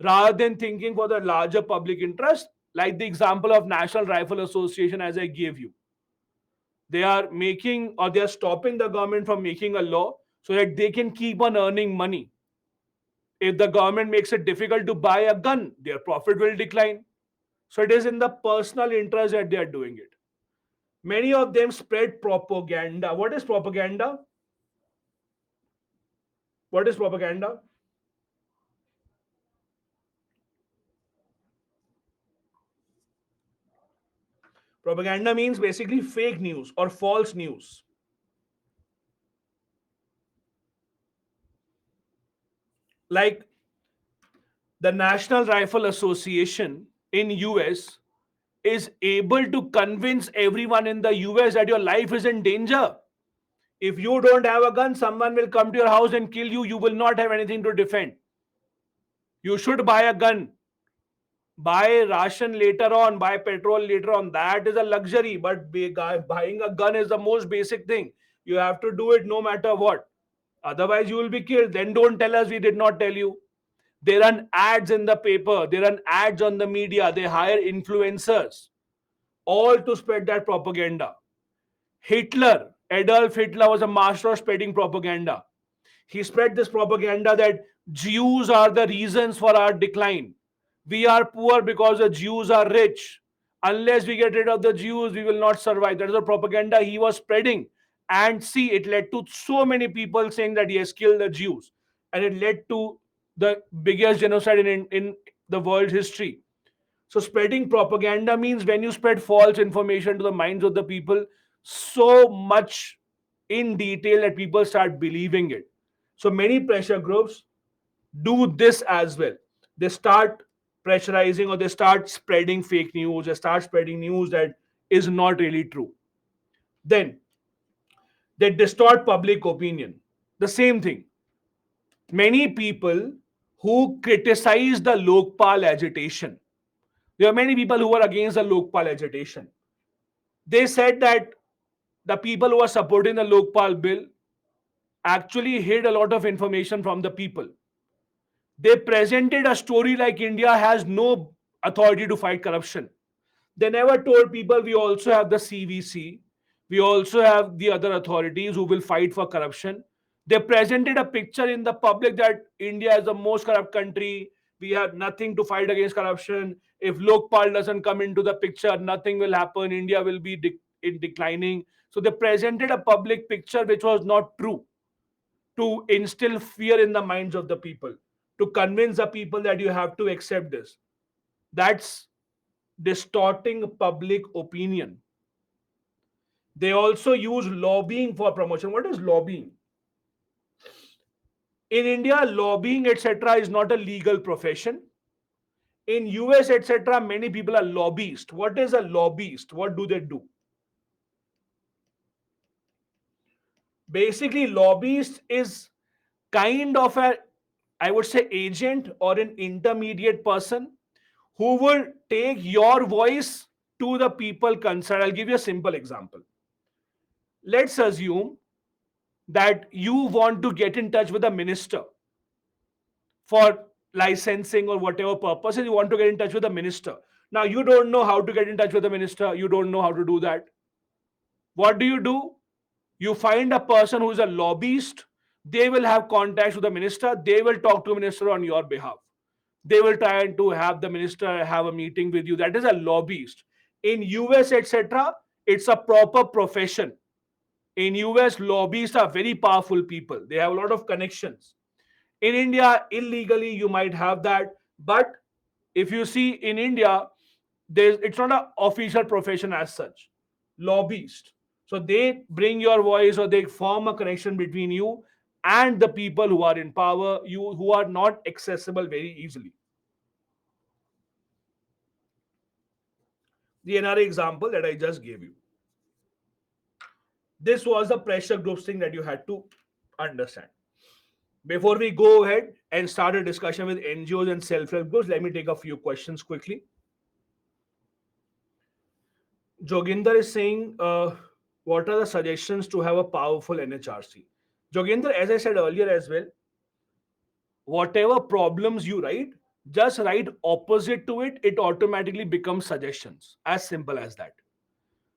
rather than thinking for the larger public interest, like the example of National Rifle Association, as I gave you. They are making or they are stopping the government from making a law so that they can keep on earning money. If the government makes it difficult to buy a gun, their profit will decline. So it is in the personal interest that they are doing it. Many of them spread propaganda. What is propaganda? What is propaganda? Propaganda means basically fake news or false news. Like the National Rifle Association in US is able to convince everyone in the US that your life is in danger. If you don't have a gun, someone will come to your house and kill you. You will not have anything to defend. You should buy a gun. Buy ration later on, buy petrol later on. That is a luxury, but buying a gun is the most basic thing. You have to do it no matter what. Otherwise, you will be killed. Then don't tell us we did not tell you. They run ads in the paper, they run ads on the media, they hire influencers, all to spread that propaganda. Adolf Hitler was a master of spreading propaganda. He spread this propaganda that Jews are the reasons for our decline. We are poor because the Jews are rich. Unless we get rid of the Jews, we will not survive. That is the propaganda he was spreading. And see, it led to so many people saying that he has killed the Jews. And it led to the biggest genocide in the world history. So spreading propaganda means when you spread false information to the minds of the people so much in detail that people start believing it. So many pressure groups do this as well. They start pressurizing or they start spreading fake news, they start spreading news that is not really true. Then they distort public opinion. The same thing. Many people who criticize the Lokpal agitation, there are many people who are against the Lokpal agitation. They said that the people who are supporting the Lokpal bill actually hid a lot of information from the people. They presented a story like India has no authority to fight corruption. They never told people we also have the CVC, we also have the other authorities who will fight for corruption. They presented a picture in the public that India is the most corrupt country. We have nothing to fight against corruption. If Lokpal doesn't come into the picture, nothing will happen. India will be in declining. So they presented a public picture which was not true to instill fear in the minds of the people, to convince the people that you have to accept this. That's distorting public opinion. They also use lobbying for promotion. What is lobbying? In India, lobbying, etc., is not a legal profession. In US, etc., many people are lobbyists. What is a lobbyist? What do they do? Basically, lobbyist is kind of a, I would say, agent or an intermediate person who will take your voice to the people concerned. I'll give you a simple example. let's assume that you want to get in touch with a minister for licensing or whatever purposes. You want to get in touch with the minister. Now you don't know how to get in touch with the minister, you don't know how to do that. What do? You find a person who is a lobbyist. They will have contacts with the minister, they will talk to the minister on your behalf. They will try to have the minister have a meeting with you. That is a lobbyist. In US, etc., it's a proper profession. In US, lobbyists are very powerful people, they have a lot of connections. In India, illegally, you might have that. But if you see in India, it's not an official profession as such. Lobbyist. So they bring your voice, or they form a connection between you and the people who are in power, you who are not accessible very easily. The NRA example that I just gave you. This was the pressure groups thing that you had to understand. Before we go ahead and start a discussion with NGOs and self-help groups, let me take a few questions quickly. Joginder is saying, what are the suggestions to have a powerful NHRC? Joginder, as I said earlier as well, whatever problems you write, just write opposite to it, it automatically becomes suggestions. As simple as that.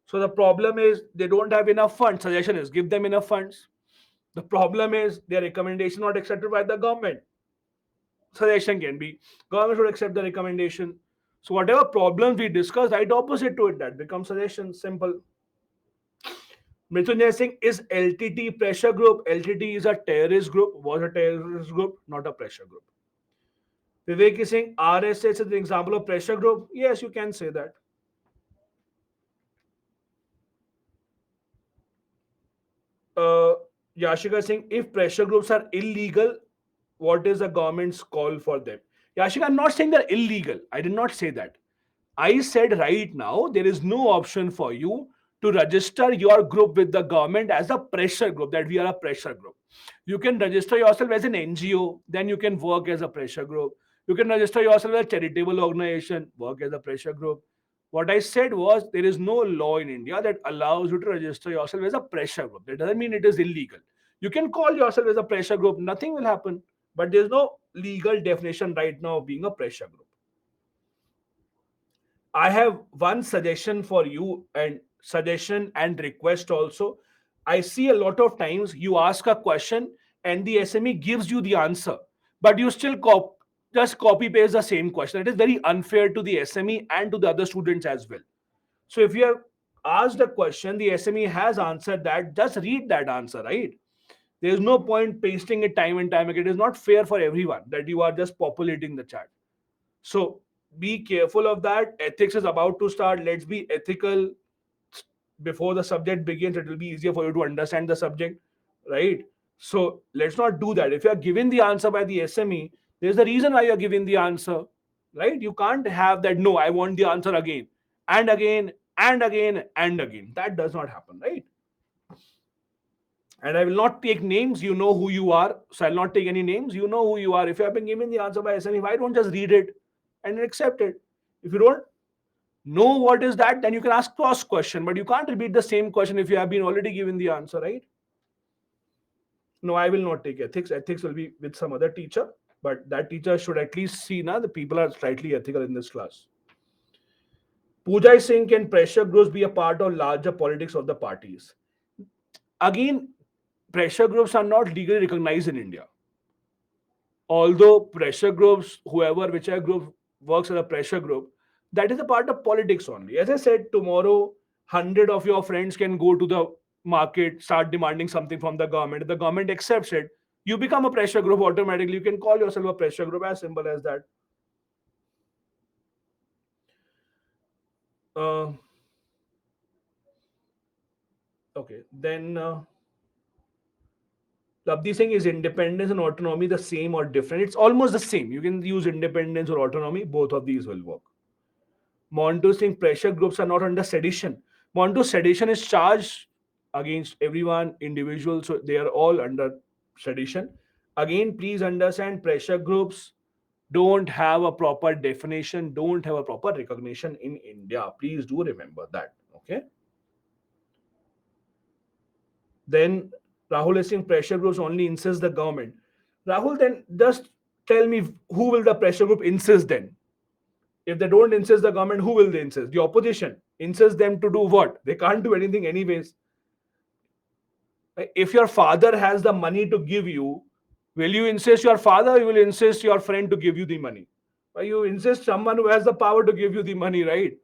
So the problem is they don't have enough funds. Suggestion is give them enough funds. The problem is their recommendation not accepted by the government. Suggestion can be government should accept the recommendation. So whatever problems we discuss, right opposite to it, that becomes suggestion. Simple. Mrityunjay Singh, is LTT pressure group? LTT is a terrorist group. Was a terrorist group, not a pressure group. Vivek is saying RSS is an example of pressure group. Yes, you can say that. Uh, Yashika saying, if pressure groups are illegal, what is the government's call for them? Yashika, I'm not saying they're illegal. I did not say that. I said right now there is no option for you to register your group with the government as a pressure group, that we are a pressure group. You can register yourself as an NGO, then you can work as a pressure group. You can register yourself as a charitable organization, work as a pressure group. What I said was there is no law in India that allows you to register yourself as a pressure group. That doesn't mean it is illegal. You can call yourself as a pressure group, nothing will happen. But there's no legal definition right now of being a pressure group. I have one suggestion for you, and suggestion and request also. I see a lot of times you ask a question and the SME gives you the answer, but you still just copy paste the same question. It is very unfair to the SME and to the other students as well. So if you have asked a question, the SME has answered that, just read that answer, right? There is no point pasting it time and time again. It is not fair for everyone that you are just populating the chat. So be careful of that. Ethics is about to start. Let's be ethical before the subject begins. It will be easier for you to understand the subject, right? So let's not do that. If you are given the answer by the SME, there's a reason why you're giving the answer, right? You can't have that, no, I want the answer again and again and again and again. That does not happen, right? And I will not take names. You know who you are. So I'll not take any names. You know who you are. If you have been given the answer by SME, why don't just read it and accept it? If you don't know what is that, then you can ask cross question, but you can't repeat the same question if you have been already given the answer, right? No, I will not take ethics. Ethics will be with some other teacher, but that teacher should at least see now the people are slightly ethical in this class. Pooja is saying, can pressure groups be a part of larger politics of the parties? Again, pressure groups are not legally recognized in India. Although pressure groups, whichever group works as a pressure group, that is a part of politics only. As I said, tomorrow 100 of your friends can go to the market, start demanding something from the government. If the government accepts it, you become a pressure group automatically. You can call yourself a pressure group, as simple as that. uh, okay, then Labdi Singh, is independence and autonomy the same or different? It's almost the same. You can use independence or autonomy, both of these will work. Montu Singh, pressure groups are not under sedition. Montu, sedition is charged against everyone, individual, so they are all under sedition. Again, please understand, pressure groups don't have a proper definition, don't have a proper recognition in India. Please do remember that. Okay. Then Rahul is saying pressure groups only insist the government. Rahul, then just tell me, who will the pressure group insist then? If they don't insist the government, who will they insist? The opposition. Insist them to do what? They can't do anything anyways. If your father has the money to give you, will you insist your father, or you will insist your friend to give you the money? You insist someone who has the power to give you the money, right?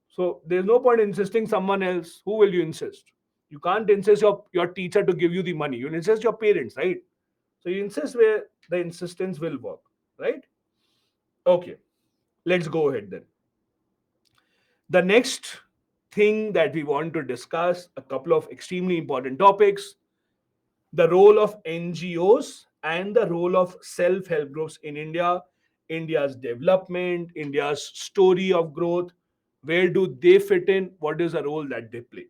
So there's no point insisting someone else. Who will you insist? You can't insist your teacher to give you the money. You'll insist your parents, right? So you insist where the insistence will work, right? Okay, let's go ahead then. The next thing that we want to discuss, a couple of extremely important topics: the role of NGOs and the role of self help groups in India, India's development, India's story of growth. Where do they fit in? What is the role that they play?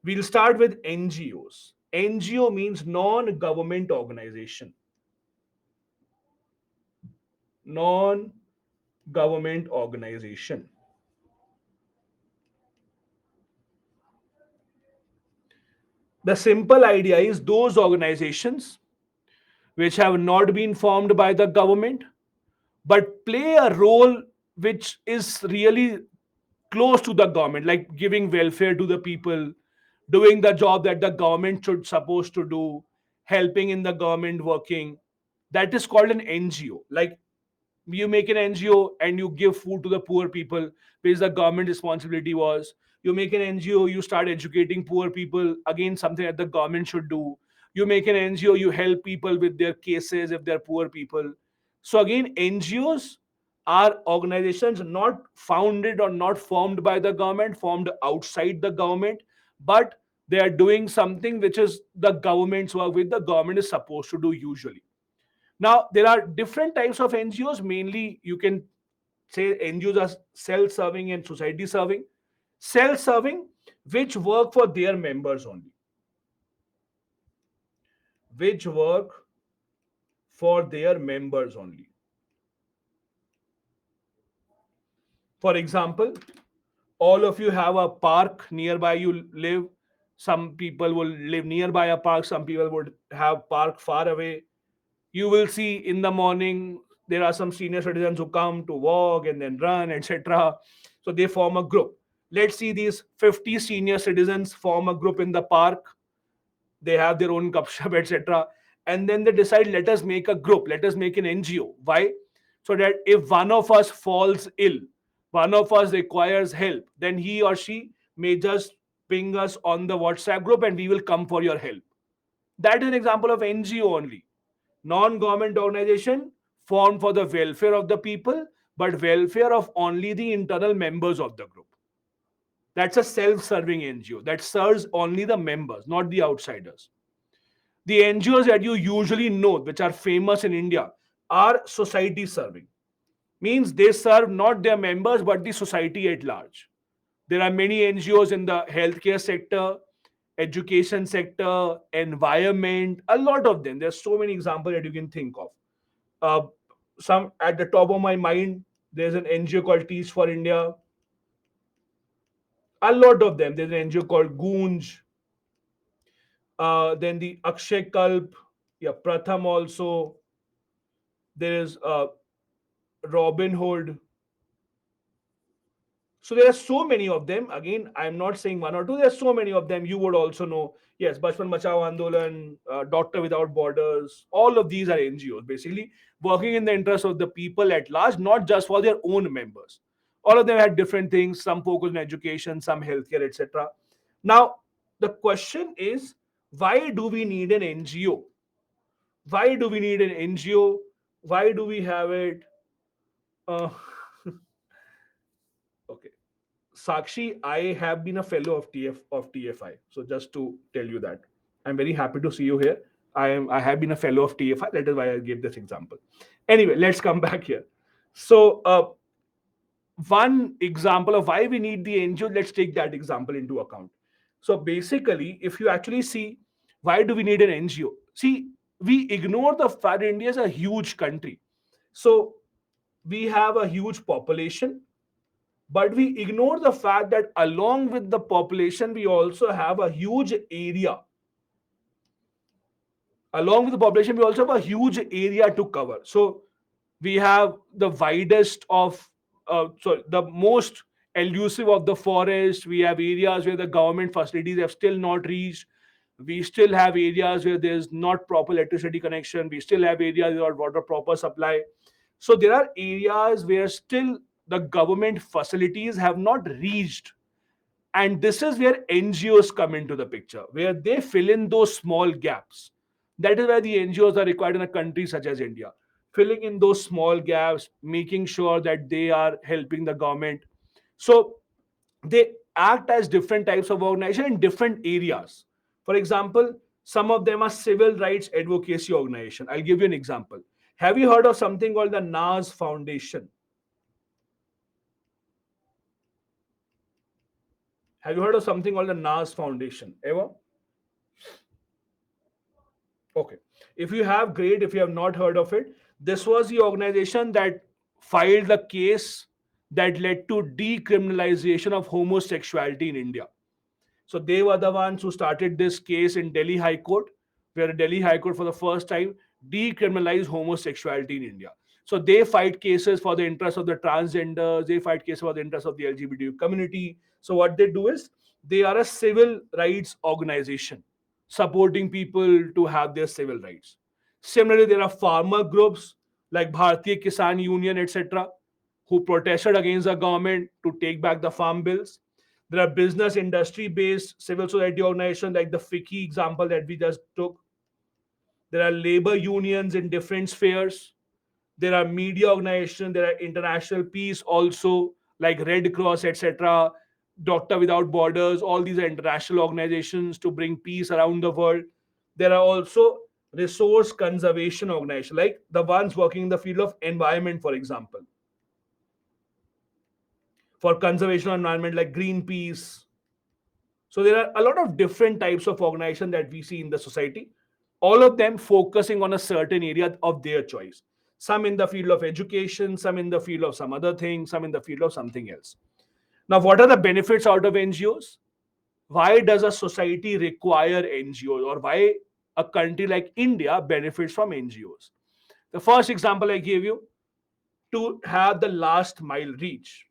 We'll start with NGOs. NGO means non government organization. Non government organization. The simple idea is those organizations which have not been formed by the government but play a role which is really close to the government, like giving welfare to the people, doing the job that the government should supposed to do, helping in the government working. That is called an NGO. Like, you make an NGO and you give food to the poor people, which the government responsibility was. You make an NGO, you start educating poor people, again something that the government should do. You make an NGO, you help people with their cases if they're poor people. So again, NGOs are organizations not founded or not formed by the government, formed outside the government, but they are doing something which is the government's work, which the government is supposed to do usually. Now, there are different types of NGOs. Mainly, you can say NGOs are self serving and society serving. Self serving, which work for their members only, which work for their members only. For example, all of you have a park nearby you live. Some people will live nearby a park, some people would have park far away. You will see in the morning there are some senior citizens who come to walk and then run, etc. So they form a group. Let's see, these 50 senior citizens form a group in the park. They have their own gupshup, etc. And then they decide, let us make a group, let us make an NGO. Why? So that if one of us falls ill, one of us requires help, then he or she may just ping us on the WhatsApp group and we will come for your help. That is an example of NGO only. Non-government organization formed for the welfare of the people, but welfare of only the internal members of the group. That's a self-serving NGO that serves only the members, not the outsiders. The NGOs that you usually know, which are famous in India, are society serving. Means they serve not their members but the society at large. There are many NGOs in the healthcare sector, education sector, environment, a lot of them. There's so many examples that you can think of. Uh, some at the top of my mind, there's an NGO called Teach for India. A lot of them. There's an NGO called Goonj. Then the Akshay Kalp, yeah, Pratham also. There is Robin Hood. So there are so many of them. Again, I'm not saying one or two. There are so many of them. You would also know. Yes, Bachpan Bachao Andolan, Doctor Without Borders. All of these are NGOs, basically working in the interest of the people at large, not just for their own members. All of them had different things. Some focus on education, some healthcare, etc. Now, the question is, why do we need an NGO? Why do we need an NGO? Why do we have it? Uh, okay. Sakshi, I have been a fellow of TFI. So just to tell you that, I'm very happy to see you here. I have been a fellow of TFI. That is why I gave this example. Anyway, let's come back here. So one example of why we need the NGO, let's take that example into account. So basically, if you actually see, why do we need an NGO? See, we ignore the fact that India is a huge country. So we have a huge population, but we ignore the fact that along with the population we also have a huge area. Along with the population, we also have a huge area to cover. So we have the widest of, the most elusive of the forest. We have areas where the government facilities have still not reached. We still have areas where there's not proper electricity connection. We still have areas without water proper supply. So there are areas where still the government facilities have not reached, and this is where NGOs come into the picture, where they fill in those small gaps. That is why the NGOs are required in a country such as India, filling in those small gaps, making sure that they are helping the government. So they act as different types of organization in different areas. For example, some of them are civil rights advocacy organization. I'll give you an example. Have you heard of something called the NAS Foundation? Have you heard of something called the NAS Foundation? Ever? Okay. If you have, great. If you have not heard of it, this was the organization that filed the case that led to decriminalization of homosexuality in India. So they were the ones who started this case in Delhi High Court, where Delhi High Court for the first time decriminalized homosexuality in India. So they fight cases for the interests of the transgenders, they fight cases for the interests of the LGBTQ community. So what they do is they are a civil rights organization supporting people to have their civil rights. Similarly, there are farmer groups like Bharatiya Kisan Union, etc., who protested against the government to take back the farm bills. There are business industry based civil society organizations like the FICCI example that we just took. There are labor unions in different spheres. There are media organizations. There are international peace also, like Red Cross, etc., Doctor Without Borders. All these are international organizations to bring peace around the world. There are also resource conservation organizations, like the ones working in the field of environment, for example, for conservation of environment, like Greenpeace. So there are a lot of different types of organization that we see in the society, all of them focusing on a certain area of their choice. Some in the field of education, some in the field of some other thing, some in the field of something else. Now, what are the benefits out of NGOs? Why does a society require NGOs, or why a country like India benefits from NGOs? The first example I gave you, to have the last mile reach.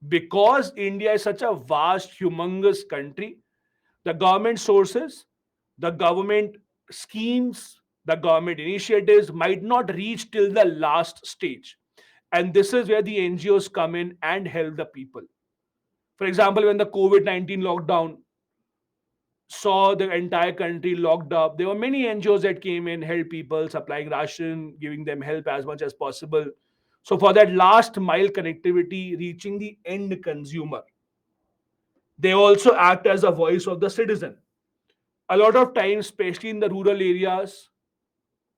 Because India is such a vast, humongous country, the government sources, the government schemes, the government initiatives might not reach till the last stage. And this is where the NGOs come in and help the people. For example, when the COVID-19 lockdown saw the entire country locked up, there were many NGOs that came in, helped people, supplying ration, giving them help as much as possible. So, for that last mile connectivity, reaching the end consumer, they also act as a voice of the citizen. A lot of times, especially in the rural areas,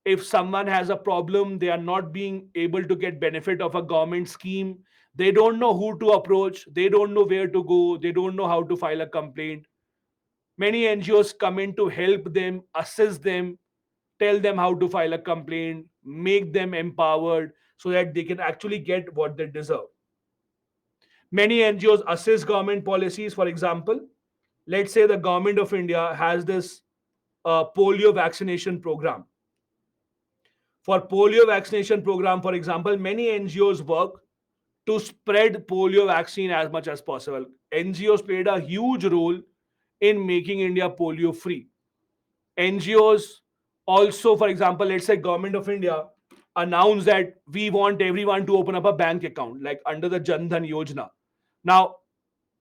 if someone has a problem, they are not being able to get benefit of a government scheme. They don't know who to approach, they don't know where to go, they don't know how to file a complaint. Many NGOs come in to help them, assist them, tell them how to file a complaint, make them empowered so that they can actually get what they deserve. Many NGOs assist government policies. For example, let's say the government of India has this polio vaccination program. For polio vaccination program, for example, many NGOs work to spread polio vaccine as much as possible. NGOs played a huge role in making India polio free. NGOs also, for example, let's say government of India announced that we want everyone to open up a bank account, like under the Jan Dhan Yojana. Now,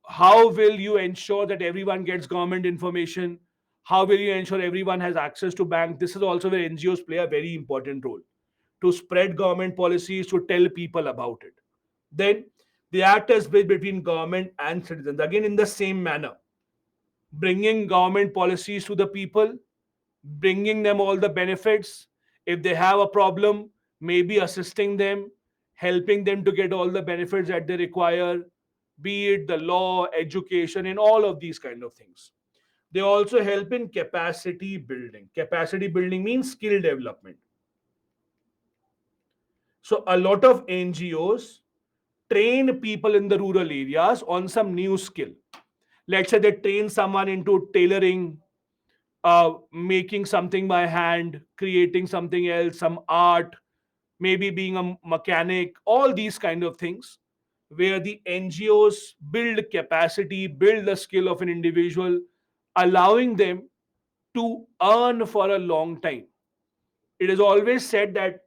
how will you ensure that everyone gets government information? How will you ensure everyone has access to bank? This is also where NGOs play a very important role, to spread government policies, to tell people about it. Then they act as bridge between government and citizens, again in the same manner, bringing government policies to the people, bringing them all the benefits. If they have a problem, maybe assisting them, helping them to get all the benefits that they require, be it the law, education, and all of these kind of things. They also help in capacity building. Capacity building means skill development. So a lot of NGOs train people in the rural areas on some new skill. Let's say they train someone into tailoring, making something by hand, creating something else, some art, maybe being a mechanic, all these kind of things, where the NGOs build capacity, build the skill of an individual, allowing them to earn for a long time. It is always said that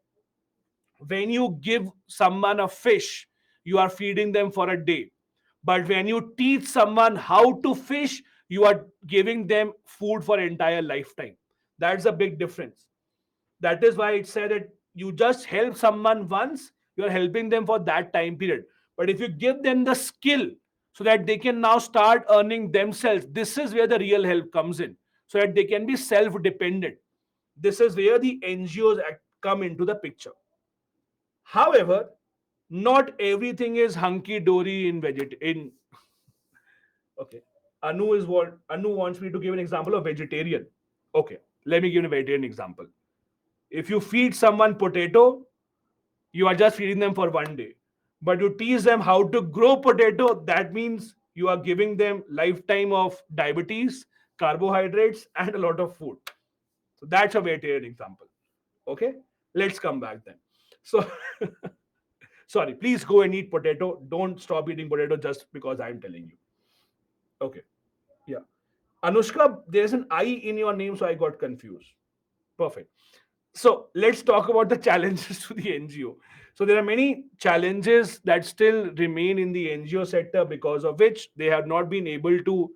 when you give someone a fish, you are feeding them for a day. But when you teach someone how to fish, you are giving them food for entire lifetime. That's a big difference. That is why it said that you just help someone once, you are helping them for that time period. But if you give them the skill so that they can now start earning themselves, this is where the real help comes in, so that they can be self dependent. This is where the NGOs come into the picture. However, not everything is hunky dory in in okay. Anu wants me to give an example of vegetarian. Okay, let me give a vegetarian example. If you feed someone potato, you are just feeding them for one day. But you teach them how to grow potato, that means you are giving them lifetime of diabetes, carbohydrates, and a lot of food. So that's a vegetarian example. Okay, let's come back then. So sorry, please go and eat potato. Don't stop eating potato just because I'm telling you. Okay, yeah. Anushka, there's an I in your name, so I got confused. Perfect. So let's talk about the challenges to the NGO. So there are many challenges that still remain in the NGO sector, because of which they have not been able to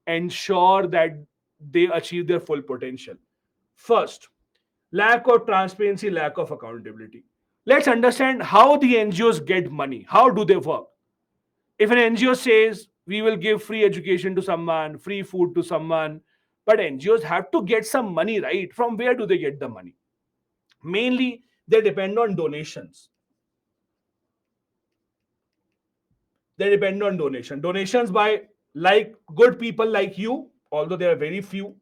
ensure that they achieve their full potential. First, lack of transparency, lack of accountability. Let's understand how the NGOs get money. How do they work? If an NGO says we will give free education to someone, free food to someone, but NGOs have to get some money, right? From where do they get the money? Mainly, they depend on donations. They depend on donations by like good people like you, although there are very few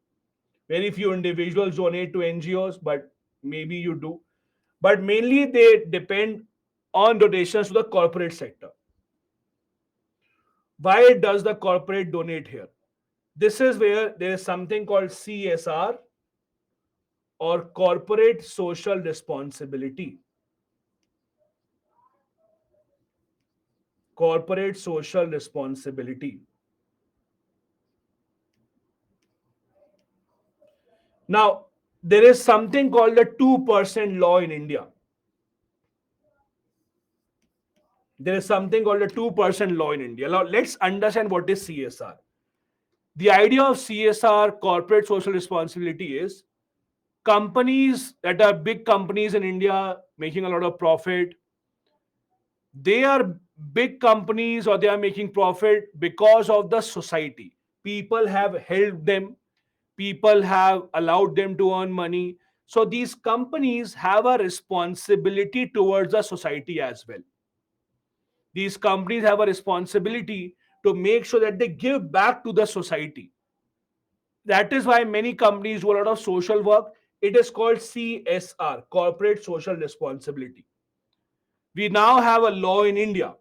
individuals donate to NGOs, but maybe you do. But mainly they depend on donations to the corporate sector. Why does the corporate donate here? This is where there is something called CSR, or corporate social responsibility. Corporate social responsibility. Now, there is something called the 2% law in India. There is something called the 2% law in India. Now, let's understand what is CSR. The idea of CSR, corporate social responsibility, is companies that are big companies in India making a lot of profit. They are big companies, or they are making profit because of the society. People have helped them, people have allowed them to earn money. So these companies have a responsibility towards the society as well. These companies have a responsibility to make sure that they give back to the society. That is why many companies do a lot of social work. It is called CSR, corporate social responsibility. We now have a law in India,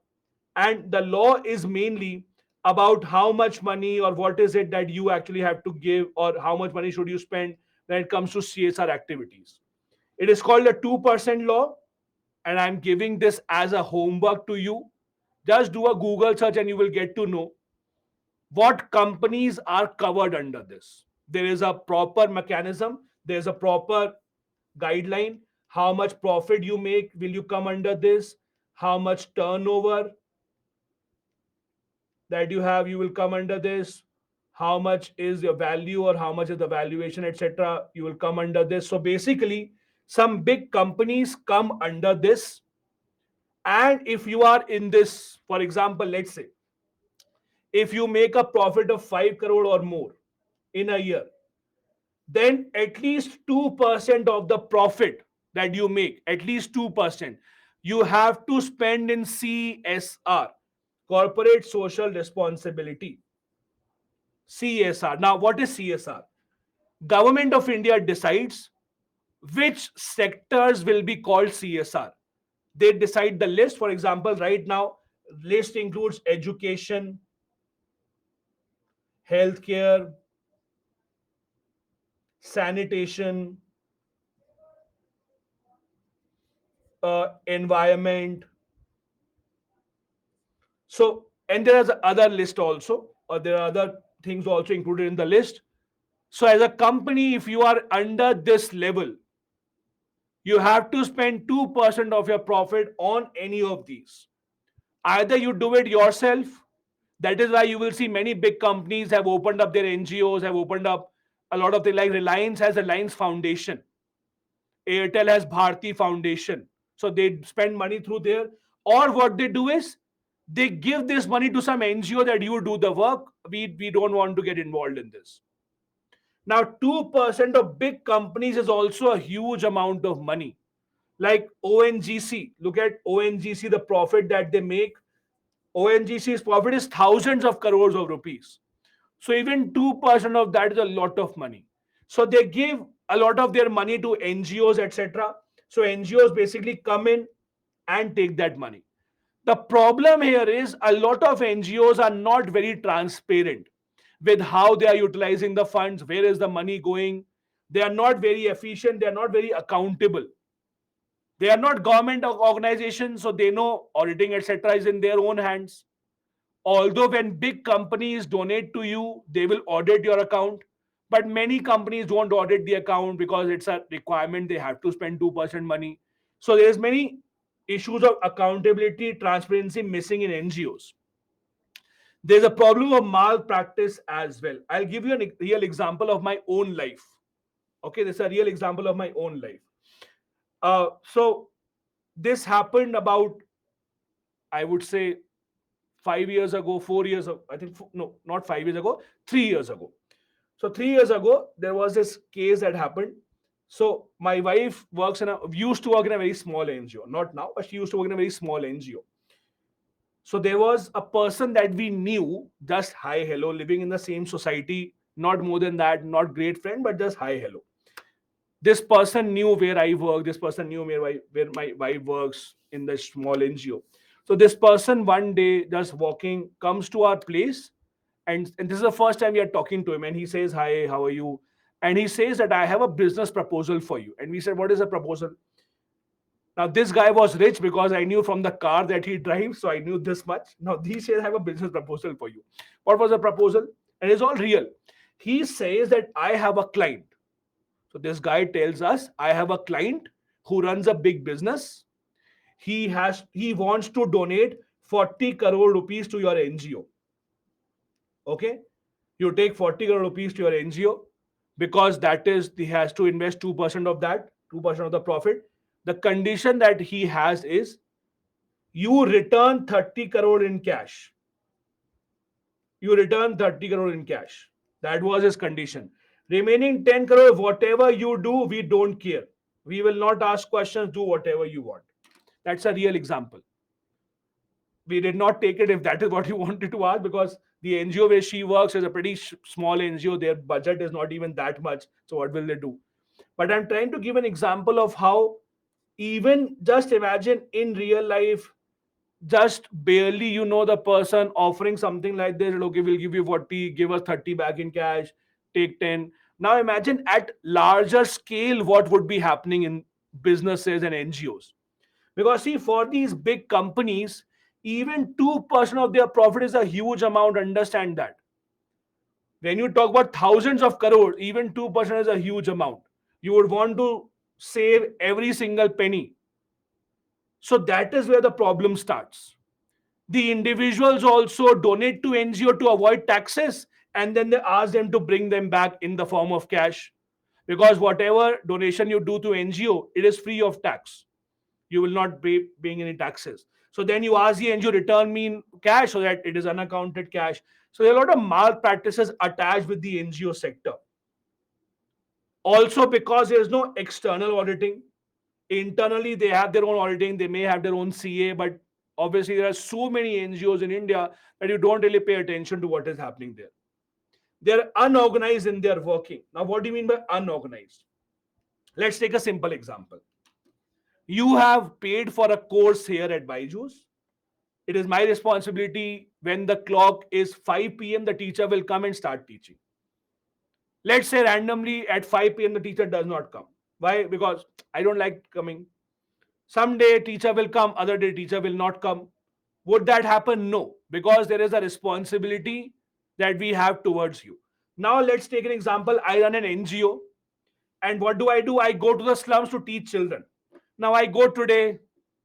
and the law is mainly about how much money, or what is it that you actually have to give, or how much money should you spend when it comes to CSR activities. It is called the 2% law, and I'm giving this as a homework to you. Just do a Google search and you will get to know what companies are covered under this. There is a proper mechanism, there's a proper guideline. How much profit you make, will you come under this? How much turnover that you have, you will come under this. How much is your value, or how much is the valuation, etc., you will come under this. So basically, some big companies come under this. And if you are in this, for example, let's say if you make a profit of 5 crore or more in a year, then at least 2% of the profit that you make, at least 2%, you have to spend in CSR, corporate social responsibility. CSR. Now, what is CSR? Government of India decides which sectors will be called CSR. They decide the list. For example, right now, list includes education, healthcare, sanitation, environment. So, and there is other list also, or there are other things also included in the list. So, as a company, if you are under this level, you have to spend 2% of your profit on any of these. Either you do it yourself, that is why you will see many big companies have opened up their NGOs, have opened up a lot of the, like Reliance has a Reliance Foundation, Airtel has Bharti Foundation. So they spend money through there. Or what they do is they give this money to some NGO that you do the work. We don't want to get involved in this. Now, 2% of big companies is also a huge amount of money. Like ONGC, look at ONGC, the profit that they make. ONGC's profit is thousands of crores of rupees. So even 2% of that is a lot of money. So they give a lot of their money to NGOs, etc. So NGOs basically come in and take that money. The problem here is a lot of NGOs are not very transparent with how they are utilizing the funds, where is the money going. They are not very efficient, they are not very accountable. They are not government organizations, so they know auditing, etc., is in their own hands. Although when big companies donate to you, they will audit your account. But many companies don't audit the account because it's a requirement. They have to spend 2% money. So there's many issues of accountability, transparency missing in NGOs. There's a problem of malpractice as well. I'll give you a real example of my own life. Okay, this is a real example of my own life. So this happened about, I would say, 5 years ago, 4 years ago, I think, no, not 5 years ago, 3 years ago. So 3 years ago, there was this case that happened. So my wife used to work in a very small NGO, not now, but she used to work in a very small NGO. So there was a person that we knew, just hi, hello, living in the same society, not more than that, not great friend, but just hi, hello. This person knew where I work. This person knew where my wife works in the small NGO. So this person one day just walking comes to our place, and this is the first time we are talking to him. And he says, "Hi, how are you?" And he says that I have a business proposal for you. And we said, "What is the proposal?" Now this guy was rich because I knew from the car that he drives, so I knew this much. Now he says, "I have a business proposal for you." What was the proposal? And it's all real. He says that I have a client. So this guy tells us, I have a client who runs a big business. He wants to donate 40 crore rupees to your NGO. Okay? You take 40 crore rupees to your NGO because that is he has to invest 2% of that, 2% of the profit. The condition that he has is you return 30 crore in cash. You return 30 crore in cash. That was his condition. Remaining 10 crore, whatever you do, we don't care. We will not ask questions, do whatever you want. That's a real example. We did not take it if that is what you wanted to ask, because the NGO where she works is a pretty small NGO. Their budget is not even that much. So, what will they do? But I'm trying to give an example of how, even just imagine in real life, just barely you know the person offering something like this. Okay, we'll give you 40, give us 30 back in cash, take 10. Now imagine at larger scale what would be happening in businesses and NGOs. Because see, for these big companies, even 2% of their profit is a huge amount. Understand that. When you talk about thousands of crores, even 2% is a huge amount. You would want to save every single penny. So that is where the problem starts. The individuals also donate to NGO to avoid taxes, and then they ask them to bring them back in the form of cash, because whatever donation you do to NGO, it is free of tax. You will not be paying any taxes. So then you ask the NGO return me in cash so that it is unaccounted cash. So there are a lot of malpractices attached with the NGO sector. Also, because there is no external auditing, internally they have their own auditing, they may have their own CA, but obviously there are so many NGOs in India that you don't really pay attention to what is happening there. They're unorganized in their working. Now, what do you mean by unorganized? Let's take a simple example. You have paid for a course here at Byju's. It is my responsibility when the clock is 5 p.m., the teacher will come and start teaching. Let's say randomly at 5 p.m. the teacher does not come. Why? Because I don't like coming. Someday teacher will come, other day teacher will not come. Would that happen? No, because there is a responsibility that we have towards you. Now let's take an example. I run an NGO, and what do? I go to the slums to teach children. Now I go today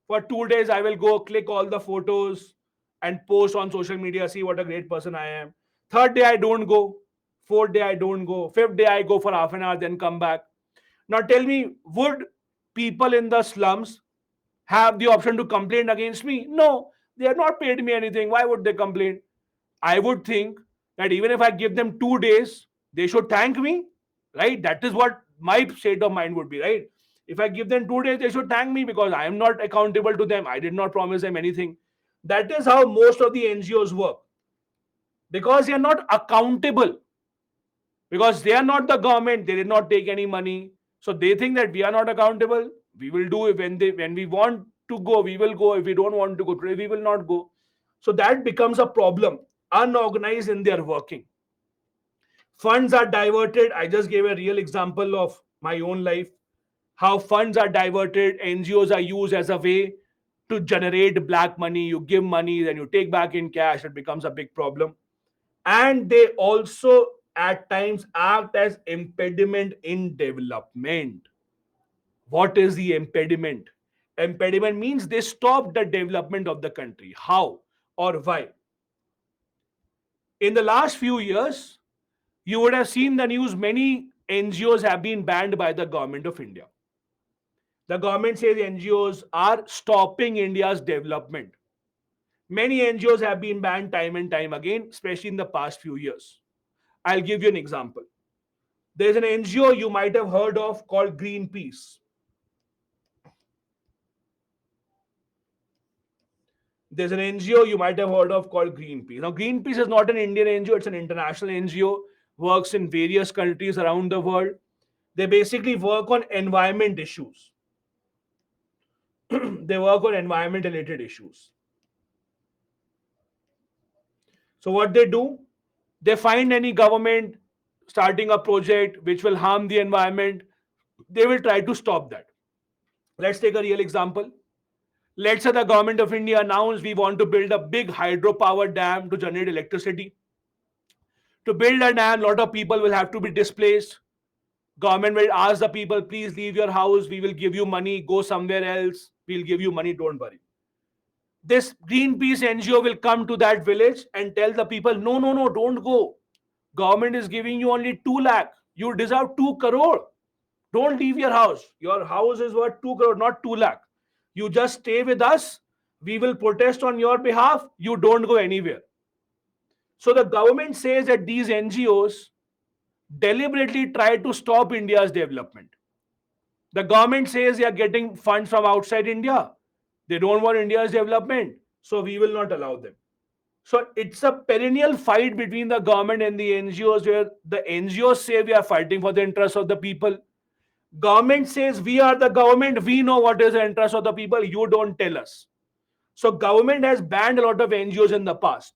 for 2 days. I will go click all the photos and post on social media. See what a great person I am. Third day I don't go. Fourth day I don't go. Fifth day I go for half an hour, then come back. Now tell me, would people in the slums have the option to complain against me? No, they have not paid me anything. Why would they complain? I would think that even if I give them 2 days, they should thank me, right? That is what my state of mind would be, right? If I give them 2 days, they should thank me because I am not accountable to them. I did not promise them anything. That is how most of the NGOs work, because they are not accountable, because they are not the government. They did not take any money, so they think that we are not accountable. We will do it when we want to go. We will go. If we don't want to go today, we will not go. So that becomes a problem. Unorganized in their working. Funds are diverted. I just gave a real example of my own life. How funds are diverted. NGOs are used as a way to generate black money. You give money, then you take back in cash. It becomes a big problem. And they also at times act as impediment in development. What is the impediment? Impediment means they stop the development of the country. How or why? In the last few years, you would have seen the news, many NGOs have been banned by the government of India. The government says NGOs are stopping India's development. Many NGOs have been banned time and time again, especially in the past few years. I'll give you an example. There's an NGO you might have heard of called Greenpeace. There's an NGO you might have heard of called Greenpeace. Now, Greenpeace is not an Indian NGO, it's an international NGO, works in various countries around the world. They basically work on environment issues. They work on environment related issues. So, what they do, they find any government starting a project which will harm the environment, they will try to stop that. Let's take a real example. Let's say the government of India announced we want to build a big hydropower dam to generate electricity. To build a dam, a lot of people will have to be displaced. Government will ask the people, please leave your house. We will give you money. Go somewhere else. We'll give you money. Don't worry. This Greenpeace NGO will come to that village and tell the people, no, no, no, don't go. Government is giving you only 2 lakh. You deserve 2 crore. Don't leave your house. Your house is worth 2 crore, not 2 lakh. You just stay with us. We will protest on your behalf. You don't go anywhere. So the government says that these NGOs deliberately try to stop India's development. The government says they are getting funds from outside India. They don't want India's development. So we will not allow them. So it's a perennial fight between the government and the NGOs, where the NGOs say we are fighting for the interests of the people. Government says we are the government. We know what is the interest of the people. You don't tell us. So government has banned a lot of NGOs in the past,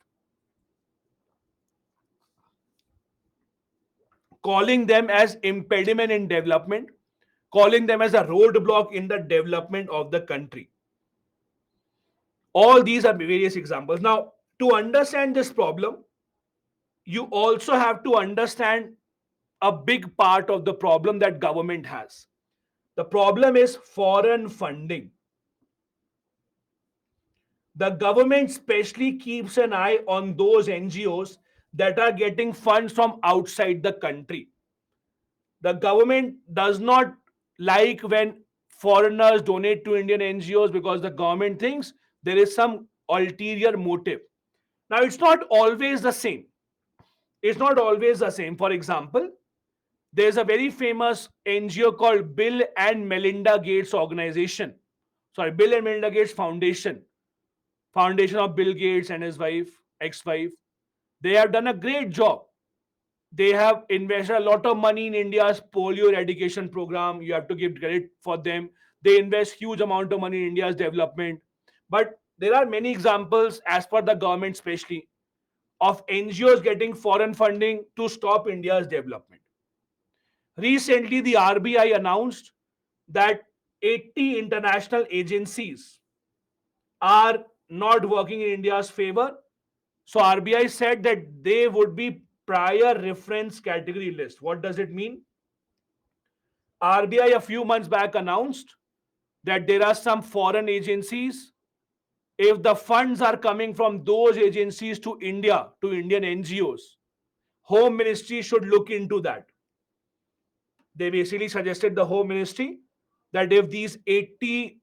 calling them as impediment in development, calling them as a roadblock in the development of the country. All these are various examples. Now, to understand this problem, you also have to understand a big part of the problem that government has. The problem is foreign funding. The government specially keeps an eye on those NGOs that are getting funds from outside the country. The government does not like when foreigners donate to Indian NGOs, because the government thinks there is some ulterior motive. Now, it's not always the same. It's not always the same. For example, there's a very famous NGO called Bill and Melinda Gates Organization. Sorry, Bill and Melinda Gates Foundation. Foundation of Bill Gates and his wife, ex-wife. They have done a great job. They have invested a lot of money in India's polio eradication program. You have to give credit for them. They invest huge amount of money in India's development. But there are many examples, as per the government especially, of NGOs getting foreign funding to stop India's development. Recently, the RBI announced that 80 international agencies are not working in India's favor. So RBI said that they would be prior reference category list. What does it mean? RBI a few months back announced that there are some foreign agencies. If the funds are coming from those agencies to India, to Indian NGOs, Home Ministry should look into that. They basically suggested the Home Ministry that if these 80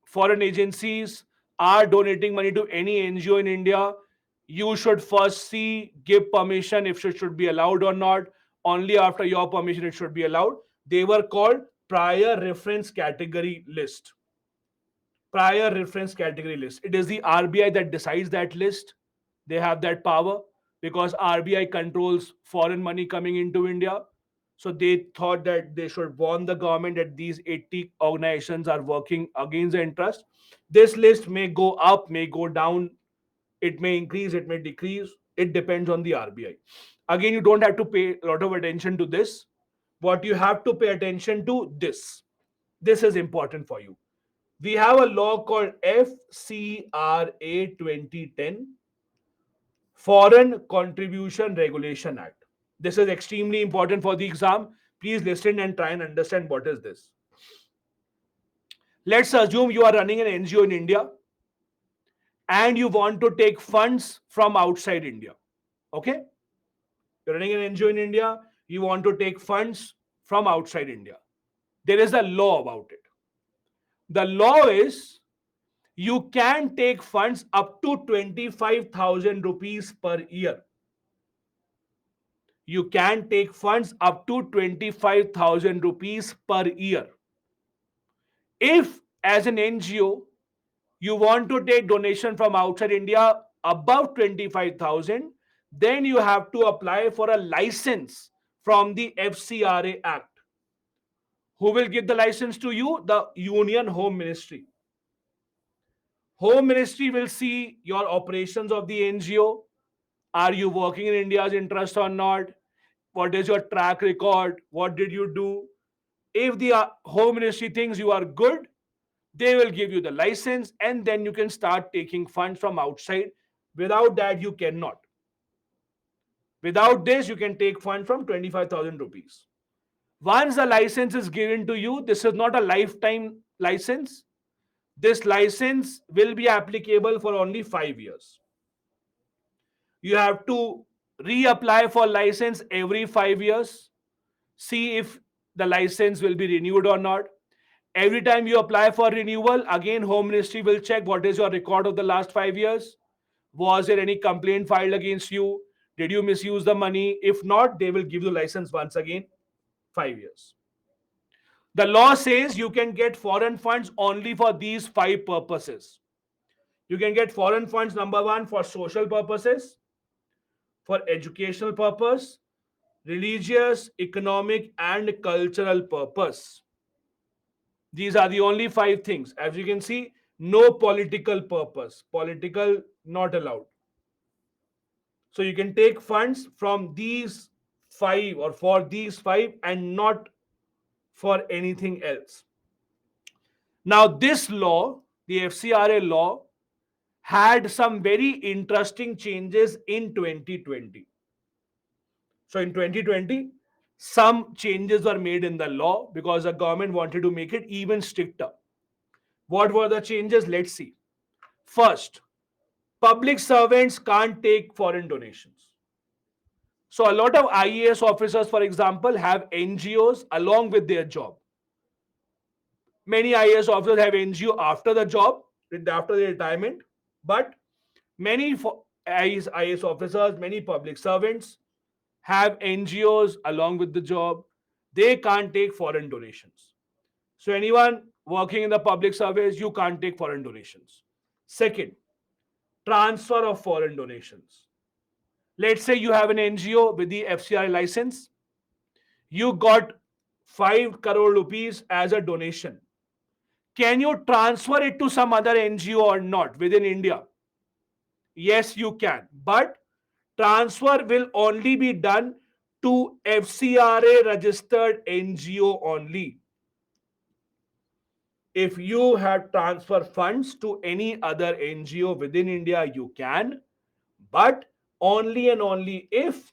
foreign agencies are donating money to any NGO in India, you should first see, give permission if it should be allowed or not. Only after your permission it should be allowed. They were called prior reference category list. Prior reference category list. It is the RBI that decides that list. They have that power because RBI controls foreign money coming into India. So they thought that they should warn the government that these 80 organizations are working against the interest. This list may go up, may go down, it may increase, it may decrease. It depends on the RBI. Again, you don't have to pay a lot of attention to this. What you have to pay attention to this. This is important for you. We have a law called FCRA 2010, Foreign Contribution Regulation Act. This is extremely important for the exam. Please listen and try and understand what is this. Let's assume you are running an NGO in India and you want to take funds from outside India. Okay? You're running an NGO in India, you want to take funds from outside India. There is a law about it. The law is you can take funds up to 25,000 rupees per year. You can take funds up to 25,000 rupees per year. If, as an NGO, you want to take donation from outside India above 25,000, then you have to apply for a license from the FCRA Act. Who will give the license to you? The Union Home Ministry. Home Ministry will see your operations of the NGO. Are you working in India's interest or not? What is your track record? What did you do? If the Home Ministry thinks you are good, they will give you the license and then you can start taking funds from outside. Without that, you cannot. Without this, you can take funds from 25,000 rupees. Once the license is given to you, this is not a lifetime license. This license will be applicable for only 5 years. You have to reapply for license every 5 years. See if the license will be renewed or not. Every time you apply for renewal, again, Home Ministry will check what is your record of the last 5 years. Was there any complaint filed against you? Did you misuse the money? If not, they will give you license once again, 5 years. The law says you can get foreign funds only for these 5 purposes. You can get foreign funds, number one, for social purposes, for educational purpose, religious, economic, and cultural purpose. These are the only 5 things. As you can see, no political purpose. Political not allowed. So you can take funds from these 5 or for these 5 and not for anything else. Now, this law, the FCRA law, had some very interesting changes in 2020. So in 2020, some changes were made in the law because the government wanted to make it even stricter. What were the changes? Let's see. First, public servants can't take foreign donations. So a lot of IAS officers, for example, have NGOs along with their job. Many IAS officers have NGO after the job, after their retirement, but many IAS officers, many public servants have NGOs along with the job. They can't take foreign donations. So anyone working in the public service, you can't take foreign donations. Second, transfer of foreign donations. Let's say you have an NGO with the FCRA license. You got 5 crore rupees as a donation. Can you transfer it to some other NGO or not within India? Yes, you can. But transfer will only be done to FCRA registered NGO only. If you have transfer funds to any other NGO within India, you can, but only and only if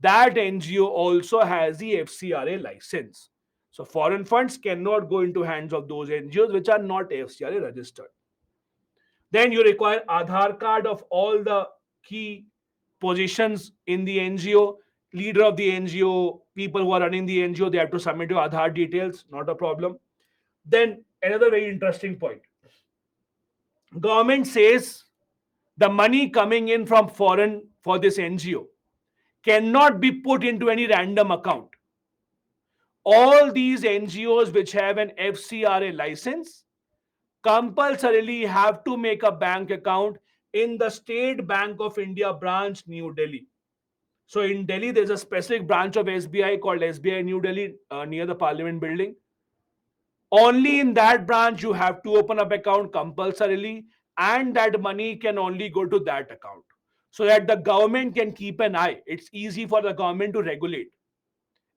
that NGO also has the FCRA license. So foreign funds cannot go into hands of those NGOs which are not FCRA registered. Then you require Aadhaar card of all the key positions in the NGO, leader of the NGO, people who are running the NGO, they have to submit your Aadhaar details, not a problem. Then another very interesting point. Government says the money coming in from foreign for this NGO cannot be put into any random account. All these NGOs which have an FCRA license compulsorily have to make a bank account in the State Bank of India branch, New Delhi. So in Delhi, there's a specific branch of SBI called SBI New Delhi near the Parliament building. Only in that branch you have to open up account compulsorily, and that money can only go to that account so that the government can keep an eye. It's easy for the government to regulate.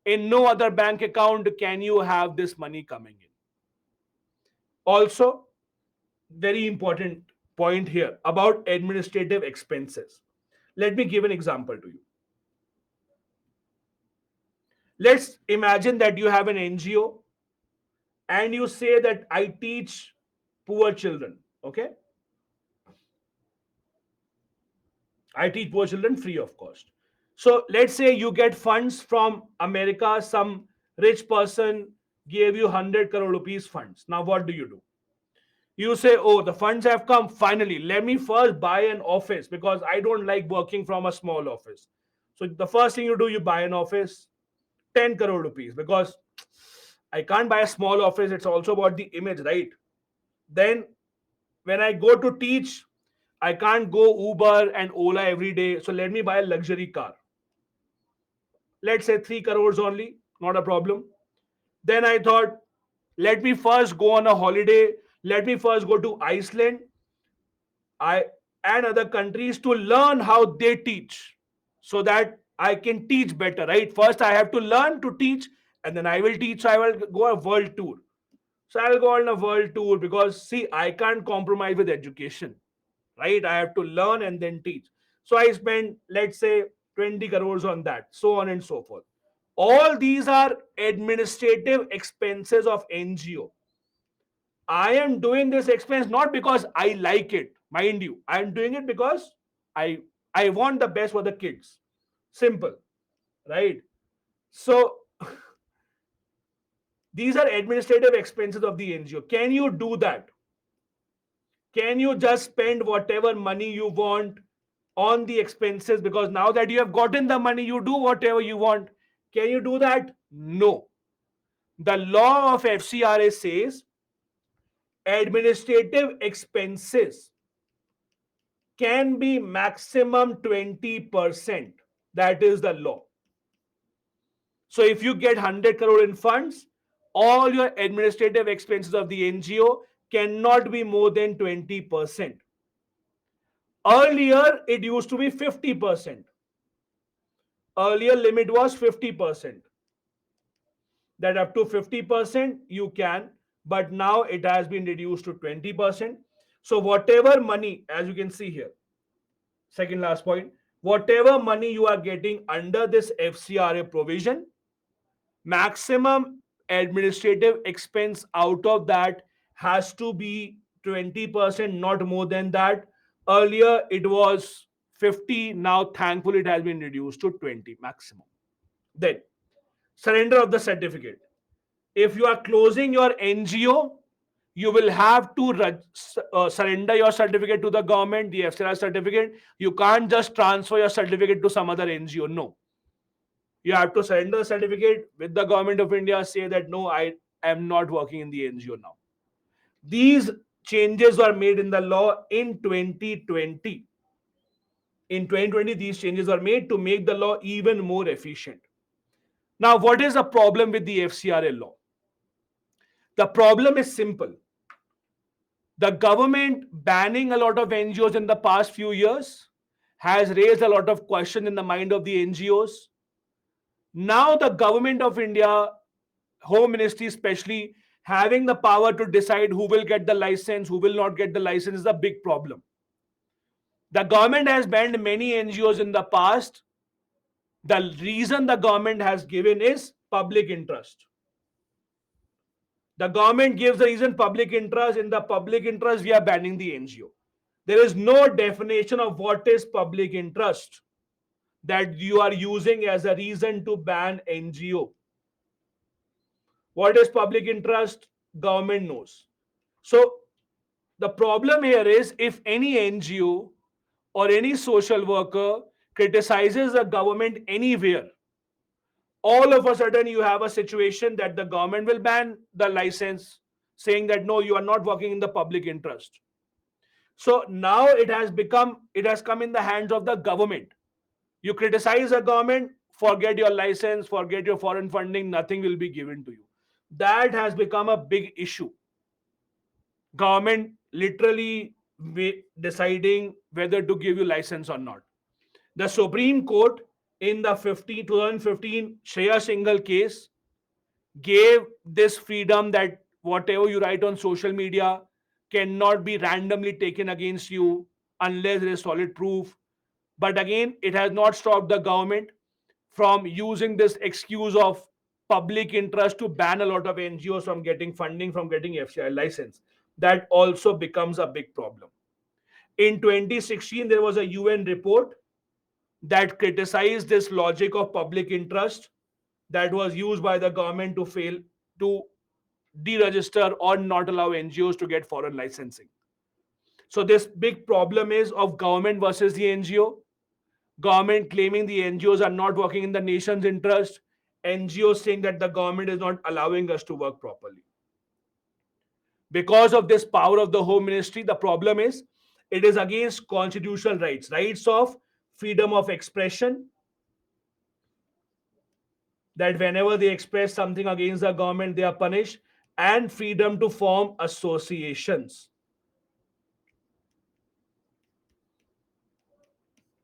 In no other bank account can you have this money coming in. Also, very important point here about administrative expenses. Let me give an example to you. Let's imagine that you have an NGO and you say that I teach poor children. Okay, I teach poor children free of cost. So let's say you get funds from America, some rich person gave you 100 crore rupees funds. Now what do? You say, oh, the funds have come, finally, let me first buy an office because I don't like working from a small office. So the first thing you do, you buy an office, 10 crore rupees, because I can't buy a small office. It's also about the image, right? Then when I go to teach, I can't go Uber and Ola every day. So let me buy a luxury car. Let's say 3 crores only, not a problem. Then I thought, let me first go on a holiday. Let me first go to Iceland I and other countries to learn how they teach so that I can teach better, right? First, I have to learn to teach and then I will teach. So I will go a world tour. So I'll go on a world tour because, see, I can't compromise with education, right? I have to learn and then teach. So I spend, let's say, 20 crores on that, so on and so forth. All these are administrative expenses of NGO. I am doing this expense not because I like it, mind you. I am doing it because I I want the best for the kids. Simple, right? So these are administrative expenses of the NGO. Can you do that? Can you just spend whatever money you want on the expenses because now that you have gotten the money, you do whatever you want? Can you do that? No. The law of FCRA says administrative expenses can be maximum 20%. That is the law. So if you get 100 crore in funds, all your administrative expenses of the NGO cannot be more than 20%. Earlier, it used to be 50%. Earlier limit was 50%. That up to 50% you can, but now it has been reduced to 20%. So whatever money, as you can see here, second last point, whatever money you are getting under this FCRA provision, maximum administrative expense out of that has to be 20%, not more than that. Earlier it was 50, now thankfully it has been reduced to 20 maximum. Then surrender of the certificate. If you are closing your NGO, you will have to surrender your certificate to the government, the FCRA certificate. You can't just transfer your certificate to some other NGO. No. You have to surrender the certificate with the government of India, say that no, I am not working in the NGO now. These changes were made in the law in 2020. In 2020, these changes were made to make the law even more efficient. Now, what is the problem with the FCRA law? The problem is simple. The government banning a lot of NGOs in the past few years has raised a lot of questions in the mind of the NGOs. Now the government of India, Home Ministry especially, having the power to decide who will get the license, who will not get the license is a big problem. The government has banned many NGOs in the past. The reason the government has given is public interest. The government gives the reason public interest. In the public interest, we are banning the NGO. There is no definition of what is public interest that you are using as a reason to ban NGO. What is public interest? Government knows. So the problem here is if any NGO or any social worker criticizes the government anywhere, all of a sudden you have a situation that the government will ban the license, saying that no, you are not working in the public interest. So now it has come in the hands of the government. You criticize the government, forget your license, forget your foreign funding, nothing will be given to you. That has become a big issue. Government literally deciding whether to give you license or not. The Supreme Court in the 2015 Shreya Singhal case gave this freedom that whatever you write on social media cannot be randomly taken against you unless there is solid proof. But again, it has not stopped the government from using this excuse of public interest to ban a lot of NGOs from getting funding, from getting FCI license. That also becomes a big problem. In 2016, there was a UN report that criticized this logic of public interest that was used by the government to fail to deregister or not allow NGOs to get foreign licensing. So this big problem is of government versus the NGO. Government claiming the NGOs are not working in the nation's interest. NGOs saying that the government is not allowing us to work properly. Because of this power of the Home Ministry, the problem is it is against constitutional rights, rights of freedom of expression, that whenever they express something against the government, they are punished, and freedom to form associations.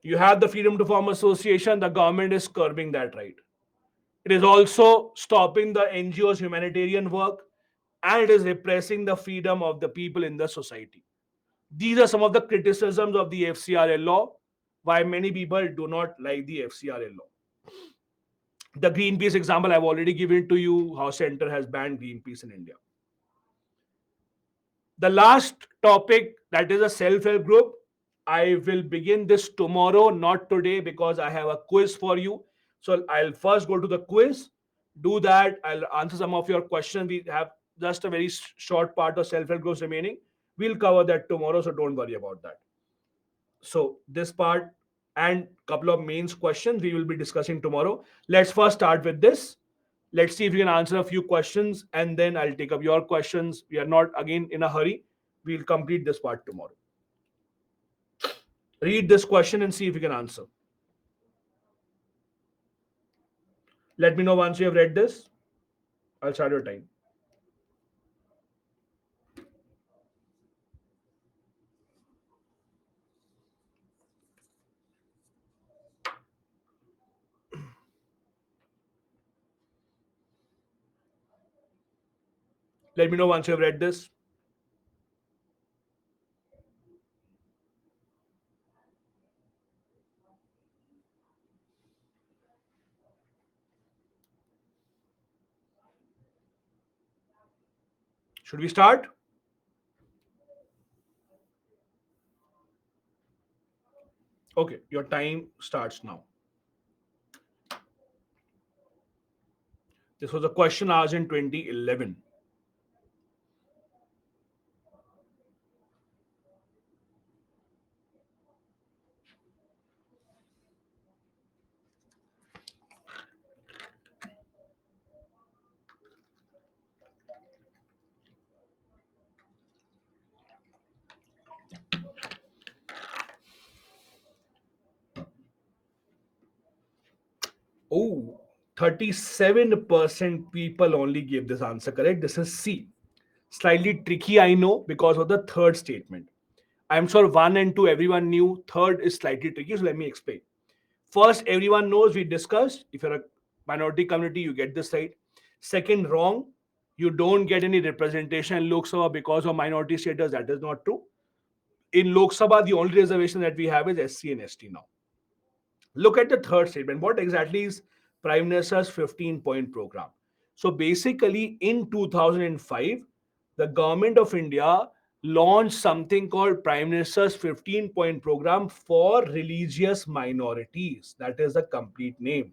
You have the freedom to form association, the government is curbing that right. It is also stopping the NGOs' humanitarian work, and it is repressing the freedom of the people in the society. These are some of the criticisms of the FCRA law, why many people do not like the FCRA law. The Greenpeace example I've already given to you, how Center has banned Greenpeace in India. The last topic, that is a self-help group. I will begin this tomorrow, not today, because I have a quiz for you. So I'll first go to the quiz, do that. I'll answer some of your questions. We have just a very short part of self-help groups remaining. We'll cover that tomorrow, so don't worry about that. So this part and couple of mains questions we will be discussing tomorrow. Let's first start with this. Let's see if we can answer a few questions, and then I'll take up your questions. We are not again in a hurry. We'll complete this part tomorrow. Read this question and see if you can answer. Let me know once you have read this. I'll start your time. Let me know once you have read this. Should we start? Okay, your time starts now. This was a question asked in 2011. Oh, 37% people only gave this answer correct. This is C. Slightly tricky, I know, because of the third statement. I'm sure 1 and 2 everyone knew. Third is slightly tricky, so let me explain. First, everyone knows we discussed if you're a minority community, you get this right. Second, wrong. You don't get any representation in Lok Sabha because of minority status. That is not true. In Lok Sabha, the only reservation that we have is SC and ST now. Look at the third statement. What exactly is Prime Minister's 15-point program? So basically, in 2005, the government of India launched something called Prime Minister's 15-point program for religious minorities. That is the complete name.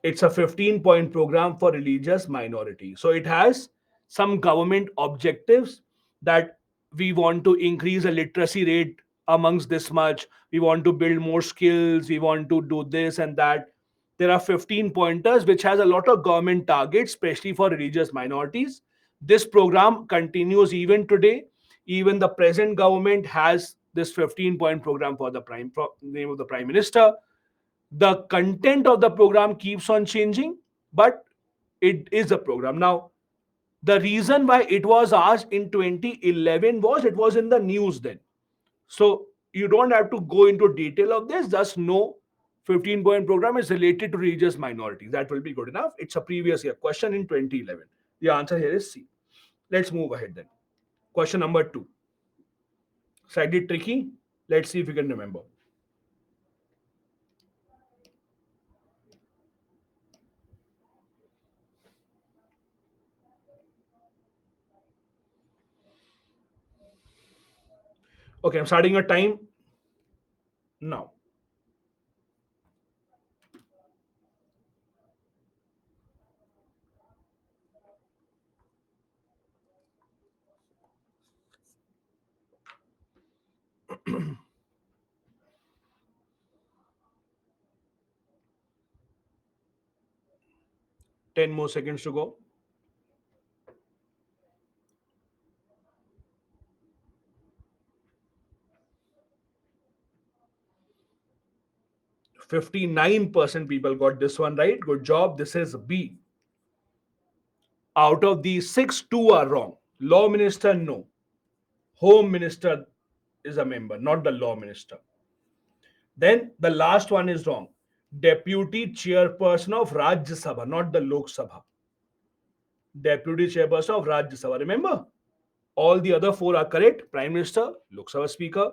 It's a 15-point program for religious minority. So it has some government objectives that we want to increase the literacy rate amongst this much. We want to build more skills. We want to do this and that. There are 15 pointers which has a lot of government targets, especially for religious minorities. This program continues even today. Even the present government has this 15-point program for the name of the prime minister. The content of the program keeps on changing, but it is a program. Now, the reason why it was asked in 2011 was it was in the news then. So you don't have to go into detail of this, just know 15-point program is related to religious minorities. That will be good enough. It's a previous year question in 2011. The answer here is C. Let's move ahead then. Question number 2. Slightly tricky. Let's see if you can remember. Okay, I'm starting your time now. 10 more seconds to go. 59% people got this one right. Good job. This is B. Out of these six, two are wrong. Law minister, no. Home minister is a member, not the law minister. Then the last one is wrong. Deputy chairperson of Rajya Sabha, not the Lok Sabha. Deputy chairperson of Rajya Sabha. Remember, all the other four are correct. Prime Minister, Lok Sabha Speaker,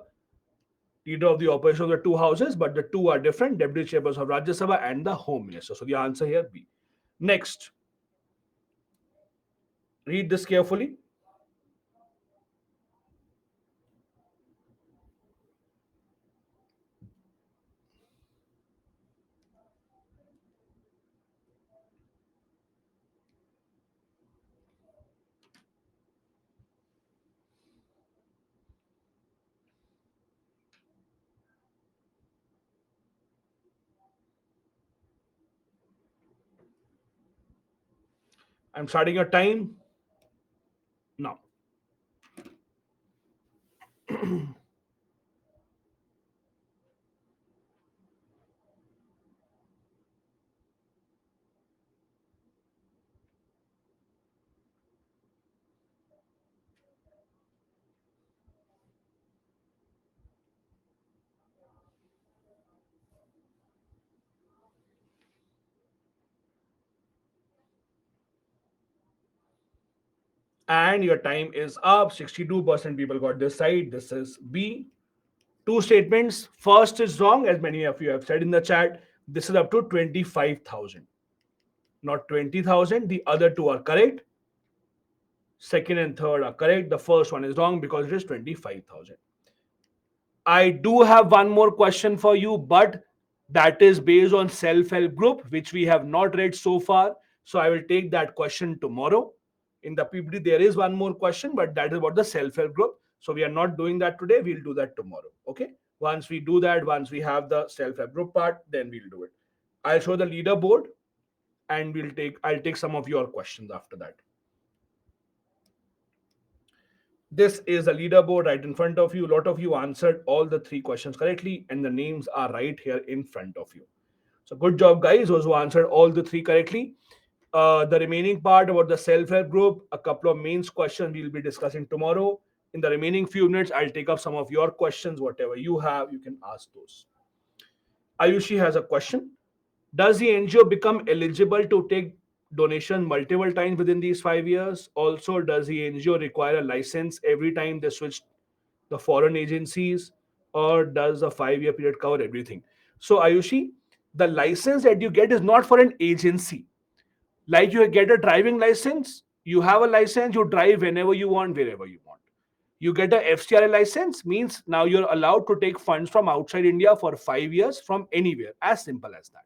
leader of the opposition of the two houses, but the two are different. Deputy chairperson of Rajya Sabha and the Home Minister. So the answer here B. Next, read this carefully. I'm starting your time now. And your time is up. 62% people got this right. This is B. Two statements. First is wrong, as many of you have said in the chat. This is up to 25,000, not 20,000. The other two are correct. Second and third are correct. The first one is wrong because it is 25,000. I do have one more question for you, but that is based on self-help group, which we have not read so far. So I will take that question tomorrow. In the PPT, there is one more question, but that is about the self-help group. So we are not doing that today. We'll do that tomorrow. Okay. Once we do that, once we have the self-help group part, then we'll do it. I'll show the leaderboard and I'll take some of your questions after that. This is a leaderboard right in front of you. A lot of you answered all the three questions correctly, and the names are right here in front of you. So good job, guys, those who answered all the three correctly. The remaining part about the self-help group, a couple of mains questions we'll be discussing tomorrow. In the remaining few minutes, I'll take up some of your questions. Whatever you have, you can ask those. Ayushi has a question. Does the NGO become eligible to take donation multiple times within these 5 years? Also, does the NGO require a license every time they switch the foreign agencies, or does the 5 year period cover everything? So, Ayushi, the license that you get is not for an agency. Like you get a driving license, you have a license, you drive whenever you want, wherever you want. You get a FCRA license, means now you're allowed to take funds from outside India for 5 years from anywhere. As simple as that.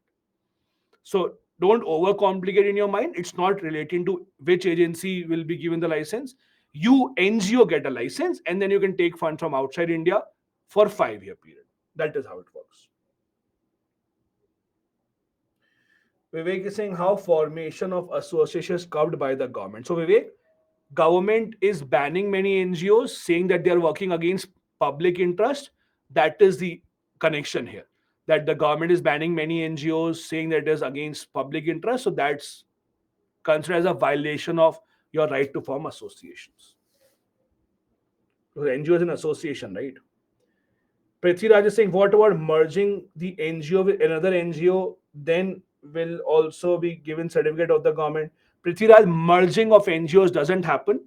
So don't overcomplicate in your mind. It's not relating to which agency will be given the license. You NGO get a license, and then you can take funds from outside India for 5 year period. That is how it works. Vivek is saying how formation of associations covered by the government. So Vivek, government is banning many NGOs, saying that they are working against public interest. That is the connection here. That the government is banning many NGOs, saying that it is against public interest. So that's considered as a violation of your right to form associations. So NGO is an association, right? Prithviraj is saying, what about merging the NGO with another NGO? Then will also be given certificate of the government. Prithviraj, merging of NGOs doesn't happen.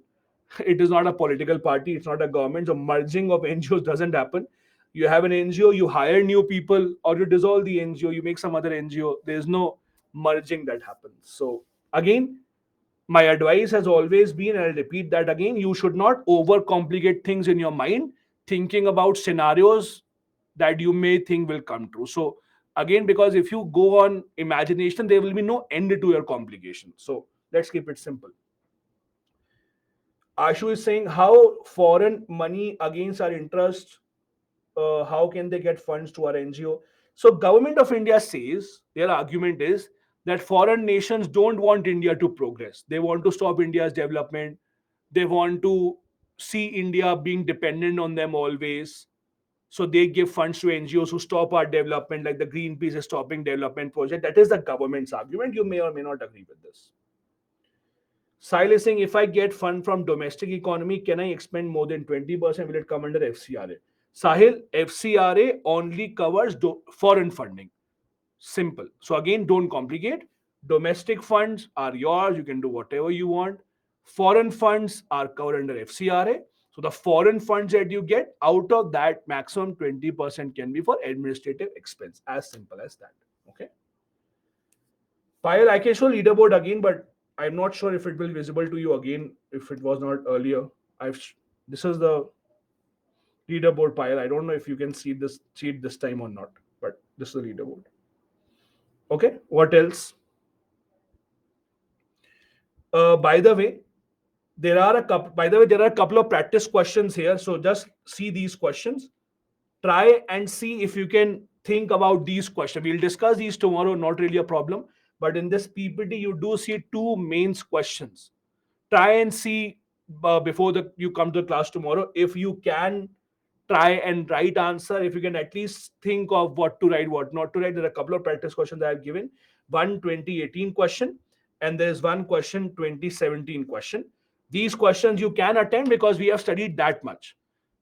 It is not a political party. It's not a government. So merging of NGOs doesn't happen. You have an NGO, you hire new people, or you dissolve the NGO, you make some other NGO. There's no merging that happens. So again, my advice has always been, and I'll repeat that again, you should not overcomplicate things in your mind, thinking about scenarios that you may think will come true. So, again, because if you go on imagination, there will be no end to your complication. So, let's keep it simple. Ashu is saying how foreign money against our interest, how can they get funds to our NGO? So government of India says their argument is that foreign nations don't want India to progress. They want to stop India's development. They want to see India being dependent on them always. So they give funds to NGOs who stop our development, like the Greenpeace is stopping development project. That is the government's argument. You may or may not agree with this. Sile is saying, if I get fund from domestic economy, can I expend more than 20%? Will it come under FCRA? Sahil, FCRA only covers foreign funding. Simple. So again, don't complicate. Domestic funds are yours. You can do whatever you want. Foreign funds are covered under FCRA. So the foreign funds that you get, out of that, maximum 20% can be for administrative expense. As simple as that. Okay. Payal, I can show leaderboard again, but I'm not sure if it will be visible to you again if it was not earlier. This is the leaderboard pile. I don't know if you can see it this time or not, but this is the leaderboard. Okay, what else? By the way, there are a couple. By the way, there are a couple of practice questions here. So just see these questions. Try and see if you can think about these questions. We'll discuss these tomorrow. Not really a problem. But in this PPT, you do see two mains questions. Try and see before you come to the class tomorrow if you can try and write answer. If you can at least think of what to write, what not to write. There are a couple of practice questions I have given. One 2018 question, and there is one question 2017 question. These questions you can attend because we have studied that much.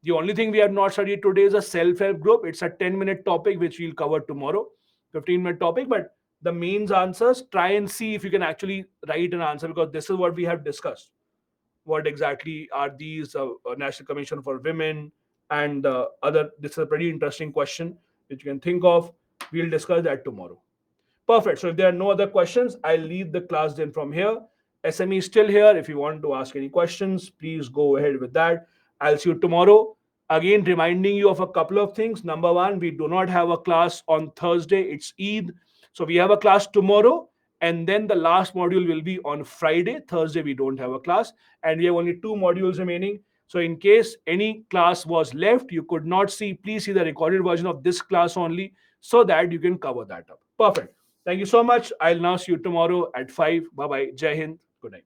The only thing we have not studied today is a self-help group. It's a 10-minute topic which we'll cover tomorrow, 15-minute topic. But the mains answers, try and see if you can actually write an answer, because this is what we have discussed. What exactly are these National Commission for Women and other? This is a pretty interesting question which you can think of. We'll discuss that tomorrow. Perfect. So if there are no other questions, I'll leave the class then from here. SME is still here. If you want to ask any questions, please go ahead with that. I'll see you tomorrow. Again, reminding you of a couple of things. Number one, we do not have a class on Thursday. It's Eid. So we have a class tomorrow. And then the last module will be on Friday. Thursday, we don't have a class. And we have only 2 modules remaining. So in case any class was left, you could not see, please see the recorded version of this class only, so that you can cover that up. Perfect. Thank you so much. I'll now see you tomorrow at 5. Bye-bye. Jai Hind. Good night.